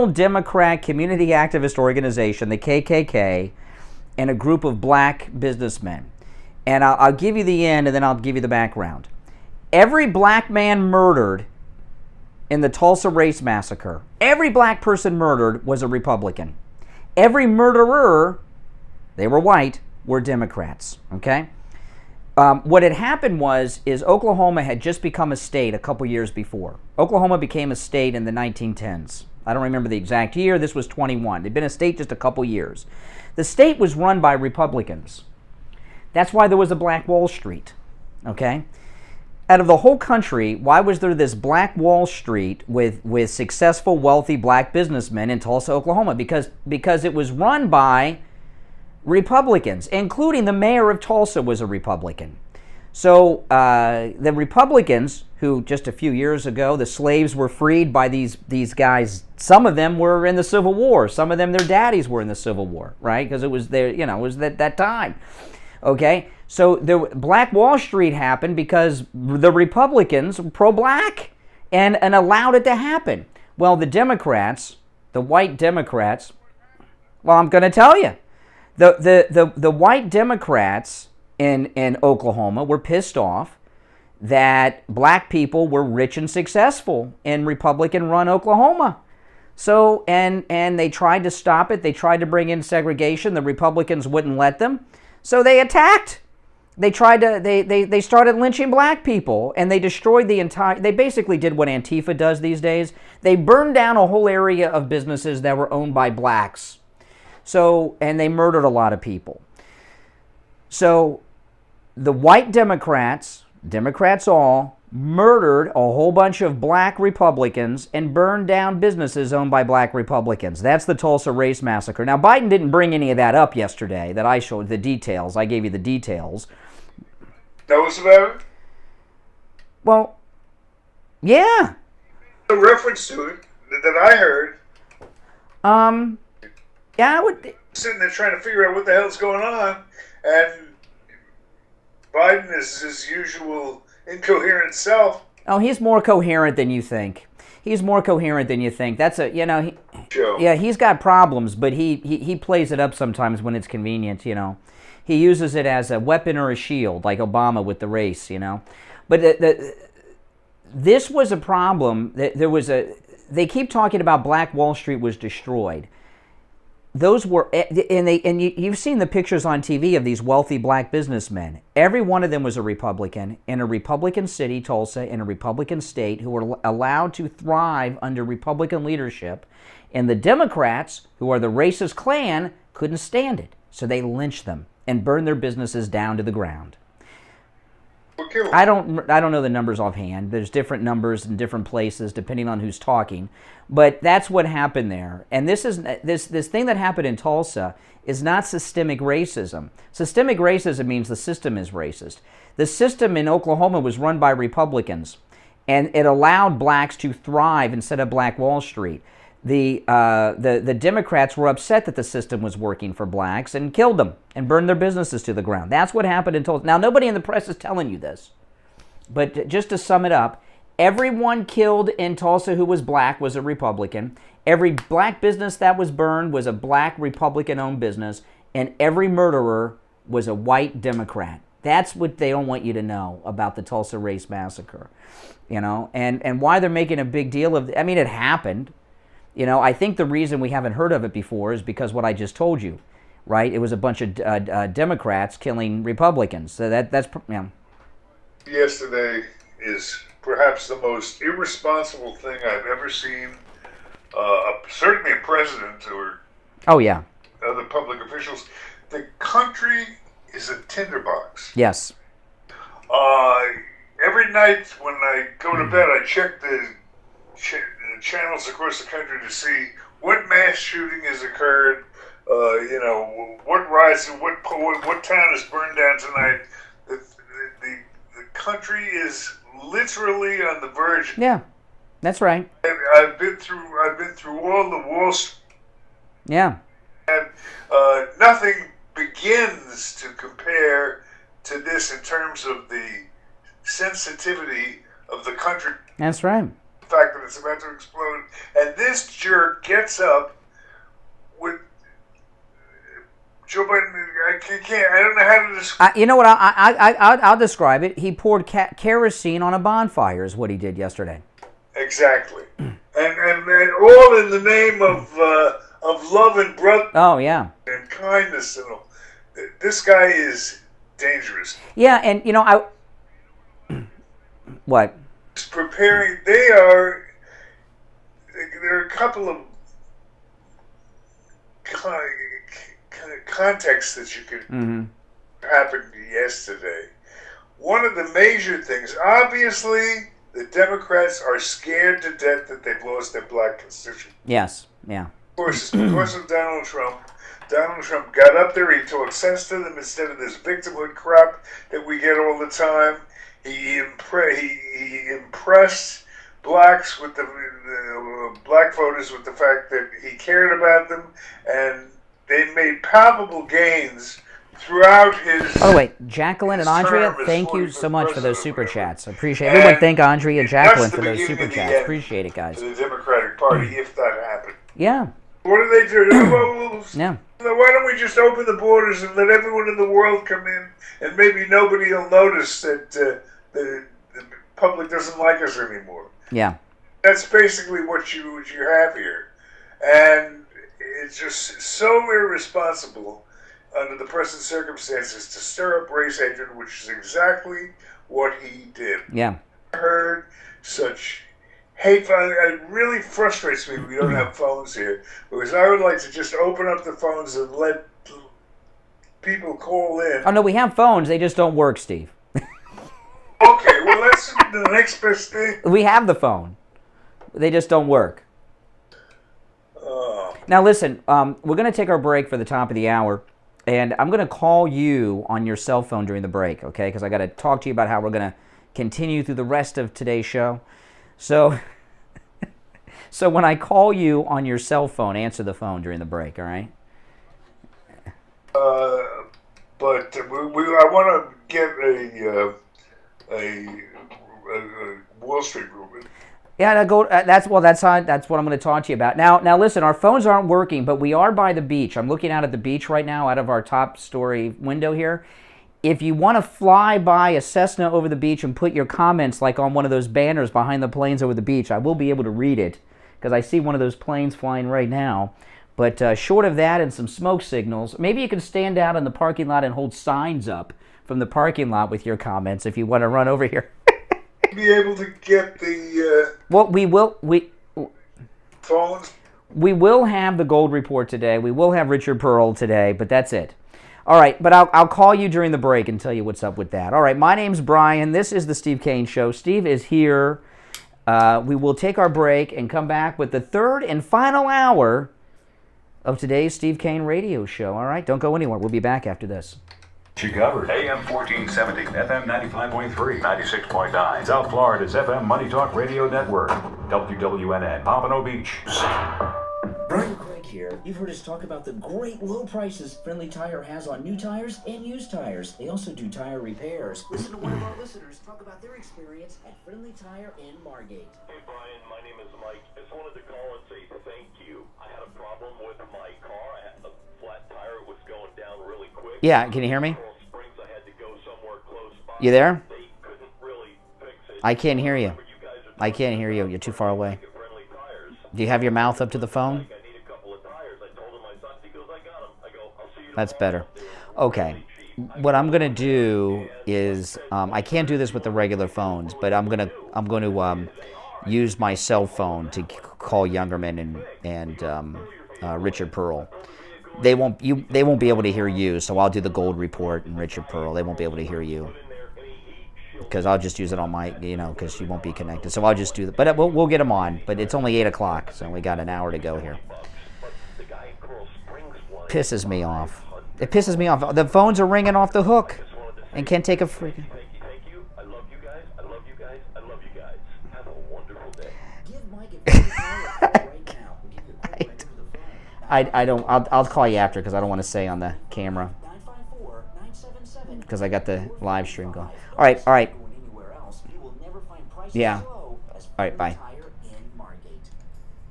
Democrat community activist organization, the KKK, and a group of black businessmen. And I'll give you the end, and then I'll give you the background. Every black man murdered in the Tulsa race massacre, every black person murdered was a Republican. Every murderer, they were white, were Democrats. Okay? What had happened is Oklahoma had just become a state a couple years before. Oklahoma became a state in the 1910s. I don't remember the exact year. This was 21. They'd been a state just a couple years. The state was run by Republicans. That's why there was a Black Wall Street. Okay? Out of the whole country, why was there this Black Wall Street with successful, wealthy black businessmen in Tulsa, Oklahoma? Because it was run by Republicans, including the mayor of Tulsa was a Republican. So the Republicans, who just a few years ago, the slaves were freed by these guys. Some of them were in the Civil War. Some of them, their daddies were in the Civil War, right? Because it was that time. Okay, so the Black Wall Street happened because the Republicans were pro-black and allowed it to happen. Well, the Democrats, the white Democrats, well, I'm going to tell you, the white Democrats in Oklahoma were pissed off that black people were rich and successful in Republican-run Oklahoma. So, and they tried to stop it. They tried to bring in segregation. The Republicans wouldn't let them. So they attacked. They started lynching black people, and they destroyed they basically did what Antifa does these days. They burned down a whole area of businesses that were owned by blacks. So, and they murdered a lot of people. So the white Democrats all, murdered a whole bunch of black Republicans and burned down businesses owned by black Republicans. That's the Tulsa race massacre. Now, Biden didn't bring any of that up yesterday that I showed the details. I gave you the details. Know what's about it? Well, yeah. A reference to it that I heard. Yeah, I would... Sitting there trying to figure out what the hell's going on, and Biden is his usual incoherent self. Oh, he's more coherent than you think. He's more coherent than you think. That's yeah, he's got problems, but he plays it up sometimes when it's convenient, He uses it as a weapon or a shield, like Obama with the race, But this was a problem. They keep talking about Black Wall Street was destroyed. those were, and you've seen the pictures on TV of these wealthy black businessmen. Every one of them was a Republican in a Republican city, Tulsa, in a Republican state, who were allowed to thrive under Republican leadership. And the Democrats, who are the racist Klan, couldn't stand it. So they lynched them and burned their businesses down to the ground. I don't know the numbers offhand. There's different numbers in different places depending on who's talking, but that's what happened there. And this thing that happened in Tulsa is not systemic racism. Systemic racism means the system is racist. The system in Oklahoma was run by Republicans, and it allowed blacks to thrive instead of Black Wall Street. The Democrats were upset that the system was working for blacks and killed them and burned their businesses to the ground. That's what happened in Tulsa. Now, nobody in the press is telling you this, but just to sum it up, everyone killed in Tulsa who was black was a Republican. Every black business that was burned was a black Republican-owned business, and every murderer was a white Democrat. That's what they don't want you to know about the Tulsa race massacre, and why they're making a big deal of it. I mean, it happened. I think the reason we haven't heard of it before is because what I just told you, right? It was a bunch of Democrats killing Republicans. So that's. Yesterday is perhaps the most irresponsible thing I've ever seen. Certainly a president or other public officials. The country is a tinderbox. Yes. Every night when I go to bed, I check the channels across the country to see what mass shooting has occurred, what riots, what town is burned down tonight. The country is literally on the verge. Yeah, that's right. I've been through all the Wall Street. Yeah. And nothing begins to compare to this in terms of the sensitivity of the country. That's right. Fact that it's about to explode, and this jerk gets up with Joe Biden. I don't know how to describe. You know what? I'll describe it. He poured kerosene on a bonfire. Is what he did yesterday. Exactly, and all in the name of love and brother. Oh yeah. And kindness and all. This guy is dangerous. Yeah, and what? Preparing, there are a couple of contexts that you could happen yesterday. One of the major things, obviously, the Democrats are scared to death that they've lost their black constituent. Yes, yeah. Of course, it's because of Donald Trump. Donald Trump got up there, he talked sense to them instead of this victimhood crap that we get all the time. He impressed blacks with the black voters with the fact that he cared about them, and they made palpable gains throughout his. By the way, Jacqueline and Andrea, thank you so much for those super chats. I appreciate it. Everyone thank Andrea and Jacqueline for those super chats. Appreciate it, guys. To the Democratic Party, if that happened. Yeah. What do they do? Yeah. Why don't we just open the borders and let everyone in the world come in, and maybe nobody will notice that the public doesn't like us anymore. Yeah. That's basically what you have here. And it's just so irresponsible under the present circumstances to stir up race hatred, which is exactly what he did. Yeah. I heard such hateful. It really frustrates me we don't have phones here, because I would like to just open up the phones and let people call in. Oh, no, we have phones. They just don't work, Steve. Okay, well, that's the next best thing. We have the phone. They just don't work. Now, listen, we're going to take our break for the top of the hour, and I'm going to call you on your cell phone during the break, okay? Because I got to talk to you about how we're going to continue through the rest of today's show. So when I call you on your cell phone, answer the phone during the break, all right? But I want to get a Wall Street group. Yeah, that's what I'm going to talk to you about. Now, listen, our phones aren't working, but we are by the beach. I'm looking out at the beach right now, out of our top story window here. If you want to fly by a Cessna over the beach and put your comments like on one of those banners behind the planes over the beach, I will be able to read it because I see one of those planes flying right now. But short of that and some smoke signals, maybe you can stand out in the parking lot and hold signs up from the parking lot with your comments if you want to run over here. Be able to get the Well, we will phones. We will have the Gold Report today. We will have Richard Pearl today, but that's it. All right, but I'll call you during the break and tell you what's up with that. All right, my name's Brian. This is the Steve Kane Show. Steve is here. We will take our break and come back with the third and final hour of today's Steve Kane Radio Show. All right, don't go anywhere. We'll be back after this. She covers AM 1470, FM 95.3, 96.9. South Florida's FM Money Talk Radio Network. WWNN, Pompano Beach. Brian Craig here. You've heard us talk about the great low prices Friendly Tire has on new tires and used tires. They also do tire repairs. Listen to one of our listeners talk about their experience at Friendly Tire in Margate. Hey Brian, my name is Mike. Just wanted to call and say thank you. I had a problem with my car. I had a flat tire. It was going down really quick. Yeah, can you hear me? You there? I can't hear you. I can't hear you. You're too far away. Do you have your mouth up to the phone? That's better. Okay. What I'm going to do is, I can't do this with the regular phones, but I'm going to use my cell phone to call Youngerman and Richard Pearl. They won't be able to hear you, so I'll do the Gold Report and Richard Pearl. They won't be able to hear you because I'll just use it on my, because you won't be connected. So I'll just do that. But we'll get them on. But it's only 8 o'clock, so we got an hour to go here. Pisses me off. It pisses me off. The phones are ringing off the hook and can't take a freaking... Thank you. I love you guys. I love you guys. I love you guys. Have a wonderful day. Give Mike a right now. I don't. I'll call you after because I don't want to say on the camera because I got the live stream going. All right. Yeah. All right. Bye.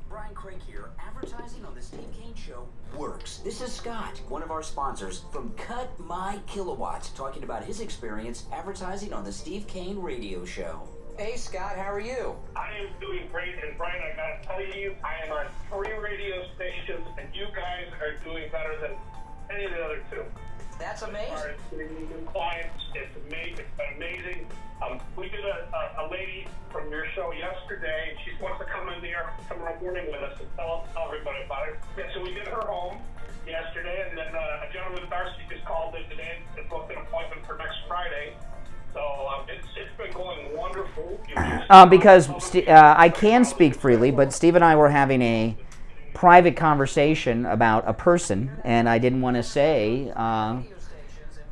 Brian Craig here. Advertising on the Steve Kane Show works. This is Scott, one of our sponsors from Cut My Kilowatt, talking about his experience advertising on the Steve Kane Radio Show. Hey Scott, how are you? I am doing great, and Brian, I gotta tell you, I am on 3 radio stations, and you guys are doing better than any of the other 2. That's amazing. As far as getting new clients, it's amazing. It's been amazing. We did a lady from your show yesterday, and she wants to come in there tomorrow morning with us and tell everybody about it. Yeah, so we did her home yesterday, and then a gentleman, Darcy, just called in today and booked an appointment for next Friday. So it's been going wonderful. Because I can speak freely, but Steve and I were having a private conversation about a person, and I didn't want to say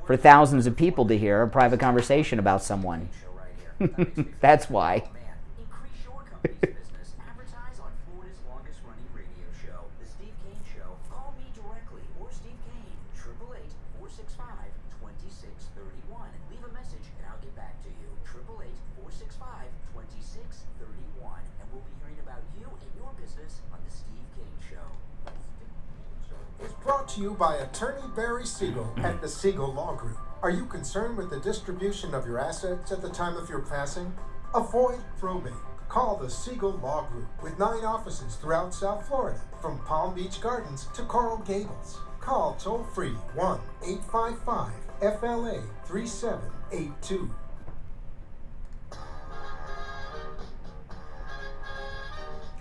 for thousands of people to hear a private conversation about someone. That's why. Increase your company's business. Advertise on Florida's longest running radio show, The Steve Kane Show. Call me directly or Steve Kane, 888-465-2631. Leave a message and I'll get back to you. 888-465-2631. And we'll be hearing about you and your business on The Steve Kane Show. It's brought to you by Attorney Barry Siegel at the Siegel Law Group. Are you concerned with the distribution of your assets at the time of your passing? Avoid probate. Call the Siegel Law Group with 9 offices throughout South Florida, from Palm Beach Gardens to Coral Gables. Call toll-free 1-855-FLA-3782.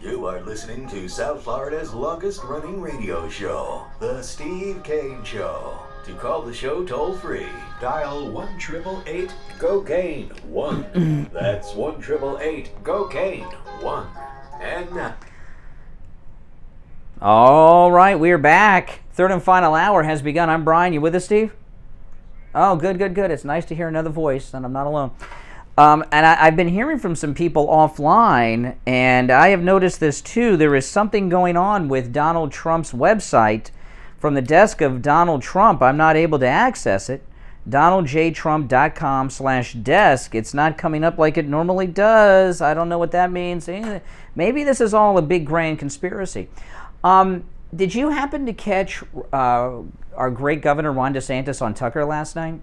You are listening to South Florida's longest running radio show, The Steve Kane Show. To call the show toll free, dial 1-888-GO-KANE-1. That's 1-888-GO-KANE-1. And now. All right, we're back. Third and final hour has begun. I'm Brian. You with us, Steve? Oh, good. It's nice to hear another voice, and I'm not alone. And I've been hearing from some people offline, and I have noticed this too. There is something going on with Donald Trump's website. From the desk of Donald Trump, I'm not able to access it. DonaldJTrump.com/desk. It's not coming up like it normally does. I don't know what that means. Maybe this is all a big grand conspiracy. Did you happen to catch our great governor Ron Desantis on Tucker last night?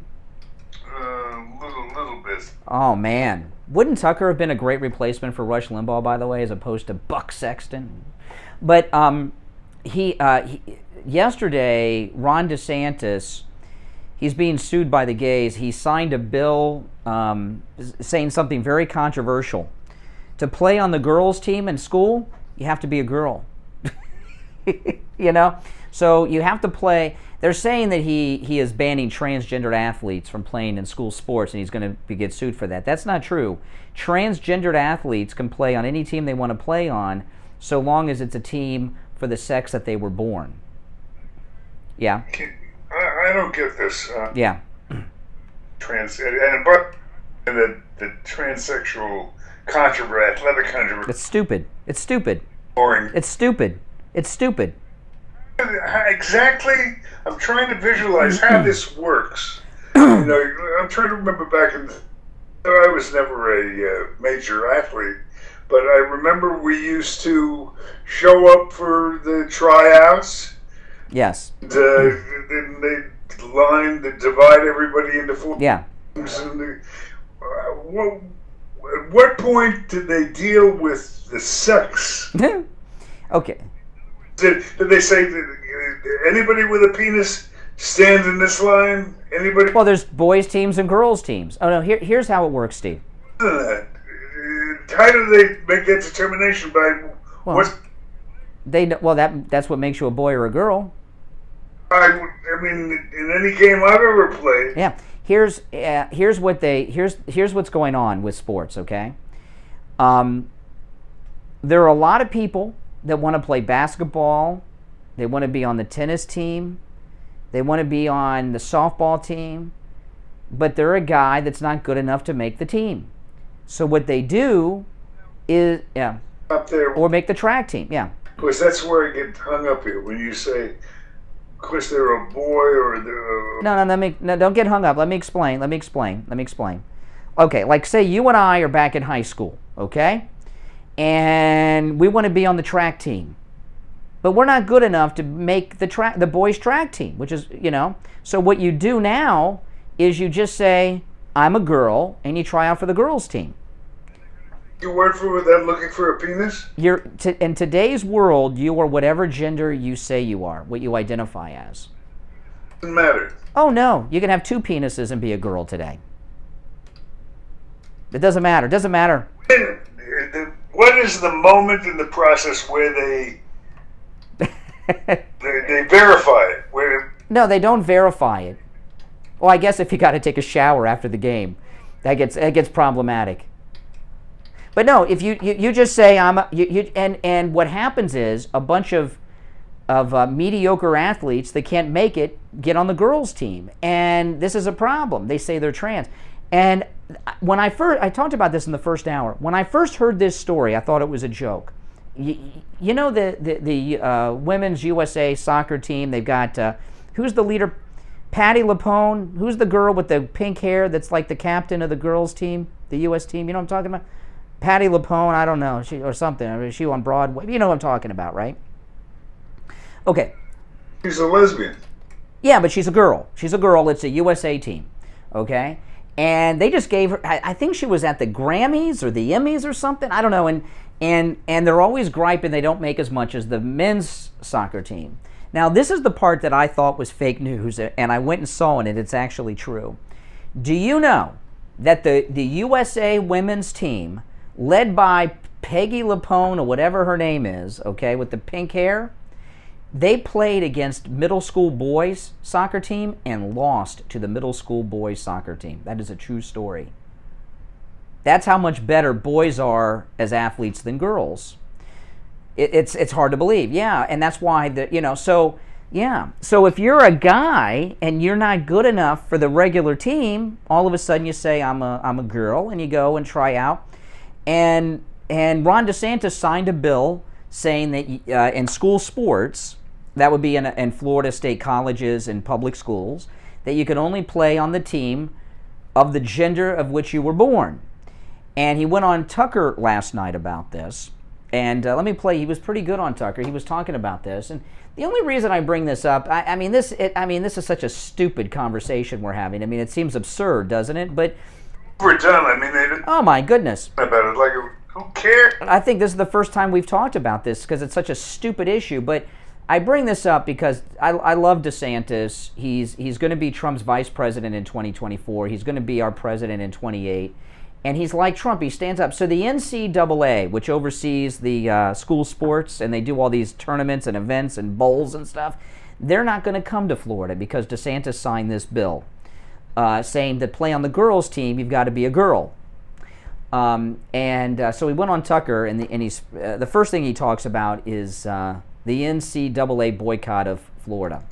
Little bit. Oh man, wouldn't Tucker have been a great replacement for Rush Limbaugh, by the way, as opposed to Buck Sexton? But yesterday, Ron Desantis, he's being sued by the gays. He signed a bill saying something very controversial. To play on the girls' team in school, you have to be a girl. You know? So you have to play. They're saying that he is banning transgender athletes from playing in school sports, and he's going to get sued for that. That's not true. Transgendered athletes can play on any team they want to play on, so long as it's a team for the sex that they were born. Yeah. I don't get this. Yeah. But the transsexual controversy, athletic controversy. It's stupid. It's stupid. Boring. It's stupid. It's stupid. Exactly. I'm trying to visualize how this works. You know, I'm trying to remember back in. I was never a major athlete, but I remember we used to show up for the tryouts. Yes. Then they divide everybody into four. Yeah. Teams. And at what point did they deal with the sex? Okay. Did they say anybody with a penis stand in this line? Anybody? Well, there's boys teams and girls teams. Oh no, here's how it works, Steve. How do they make that determination by what? That's what makes you a boy or a girl. I mean, in any game I've ever played. Yeah. Here's what's going on with sports. Okay. There are a lot of people that want to play basketball. They want to be on the tennis team. They want to be on the softball team. But they're a guy that's not good enough to make the team. So what they do is, up there, or make the track team. Yeah. Because that's where I get hung up here when you say, because they're a boy or they're. No, don't get hung up. Let me explain. Okay, like say you and I are back in high school, okay? And we want to be on the track team. But we're not good enough to make the boys track team, which is, So what you do now is you just say, I'm a girl, and you try out for the girls team. You work for without looking for a penis? In today's world, you are whatever gender you say you are, what you identify as. Doesn't matter. Oh no, you can have two penises and be a girl today. It doesn't matter. What is the moment in the process where they verify it? No, they don't verify it. Well, I guess if you got to take a shower after the game, that gets problematic. But no, if you just say and what happens is a bunch of mediocre athletes that can't make it get on the girls' team, and this is a problem. They say they're trans, and when I talked about this in the first hour. When I first heard this story, I thought it was a joke. You know the women's USA soccer team. They've got who's the leader? Patty LaPone. Who's the girl with the pink hair that's like the captain of the girls' team, the U.S. team? You know what I'm talking about? Patty LaPone. I don't know. She or something. I mean, she on Broadway. You know what I'm talking about, right? Okay. She's a lesbian. Yeah, but she's a girl. She's a girl. It's a USA team. Okay. And they just gave her, I think she was at the Grammys or the Emmys or something. I don't know. And they're always griping they don't make as much as the men's soccer team. Now, this is the part that I thought was fake news, and I went and saw it, and it's actually true. Do you know that the USA women's team, led by Peggy LaPone or whatever her name is, okay, with the pink hair, they played against middle school boys soccer team and lost to the middle school boys soccer team. That is a true story. That's how much better boys are as athletes than girls. It's hard to believe, yeah, and that's why So if you're a guy and you're not good enough for the regular team, all of a sudden you say I'm a girl, and you go and try out. And Ron Desantis signed a bill saying that in school sports, that would be in Florida state colleges and public schools, that you can only play on the team of the gender of which you were born. And he went on Tucker last night about this. And let me play. He was pretty good on Tucker. He was talking about this. And the only reason I bring this up, this is such a stupid conversation we're having. I mean, it seems absurd, doesn't it? But we're done. They didn't. Oh my goodness. About it, like who cares? I think this is the first time we've talked about this because it's such a stupid issue. But I bring this up because I love DeSantis. He's going to be Trump's vice president in 2024. He's going to be our president in 28. And he's like Trump. He stands up. So the NCAA, which oversees the school sports, and they do all these tournaments and events and bowls and stuff, they're not going to come to Florida because DeSantis signed this bill saying that play on the girls' team, you've got to be a girl. So he went on Tucker, and he's the first thing he talks about is the NCAA boycott of Florida.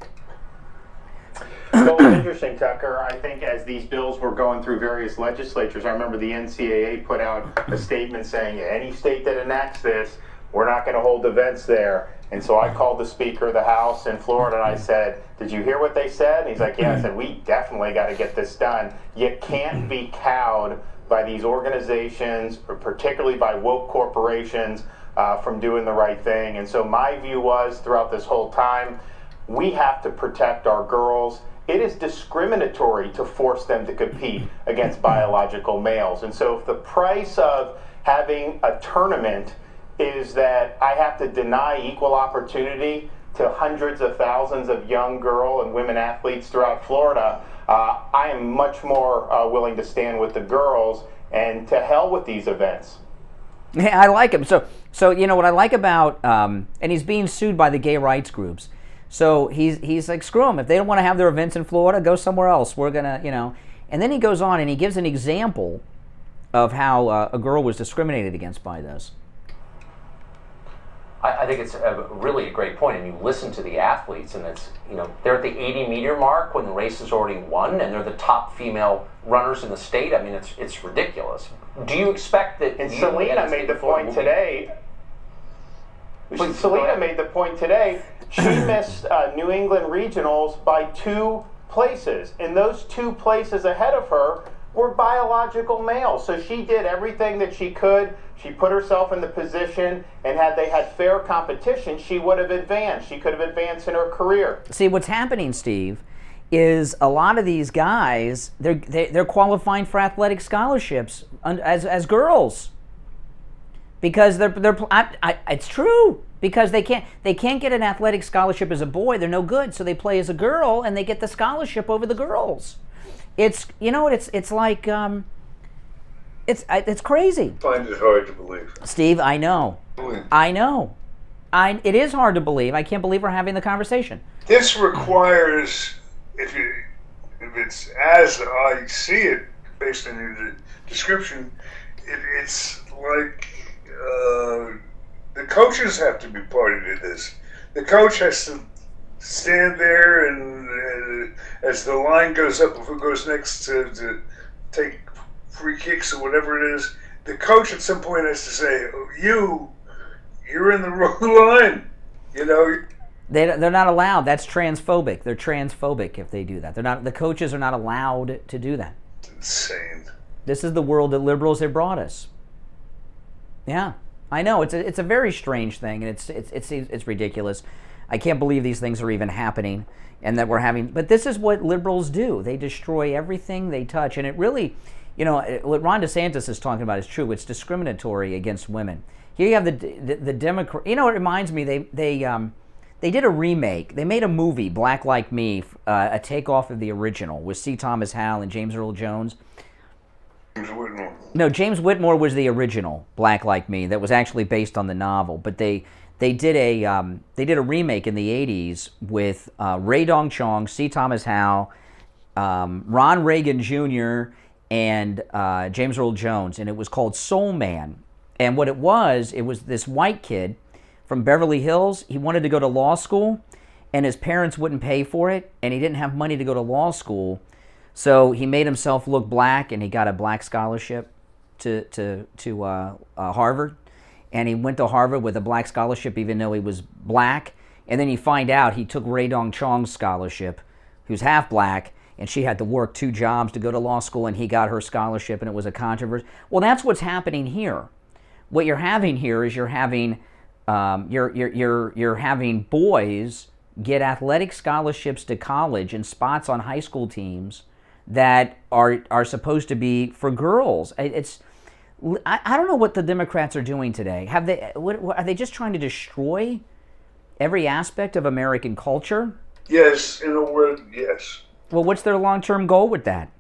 So it's interesting, Tucker. I think as these bills were going through various legislatures, I remember the NCAA put out a statement saying any state that enacts this, we're not going to hold events there. And so I called the Speaker of the House in Florida and I said, did you hear what they said? And he's like, yeah. I said, we definitely got to get this done. You can't be cowed by these organizations, or particularly by woke corporations, from doing the right thing. And so my view was throughout this whole time, we have to protect our girls. It is discriminatory to force them to compete against biological males. And so if the price of having a tournament is that I have to deny equal opportunity to hundreds of thousands of young girl and women athletes throughout Florida, I am much more willing to stand with the girls, and to hell with these events. Yeah, I like him. So you know what I like about, and he's being sued by the gay rights groups. So he's like, screw them. If they don't want to have their events in Florida, go somewhere else. We're going to, you know. And then he goes on and he gives an example of how a girl was discriminated against by this. I think it's really a great point, and you listen to the athletes, and it's, you know, they're at the 80-meter mark when the race is already won, and they're the top female runners in the state. I mean, it's ridiculous. Do you expect that? And Selena made the point today. Selena made the point today. She missed New England regionals by 2 places, and those 2 places ahead of her were biological males. So she did everything that she could. She put herself in the position, and had they had fair competition, she would have advanced. She could have advanced in her career. See, what's happening, Steve, is a lot of these guys, they're qualifying for athletic scholarships as girls. Because it's true. Because they can't get an athletic scholarship as a boy. They're no good, so they play as a girl, and they get the scholarship over the girls. It's, you know, it's like it's crazy. I find it hard to believe. Steve, I know. It is hard to believe. I can't believe we're having the conversation. This requires, if it's as I see it, based on your description, it's like the coaches have to be party to this. The coach has to stand there and as the line goes up, if it goes next to take free kicks or whatever it is, the coach at some point has to say, you're in the wrong line. You know, they're not allowed. That's transphobic. They're transphobic if they do that. They're not. The coaches are not allowed to do that. It's insane. This is the world that liberals have brought us. Yeah, I know. It's a very strange thing, and it's ridiculous. I can't believe these things are even happening, and that we're having. But this is what liberals do. They destroy everything they touch, and it really, you know, what Ron Desantis is talking about is true. It's discriminatory against women. Here you have the Democrat. You know, it reminds me. They did a remake. They made a movie, Black Like Me, a takeoff of the original with C. Thomas Howell and James Earl Jones. James Whitmore. No, James Whitmore was the original Black Like Me that was actually based on the novel. But they did a remake in the 80s with Ray Dong Chong, C. Thomas Howell, Ron Reagan Jr., and James Earl Jones, and it was called Soul Man. And what it was this white kid from Beverly Hills. He wanted to go to law school, and his parents wouldn't pay for it, and he didn't have money to go to law school. So he made himself look black, and he got a black scholarship to Harvard. And he went to Harvard with a black scholarship, even though he was black. And then you find out he took Ray Dong Chong's scholarship, who's half black, and she had to work 2 jobs to go to law school, and he got her scholarship, and it was a controversy. Well, that's what's happening here. What you're having here is you're having boys get athletic scholarships to college and spots on high school teams that are supposed to be for girls. I don't know what the Democrats are doing today. Are they just trying to destroy every aspect of American culture? Yes, in a word, yes. Well, what's their long-term goal with that?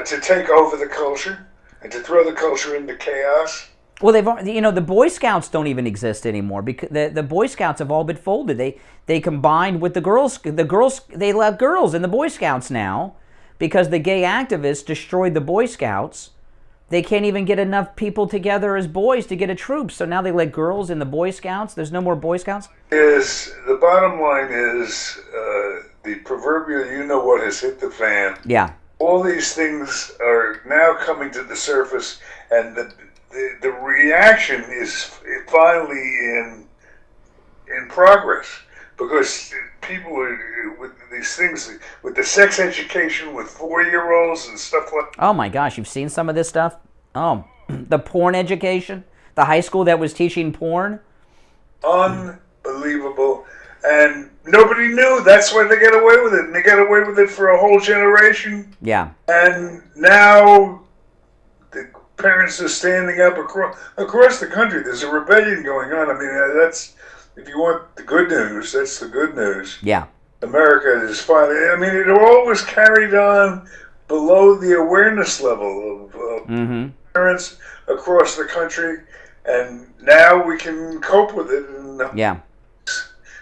To take over the culture and to throw the culture into chaos. Well, the Boy Scouts don't even exist anymore because the Boy Scouts have all been folded. They combined with the girls. The girls, they let girls in the Boy Scouts now because the gay activists destroyed the Boy Scouts. They can't even get enough people together as boys to get a troop. So now they let girls in the Boy Scouts. There's no more Boy Scouts. The bottom line is the proverbial you know what has hit the fan. Yeah. All these things are now coming to the surface, and the reaction is finally in progress, because people are, with these things, with the sex education with 4-year-olds and stuff like that. Oh my gosh, you've seen some of this stuff? Oh, the porn education? The high school that was teaching porn? Unbelievable. And nobody knew. That's why they got away with it. And they got away with it for a whole generation. Yeah. And now the parents are standing up across the country. There's a rebellion going on. I mean, that's, if you want the good news, that's the good news. Yeah. America is finally, I mean, it always carried on below the awareness level of parents across the country. And now we can cope with it and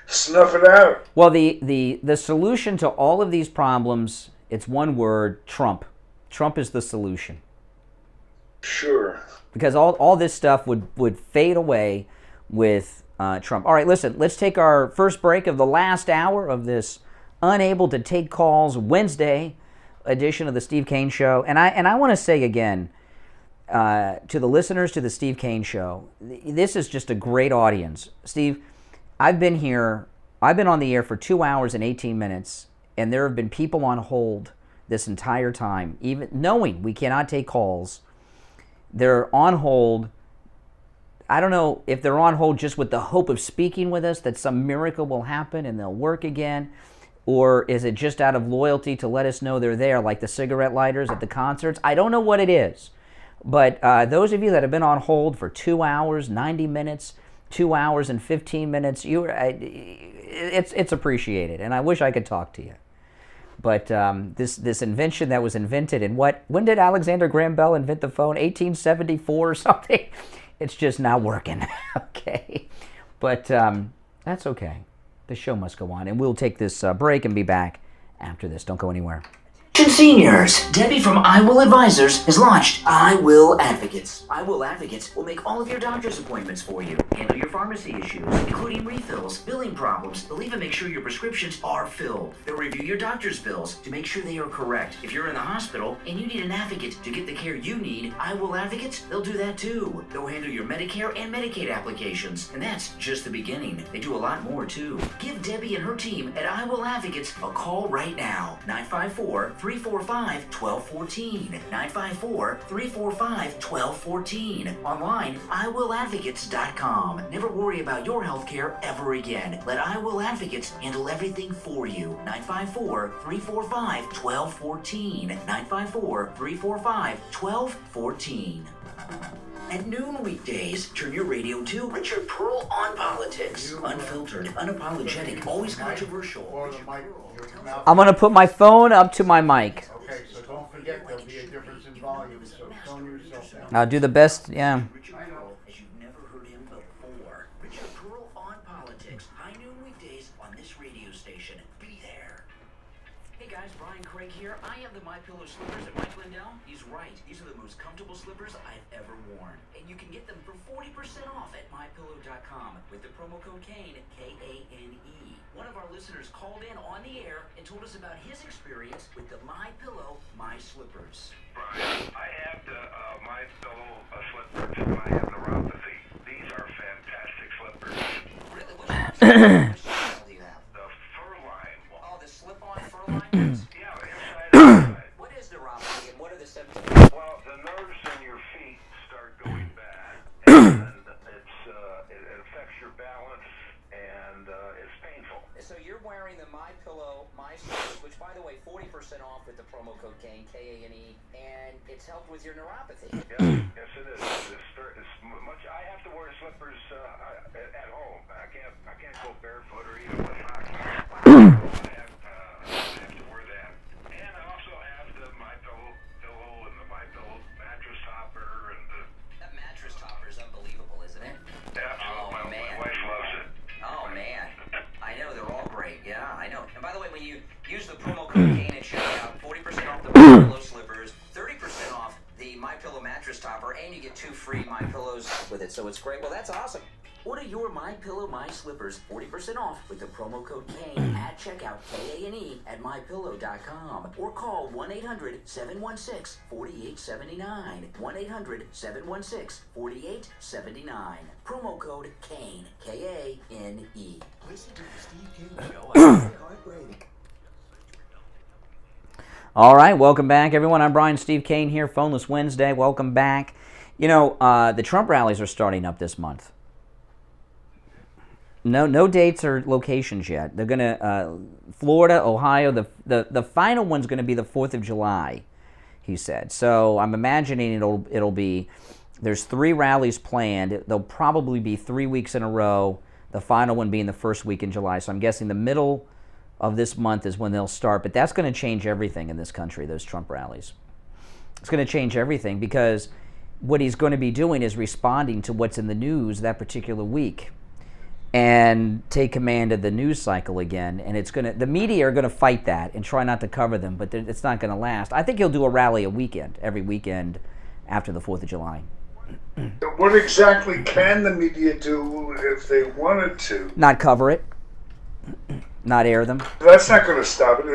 snuff it out. Well, the solution to all of these problems, it's one word: Trump. Trump is the solution. Sure. Because all this stuff would fade away with Trump. All right, listen, let's take our first break of the last hour of this Unable to Take Calls Wednesday edition of the Steve Kane Show. And I want to say again, to the listeners to the Steve Kane Show, this is just a great audience. Steve, I've been on the air for 2 hours and 18 minutes, and there have been people on hold this entire time, even knowing we cannot take calls. They're on hold. I don't know if they're on hold just with the hope of speaking with us, that some miracle will happen and they'll work again, or is it just out of loyalty to let us know they're there, like the cigarette lighters at the concerts? I don't know what it is. But those of you that have been on hold for 2 hours, 90 minutes, 2 hours and 15 minutes, it's appreciated, and I wish I could talk to you. But this invention that was invented in when did Alexander Graham Bell invent the phone? 1874 or something? It's just not working. Okay. But that's okay. The show must go on, and we'll take this break and be back after this. Don't go anywhere. Seniors, Debbie from I Will Advisors has launched I Will Advocates. I Will Advocates will make all of your doctor's appointments for you, handle your pharmacy issues, including refills, billing problems. They'll even make sure your prescriptions are filled. They'll review your doctor's bills to make sure they are correct. If you're in the hospital and you need an advocate to get the care you need, I Will Advocates, they'll do that too. They'll handle your Medicare and Medicaid applications, and that's just the beginning. They do a lot more too. Give Debbie and her team at I Will Advocates a call right now. 954-345-1214. 954-345-1214. Online, iwilladvocates.com. Never worry about your health care ever again. Let I Will Advocates handle everything for you. 954-345-1214. 954-345-1214. At noon weekdays, turn your radio to Richard Pearl on Politics. Unfiltered, unapologetic, always controversial. I'm going to put my phone up to my mic. Okay, so don't forget there'll be a difference in volume, so tone yourself down. I'll do the best, yeah. As you've never heard him before. Richard Pearl on Politics. High noon weekdays on this radio station. Be there. Hey guys, Brian Craig here. I have the MyPillow slippers at Mike Lindell. He's right. These are the most comfortable slippers I've ever worn. And you can get them for 40% off at MyPillow.com with the promo code KANE, K-A-N-E. One of our listeners called in on the air and told us about his experience with the MyPillow My Slippers. Brian, I have the MyPillow slippers and I have neuropathy. These are fantastic slippers. Really? What style do you have? The fur-lined one. Oh, the slip-on fur-lined ones? Yeah, inside and outside. What is neuropathy and what are the symptoms? Well, the nerves in your feet start going bad, and it affects your balance, and it's painful. So you're wearing the MyPillow My Slippers, which, by the way, 40% off with the promo code KANE, K-A-N-E, and it's helped with your neuropathy. Yes, it is. It's much. I have to wear slippers at home. I can't go barefoot or even with socks. I have to wear that. And I also have the My Pillow and the My Pillow mattress topper and the... That mattress topper is unbelievable, isn't it? Absolutely. My wife loves it. Oh, man. I know, they're all great. Yeah, I know. And by the way, when you use the promo code Kane at checkout, 40% off the My Pillow slippers, 30% off the My Pillow mattress topper, and you get 2 free My Pillows with it. So it's great. Well, that's awesome. Order your My Pillow, My Slippers 40% off with the promo code Kane at checkout, K-A-N-E, at mypillow.com, or call 1-800-716-4879. 1-800-716-4879. Promo code Kane, K-A-N-E. Listen to the Steve Kane Show on iHeartRadio. All right, welcome back, everyone. I'm Brian Steve Kane here, Phoneless Wednesday. Welcome back. You know, the Trump rallies are starting up this month. No dates or locations yet. They're gonna Florida, Ohio. The final one's gonna be the 4th of July, he said. So I'm imagining it'll be. There's 3 rallies planned. They'll probably be 3 weeks in a row. The final one being the first week in July. So I'm guessing the middle of this month is when they'll start. But that's going to change everything in this country. Those Trump rallies. It's going to change everything because what he's going to be doing is responding to what's in the news that particular week. And take command of the news cycle again, and the media are going to fight that and try not to cover them, but it's not going to last. I think he'll do a rally every weekend after the 4th of July. What exactly can the media do if they wanted to? Not cover it, not air them. That's not going to stop it.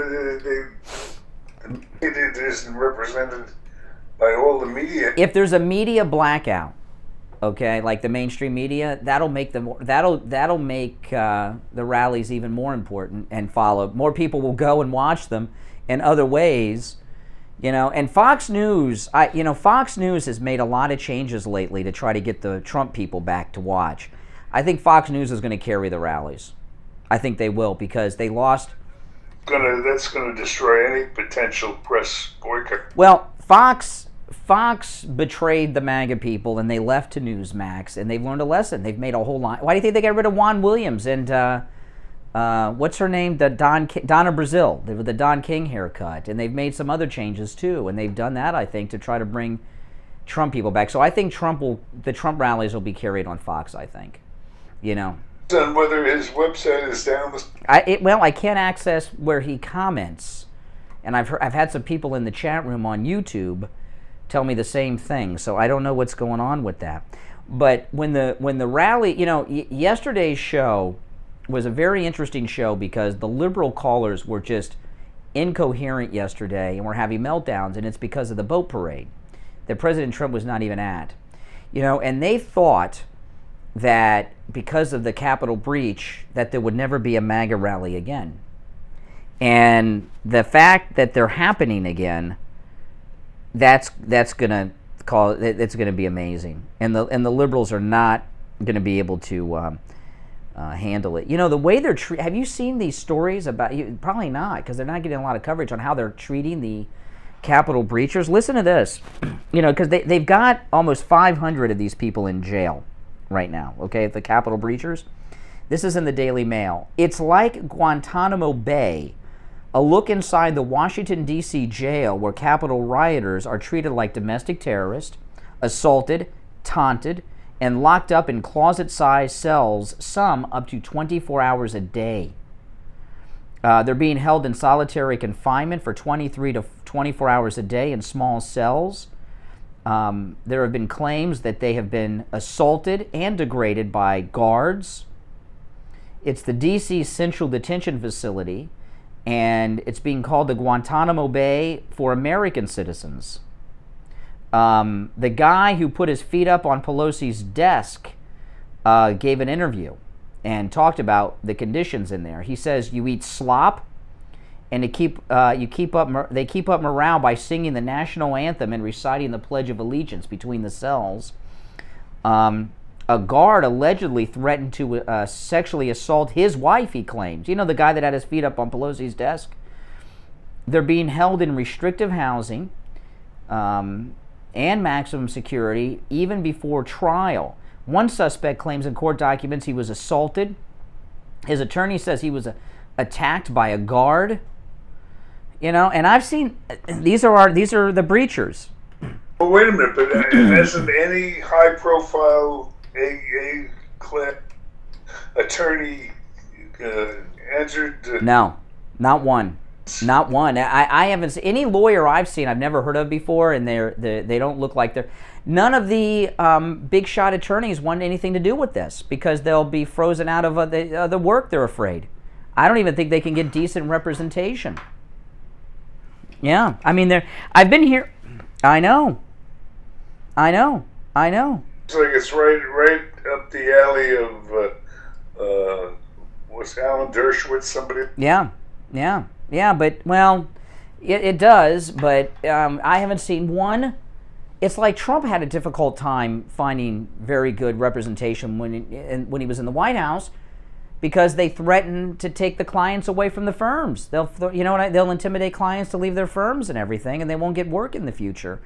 It isn't represented by all the media. If there's a media blackout, okay, like the mainstream media, that'll make the rallies even more important and follow. More people will go and watch them in other ways, you know. And Fox News, Fox News has made a lot of changes lately to try to get the Trump people back to watch. I think Fox News is going to carry the rallies. I think they will because they lost. That's going to destroy any potential press boycott. Well, Fox betrayed the MAGA people, and they left to Newsmax, and they've learned a lesson. They've made a whole lot. Why do you think they got rid of Juan Williams and what's her name, Donna Brazile, with the Don King haircut, and they've made some other changes too, and they've done that, I think, to try to bring Trump people back. So I think the Trump rallies will be carried on Fox. I think, you know. And whether his website is down. I can't access where he comments, and I've had some people in the chat room on YouTube tell me the same thing, so I don't know what's going on with that. But when the rally, you know, yesterday's show was a very interesting show because the liberal callers were just incoherent yesterday and were having meltdowns, and it's because of the boat parade that President Trump was not even at, you know, and they thought that because of the Capitol breach that there would never be a MAGA rally again, and the fact that they're happening again. That's gonna be amazing, and the liberals are not gonna be able to handle it. You know, the way they're have you seen these stories about? Probably not, because they're not getting a lot of coverage on how they're treating the Capitol breachers. Listen to this, you know, because they've got almost 500 of these people in jail right now. Okay, the Capitol breachers. This is in the Daily Mail. It's like Guantanamo Bay. A look inside the Washington, D.C. jail where Capitol rioters are treated like domestic terrorists, assaulted, taunted, and locked up in closet-sized cells, some up to 24 hours a day. They're being held in solitary confinement for 23 to 24 hours a day in small cells. There have been claims that they have been assaulted and degraded by guards. It's the D.C. Central Detention Facility, and it's being called the Guantanamo Bay for American citizens. The guy who put his feet up on Pelosi's desk gave an interview and talked about the conditions in there. He says you eat slop, and they keep up morale by singing the national anthem and reciting the Pledge of Allegiance between the cells. A guard allegedly threatened to sexually assault his wife, he claims. You know, the guy that had his feet up on Pelosi's desk? They're being held in restrictive housing and maximum security even before trial. One suspect claims in court documents he was assaulted, His attorney says he was attacked by a guard. You know, and I've seen these are the breachers. Well, wait a minute, but hasn't any high-profile AA clip attorney answered? No, not one. Not one. I haven't seen any lawyer I've seen. I've never heard of before, and they don't look like they're. None of the big shot attorneys want anything to do with this because they'll be frozen out of the work. They're afraid. I don't even think they can get decent representation. Yeah, I mean, I've been here. I know. It's like it's right up the alley of was Alan Dershowitz somebody? Yeah, but well, it does, but I haven't seen one. It's like Trump had a difficult time finding very good representation when he was in the White House because they threatened to take the clients away from the firms. They'll intimidate clients to leave their firms and everything, and they won't get work in the future.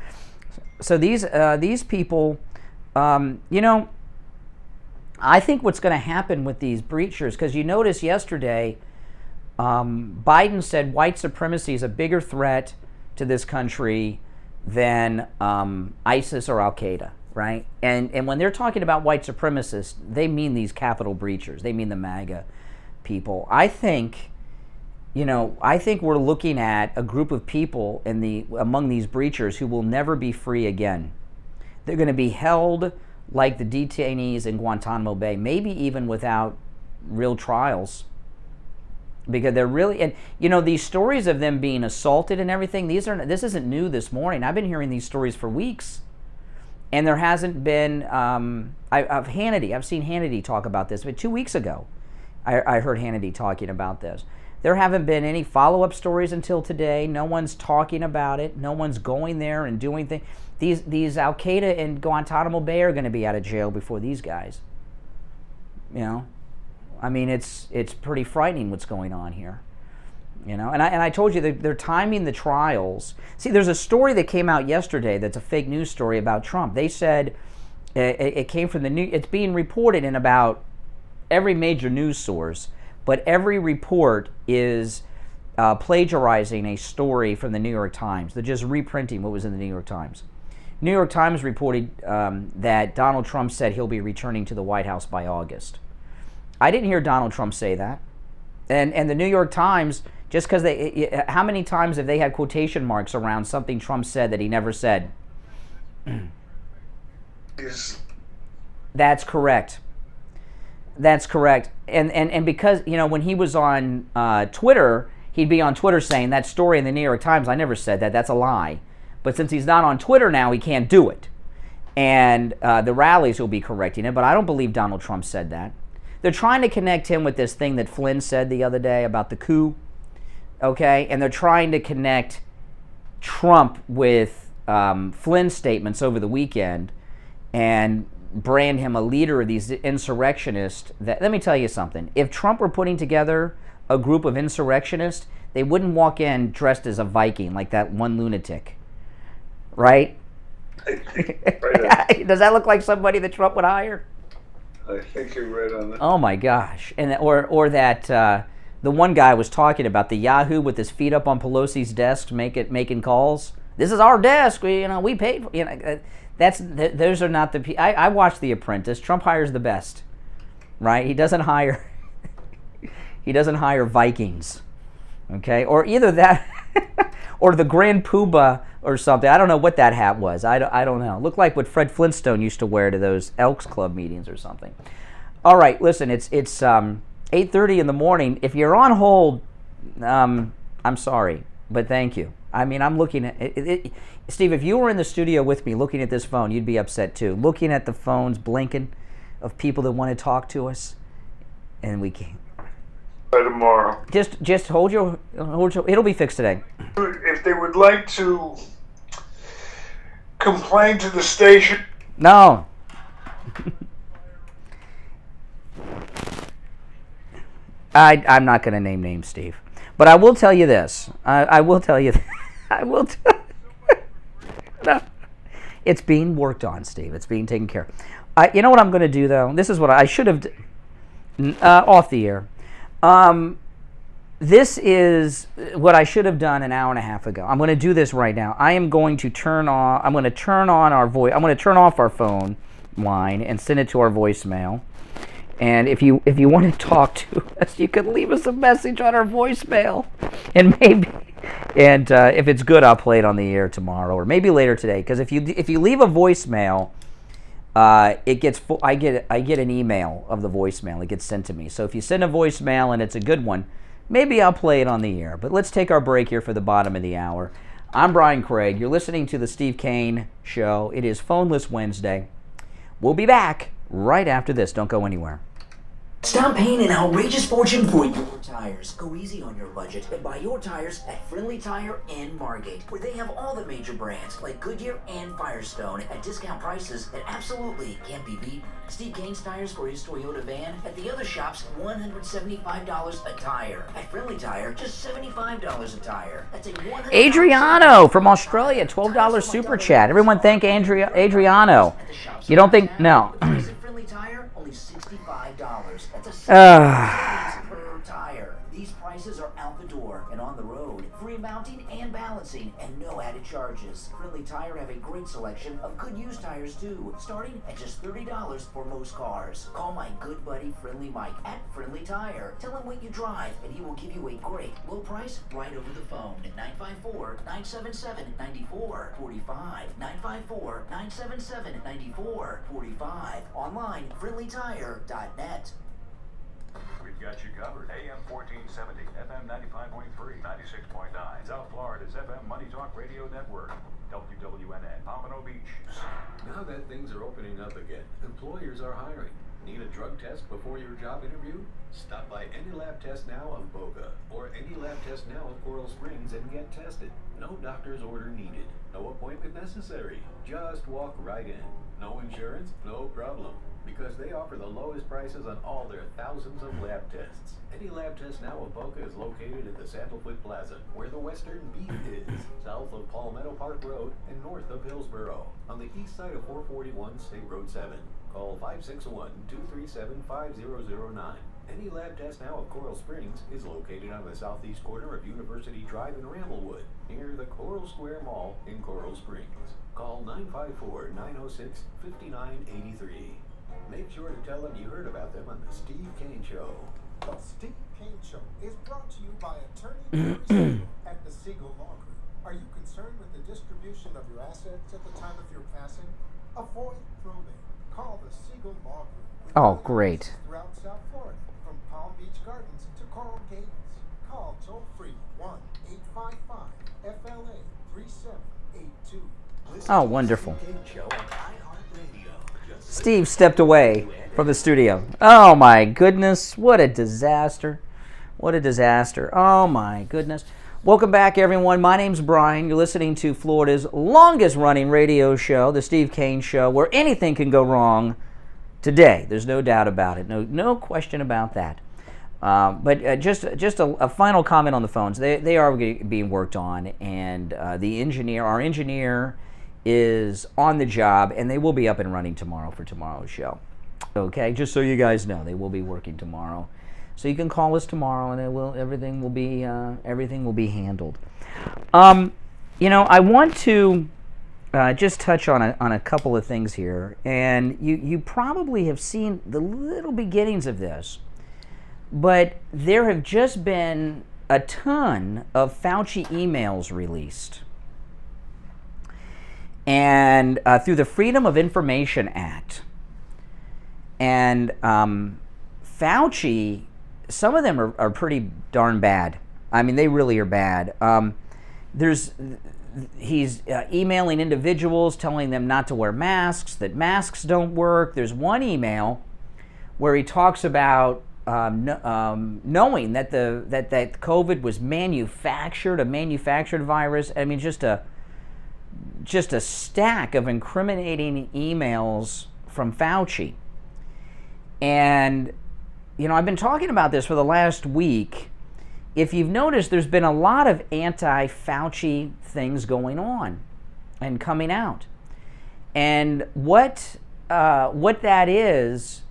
So these people, I think what's going to happen with these breachers, because you notice yesterday, Biden said white supremacy is a bigger threat to this country than ISIS or Al-Qaeda, right? And when they're talking about white supremacists, they mean these Capitol breachers. They mean the MAGA people. I think we're looking at a group of people among these breachers who will never be free again. They're going to be held like the detainees in Guantanamo Bay, maybe even without real trials. Because they're really, and these stories of them being assaulted and everything, this isn't new this morning. I've been hearing these stories for weeks. And there hasn't been, I've seen Hannity talk about this, but 2 weeks ago, I heard Hannity talking about this. There haven't been any follow-up stories until today. No one's talking about it. No one's going there and doing things. These Al-Qaeda in Guantanamo Bay are going to be out of jail before these guys. I mean, it's pretty frightening what's going on here. And I told you that they're timing the trials. See, there's a story that came out yesterday that's a fake news story about Trump. They said it came from it's being reported in about every major news source, but every report is plagiarizing a story from the New York Times. They're just reprinting what was in the New York Times. New York Times reported that Donald Trump said he'll be returning to the White House by August. I didn't hear Donald Trump say that. And the New York Times, just because how many times have they had quotation marks around something Trump said that he never said? That's correct. That's correct. And because, when he was on Twitter, he'd be on Twitter saying that story in the New York Times, I never said that, that's a lie. But since he's not on Twitter now, he can't do it. And the rallies will be correcting it, but I don't believe Donald Trump said that. They're trying to connect him with this thing that Flynn said the other day about the coup, okay? And they're trying to connect Trump with Flynn's statements over the weekend and brand him a leader of these insurrectionists. Let me tell you something. If Trump were putting together a group of insurrectionists, they wouldn't walk in dressed as a Viking like that one lunatic, right? Does that look like somebody that Trump would hire? I think you're right on that. Oh my gosh! And or that the one guy was talking about, the Yahoo with his feet up on Pelosi's desk, making calls. This is our desk. We paid. Those are not the. I watched The Apprentice. Trump hires the best, right? He doesn't hire. He doesn't hire Vikings, okay? Or either that, or the Grand Poobah or something. I don't know what that hat was. I don't know. It looked like what Fred Flintstone used to wear to those Elks Club meetings or something. All right, listen. It's 8:30 in the morning. If you're on hold, I'm sorry, but thank you. I mean, I'm looking at it. Steve, if you were in the studio with me looking at this phone, you'd be upset too. Looking at the phones blinking of people that want to talk to us, and we can't. By tomorrow. Just hold your. It'll be fixed today. If they would like to complain to the station. No. I'm not going to name names, Steve. But I will tell you this. I will tell you. No. It's being worked on, Steve. It's being taken care of. You know what I'm going to do, though? This is what I should have off the air. This is what I should have done an hour and a half ago. I'm going to do this right now. I am going to turn on. I'm going to turn on our voice. I'm going to turn off our phone line and send it to our voicemail. And if you want to talk to us, you can leave us a message on our voicemail, and if it's good, I'll play it on the air tomorrow or maybe later today. Because if you leave a voicemail, it gets full. I get an email of the voicemail. It gets sent to me. So if you send a voicemail and it's a good one, maybe I'll play it on the air. But let's take our break here for the bottom of the hour. I'm Brian Craig. You're listening to the Steve Kane Show. It is Phoneless Wednesday. We'll be back right after this. Don't go anywhere. Stop paying an outrageous fortune for your tires. Go easy on your budget and buy your tires at Friendly Tire in Margate, where they have all the major brands like Goodyear and Firestone at discount prices that absolutely can't be beat. Steve Kane's tires for his Toyota van at the other shops, $175 a tire. At Friendly Tire, just $75 a tire. That's a Adriano from Australia, $12 super chat. Everyone thank Adriano. You don't think? No. Friendly Tire, only $65. That's a per tire. These prices are out the door and on the road. Free mounting and balancing and no added charges. Friendly Tire have a great selection of good used tires too, starting at just $30 for most cars. Call my good buddy Friendly Mike at Friendly Tire. Tell him what you drive and he will give you a great low price right over the phone at 954-977-9445. 954-977-9445. Online, friendlytire.net. We've got you covered. AM 1470, FM 95.3, 96.9. South Florida's FM Money Talk Radio Network. WWNN, Pompano Beach. Now that things are opening up again, employers are hiring. Need a drug test before your job interview? Stop by Any Lab Test Now of Boca or Any Lab Test Now of Coral Springs and get tested. No doctor's order needed. No appointment necessary. Just walk right in. No insurance? No problem. Because they offer the lowest prices on all their thousands of lab tests. Any Lab Test Now of Boca is located at the Sandalwood Plaza, where the Western Beef is, south of Palmetto Park Road and north of Hillsboro, on the east side of 441 State Road 7. Call 561-237-5009. Any Lab Test Now of Coral Springs is located on the southeast corner of University Drive in Ramblewood, near the Coral Square Mall in Coral Springs. Call 954-906-5983. Make sure to tell them you heard about them on the Steve Kane Show. The Steve Kane Show is brought to you by Attorney Siegel at the Siegel Law Group. Are you concerned with the distribution of your assets at the time of your passing? Avoid probate. Call the Siegel Law Group. Oh, great. Throughout South Florida, from Palm Beach Gardens to Coral Gables. Call toll-free 1-855-FLA-3782. Oh, wonderful. Steve stepped away from the studio. Oh my goodness, what a disaster. What a disaster. Oh my goodness. Welcome back, everyone. My name's Brian. You're listening to Florida's longest running radio show, the Steve Kane Show, where anything can go wrong today. There's no doubt about it. No question about that. But just a final comment on the phones. They are being worked on, and our engineer is on the job, and they will be up and running tomorrow for tomorrow's show. Okay, just so you guys know, they will be working tomorrow. So you can call us tomorrow, and everything will be handled. I want to just touch on a couple of things here, and you probably have seen the little beginnings of this, but there have just been a ton of Fauci emails released. And through the Freedom of Information Act. And Fauci, some of them are pretty darn bad. I mean, they really are bad. He's emailing individuals, telling them not to wear masks, that masks don't work. There's one email where he talks about knowing that that COVID was manufactured, a manufactured virus. I mean, just a stack of incriminating emails from Fauci. And, I've been talking about this for the last week. If you've noticed, there's been a lot of anti-Fauci things going on and coming out. And what that is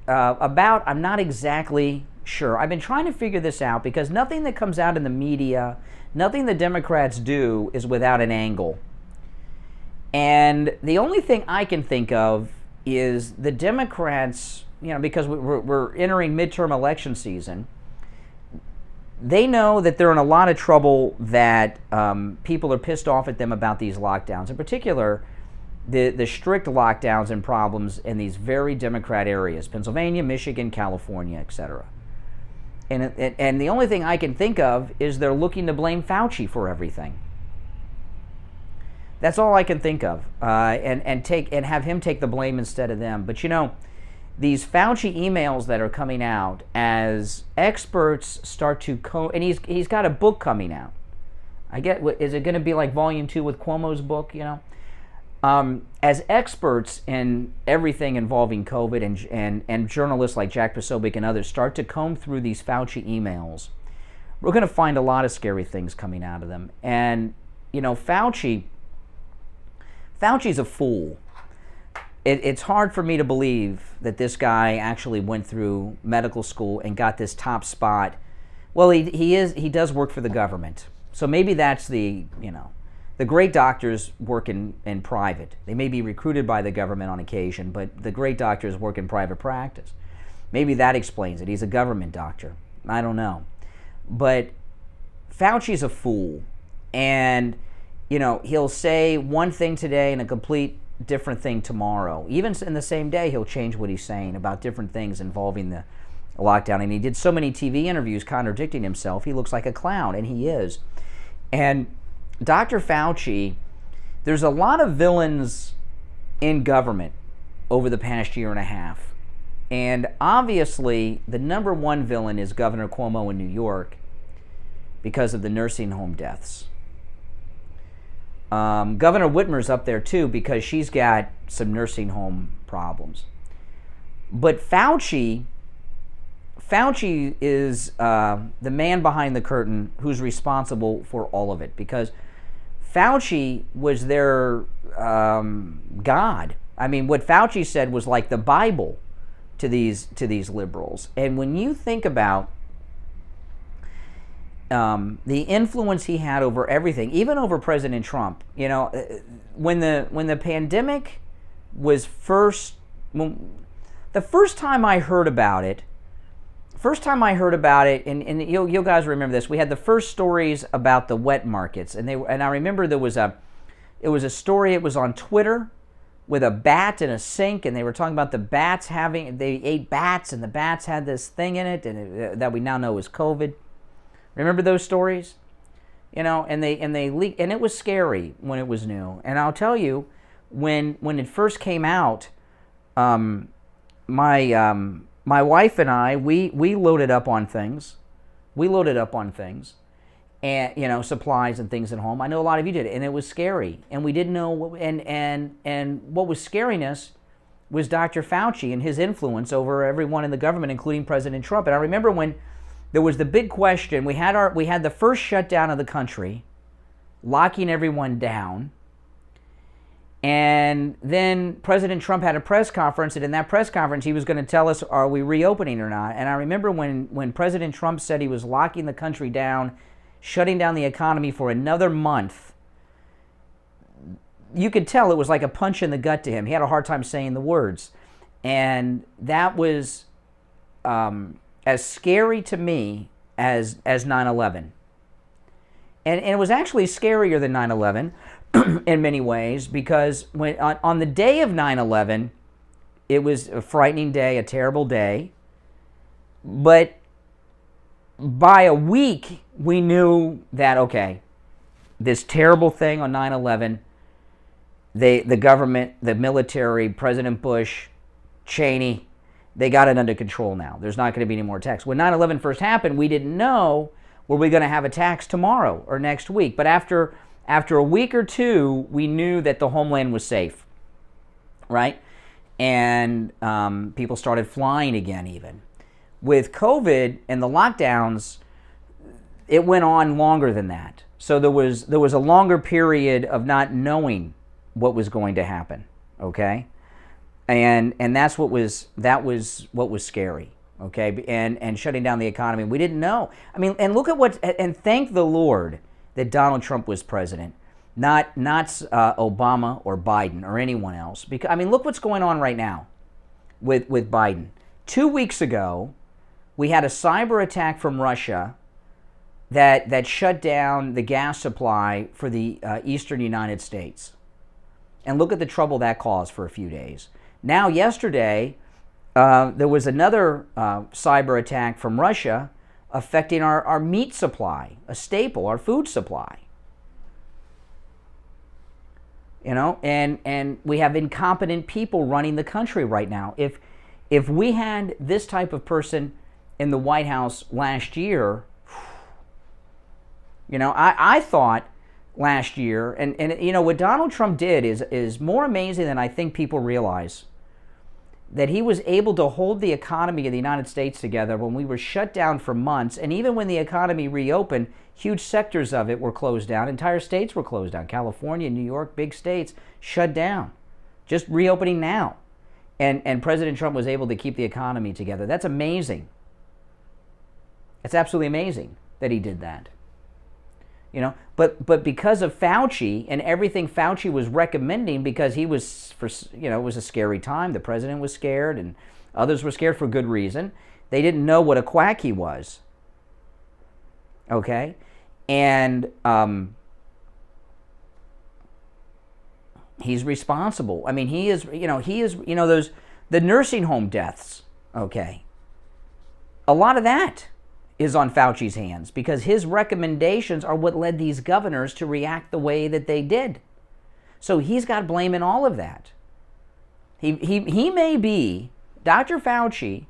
about, I'm not exactly Sure, I've been trying to figure this out because nothing that comes out in the media, nothing the Democrats do is without an angle. And the only thing I can think of is the Democrats, because we're entering midterm election season, they know that they're in a lot of trouble, that people are pissed off at them about these lockdowns. In particular, the strict lockdowns and problems in these very Democrat areas, Pennsylvania, Michigan, California, etc. And the only thing I can think of is they're looking to blame Fauci for everything. That's all I can think of, and have him take the blame instead of them. But these Fauci emails that are coming out as experts start to and he's got a book coming out. Is it going to be like Volume 2 with Cuomo's book? As experts in everything involving COVID, and journalists like Jack Posobiec and others start to comb through these Fauci emails, we're going to find a lot of scary things coming out of them. And Fauci's a fool. It's hard for me to believe that this guy actually went through medical school and got this top spot. Well, he does work for the government, so maybe that's the great doctors work in private. They may be recruited by the government on occasion, but the great doctors work in private practice. Maybe that explains it. He's a government doctor. I don't know, but Fauci's a fool, and he'll say one thing today and a complete different thing tomorrow. Even in the same day, he'll change what he's saying about different things involving the lockdown. And he did so many TV interviews contradicting himself, he looks like a clown, and he is. And Dr. Fauci, there's a lot of villains in government over the past year and a half. And obviously, the number one villain is Governor Cuomo in New York because of the nursing home deaths. Governor Whitmer's up there too because she's got some nursing home problems. But Fauci is the man behind the curtain who's responsible for all of it, because Fauci was their God. I mean, what Fauci said was like the Bible to these liberals. And when you think about the influence he had over everything, even over President Trump, when the pandemic was the first time I heard about it, and you guys remember this, we had the first stories about the wet markets, and I remember it was a story, it was on Twitter, with a bat in a sink, and they were talking about the bats they ate bats, and the bats had this thing in it, and that we now know is COVID. Remember those stories? And they leaked, and it was scary when it was new. And I'll tell you, when it first came out, my wife and I, we loaded up on things. And supplies and things at home. I know a lot of you did, and it was scary, and we didn't know what, and what was scaring us was Dr. Fauci and his influence over everyone in the government, including President Trump. And I remember when there was the big question, we had the first shutdown of the country, locking everyone down, and then President Trump had a press conference, and in that press conference he was going to tell us, are we reopening or not? And I remember when President Trump said he was locking the country down, shutting down the economy for another month, you could tell it was like a punch in the gut to him. He had a hard time saying the words. And that was as scary to me as 9/11. And it was actually scarier than 9/11 in many ways, because when on the day of 9/11, it was a frightening day, a terrible day. But by a week, we knew that, okay, this terrible thing on 9/11, the government, the military, President Bush, Cheney, they got it under control now. There's not going to be any more attacks. When 9/11 first happened, we didn't know, were we going to have attacks tomorrow or next week? But after a week or two, we knew that the homeland was safe, right? And people started flying again even. With COVID and the lockdowns, it went on longer than that. So there was a longer period of not knowing what was going to happen, okay? And that was what was scary. okay, and shutting down the economy. We didn't know. I mean, and look at and thank the Lord that Donald Trump was president, not Obama or Biden or anyone else. Because, I mean, look what's going on right now with Biden. 2 weeks ago, we had a cyber attack from Russia that shut down the gas supply for the eastern United States. And look at the trouble that caused for a few days. Now, yesterday, there was another cyber attack from Russia affecting our meat supply, a staple, our food supply. You know, and we have incompetent people running the country right now. If we had this type of person in the White House last year, you know, I thought last year, and you know, what Donald Trump did is more amazing than I think people realize. That he was able to hold the economy of the United States together when we were shut down for months, and even when the economy reopened, huge sectors of it were closed down. Entire states were closed down. California, New York, big states shut down. Just reopening now. And President Trump was able to keep the economy together. That's amazing. It's absolutely amazing that he did that. You know, but because of Fauci and everything Fauci was recommending, because he was, it was a scary time. The president was scared, and others were scared for good reason. They didn't know what a quack he was. Okay, and he's responsible. I mean, he is those the nursing home deaths. Okay, a lot of that is on Fauci's hands, because his recommendations are what led these governors to react the way that they did. So he's got blame in all of that. He may be, Dr. Fauci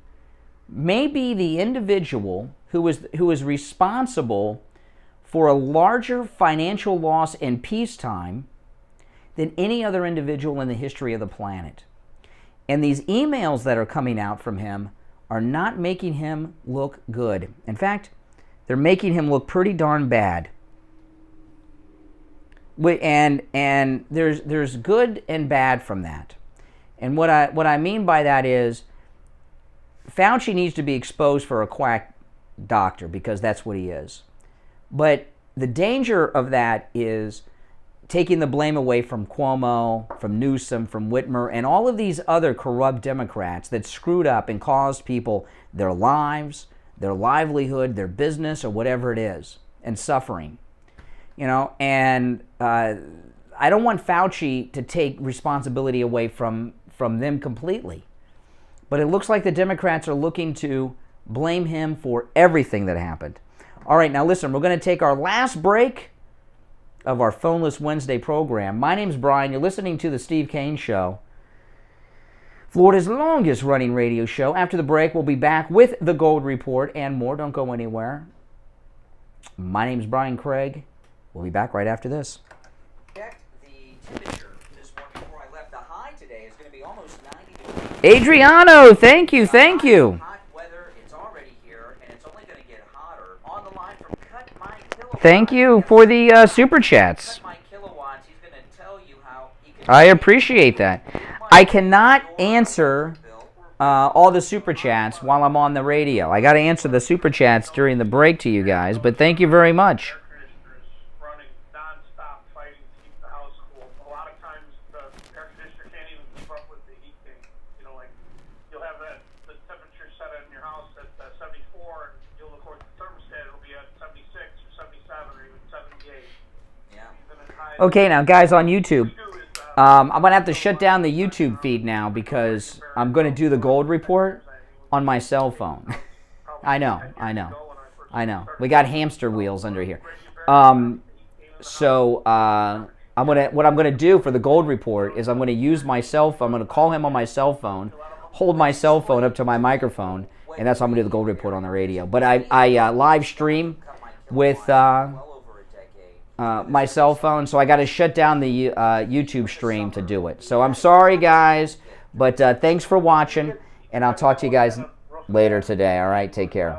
may be the individual who is responsible for a larger financial in peacetime than any other individual in the history of the planet. And these emails that are coming out from him are not making him look good. In fact, they're making him look pretty darn bad. And there's good and bad from that. And what I mean by that is, Fauci needs to be exposed for a quack doctor, because that's what he is. But the danger of that is taking the blame away from Cuomo, from Newsom, from Whitmer, and all of these other corrupt Democrats that screwed up and caused people their lives, their livelihood, their business, or whatever it is, and suffering. You know, and I don't want Fauci to take responsibility away from them completely. But it looks like the Democrats are looking to blame him for everything that happened. All right, now listen, we're going to take our last break of our Phoneless Wednesday program. My name's Brian. You're listening to The Steve Kane Show, Florida's longest running radio show. After the break, we'll be back with the Gold Report and more. Don't go anywhere. My name's Brian Craig. We'll be back right after this. Check the temperature this morning before I left. The high today is going to be almost 90 degrees. Adriano, thank you. Hot weather, it's already here, and it's only going to get hotter. On the line from Cut My Kilowatt. Thank you for the super chats. Cut My Kilowatts. He's going to tell you how he can. I appreciate that. I cannot answer all the super chats while I'm on the radio. I got to answer the super chats during the break to you guys, but thank you very much. Okay, now guys on YouTube, I'm going to have to shut down the YouTube feed now because I'm going to do the Gold Report on my cell phone. I know. We got hamster wheels under here. So what I'm going to do for the Gold Report is I'm going to use my cell phone. I'm going to call him on my cell phone, hold my cell phone up to my microphone, and that's how I'm going to do the Gold Report on the radio. But I live stream with my cell phone, so I got to shut down the YouTube stream to do it. So I'm sorry, guys, but thanks for watching, and I'll talk to you guys later today. All right, take care.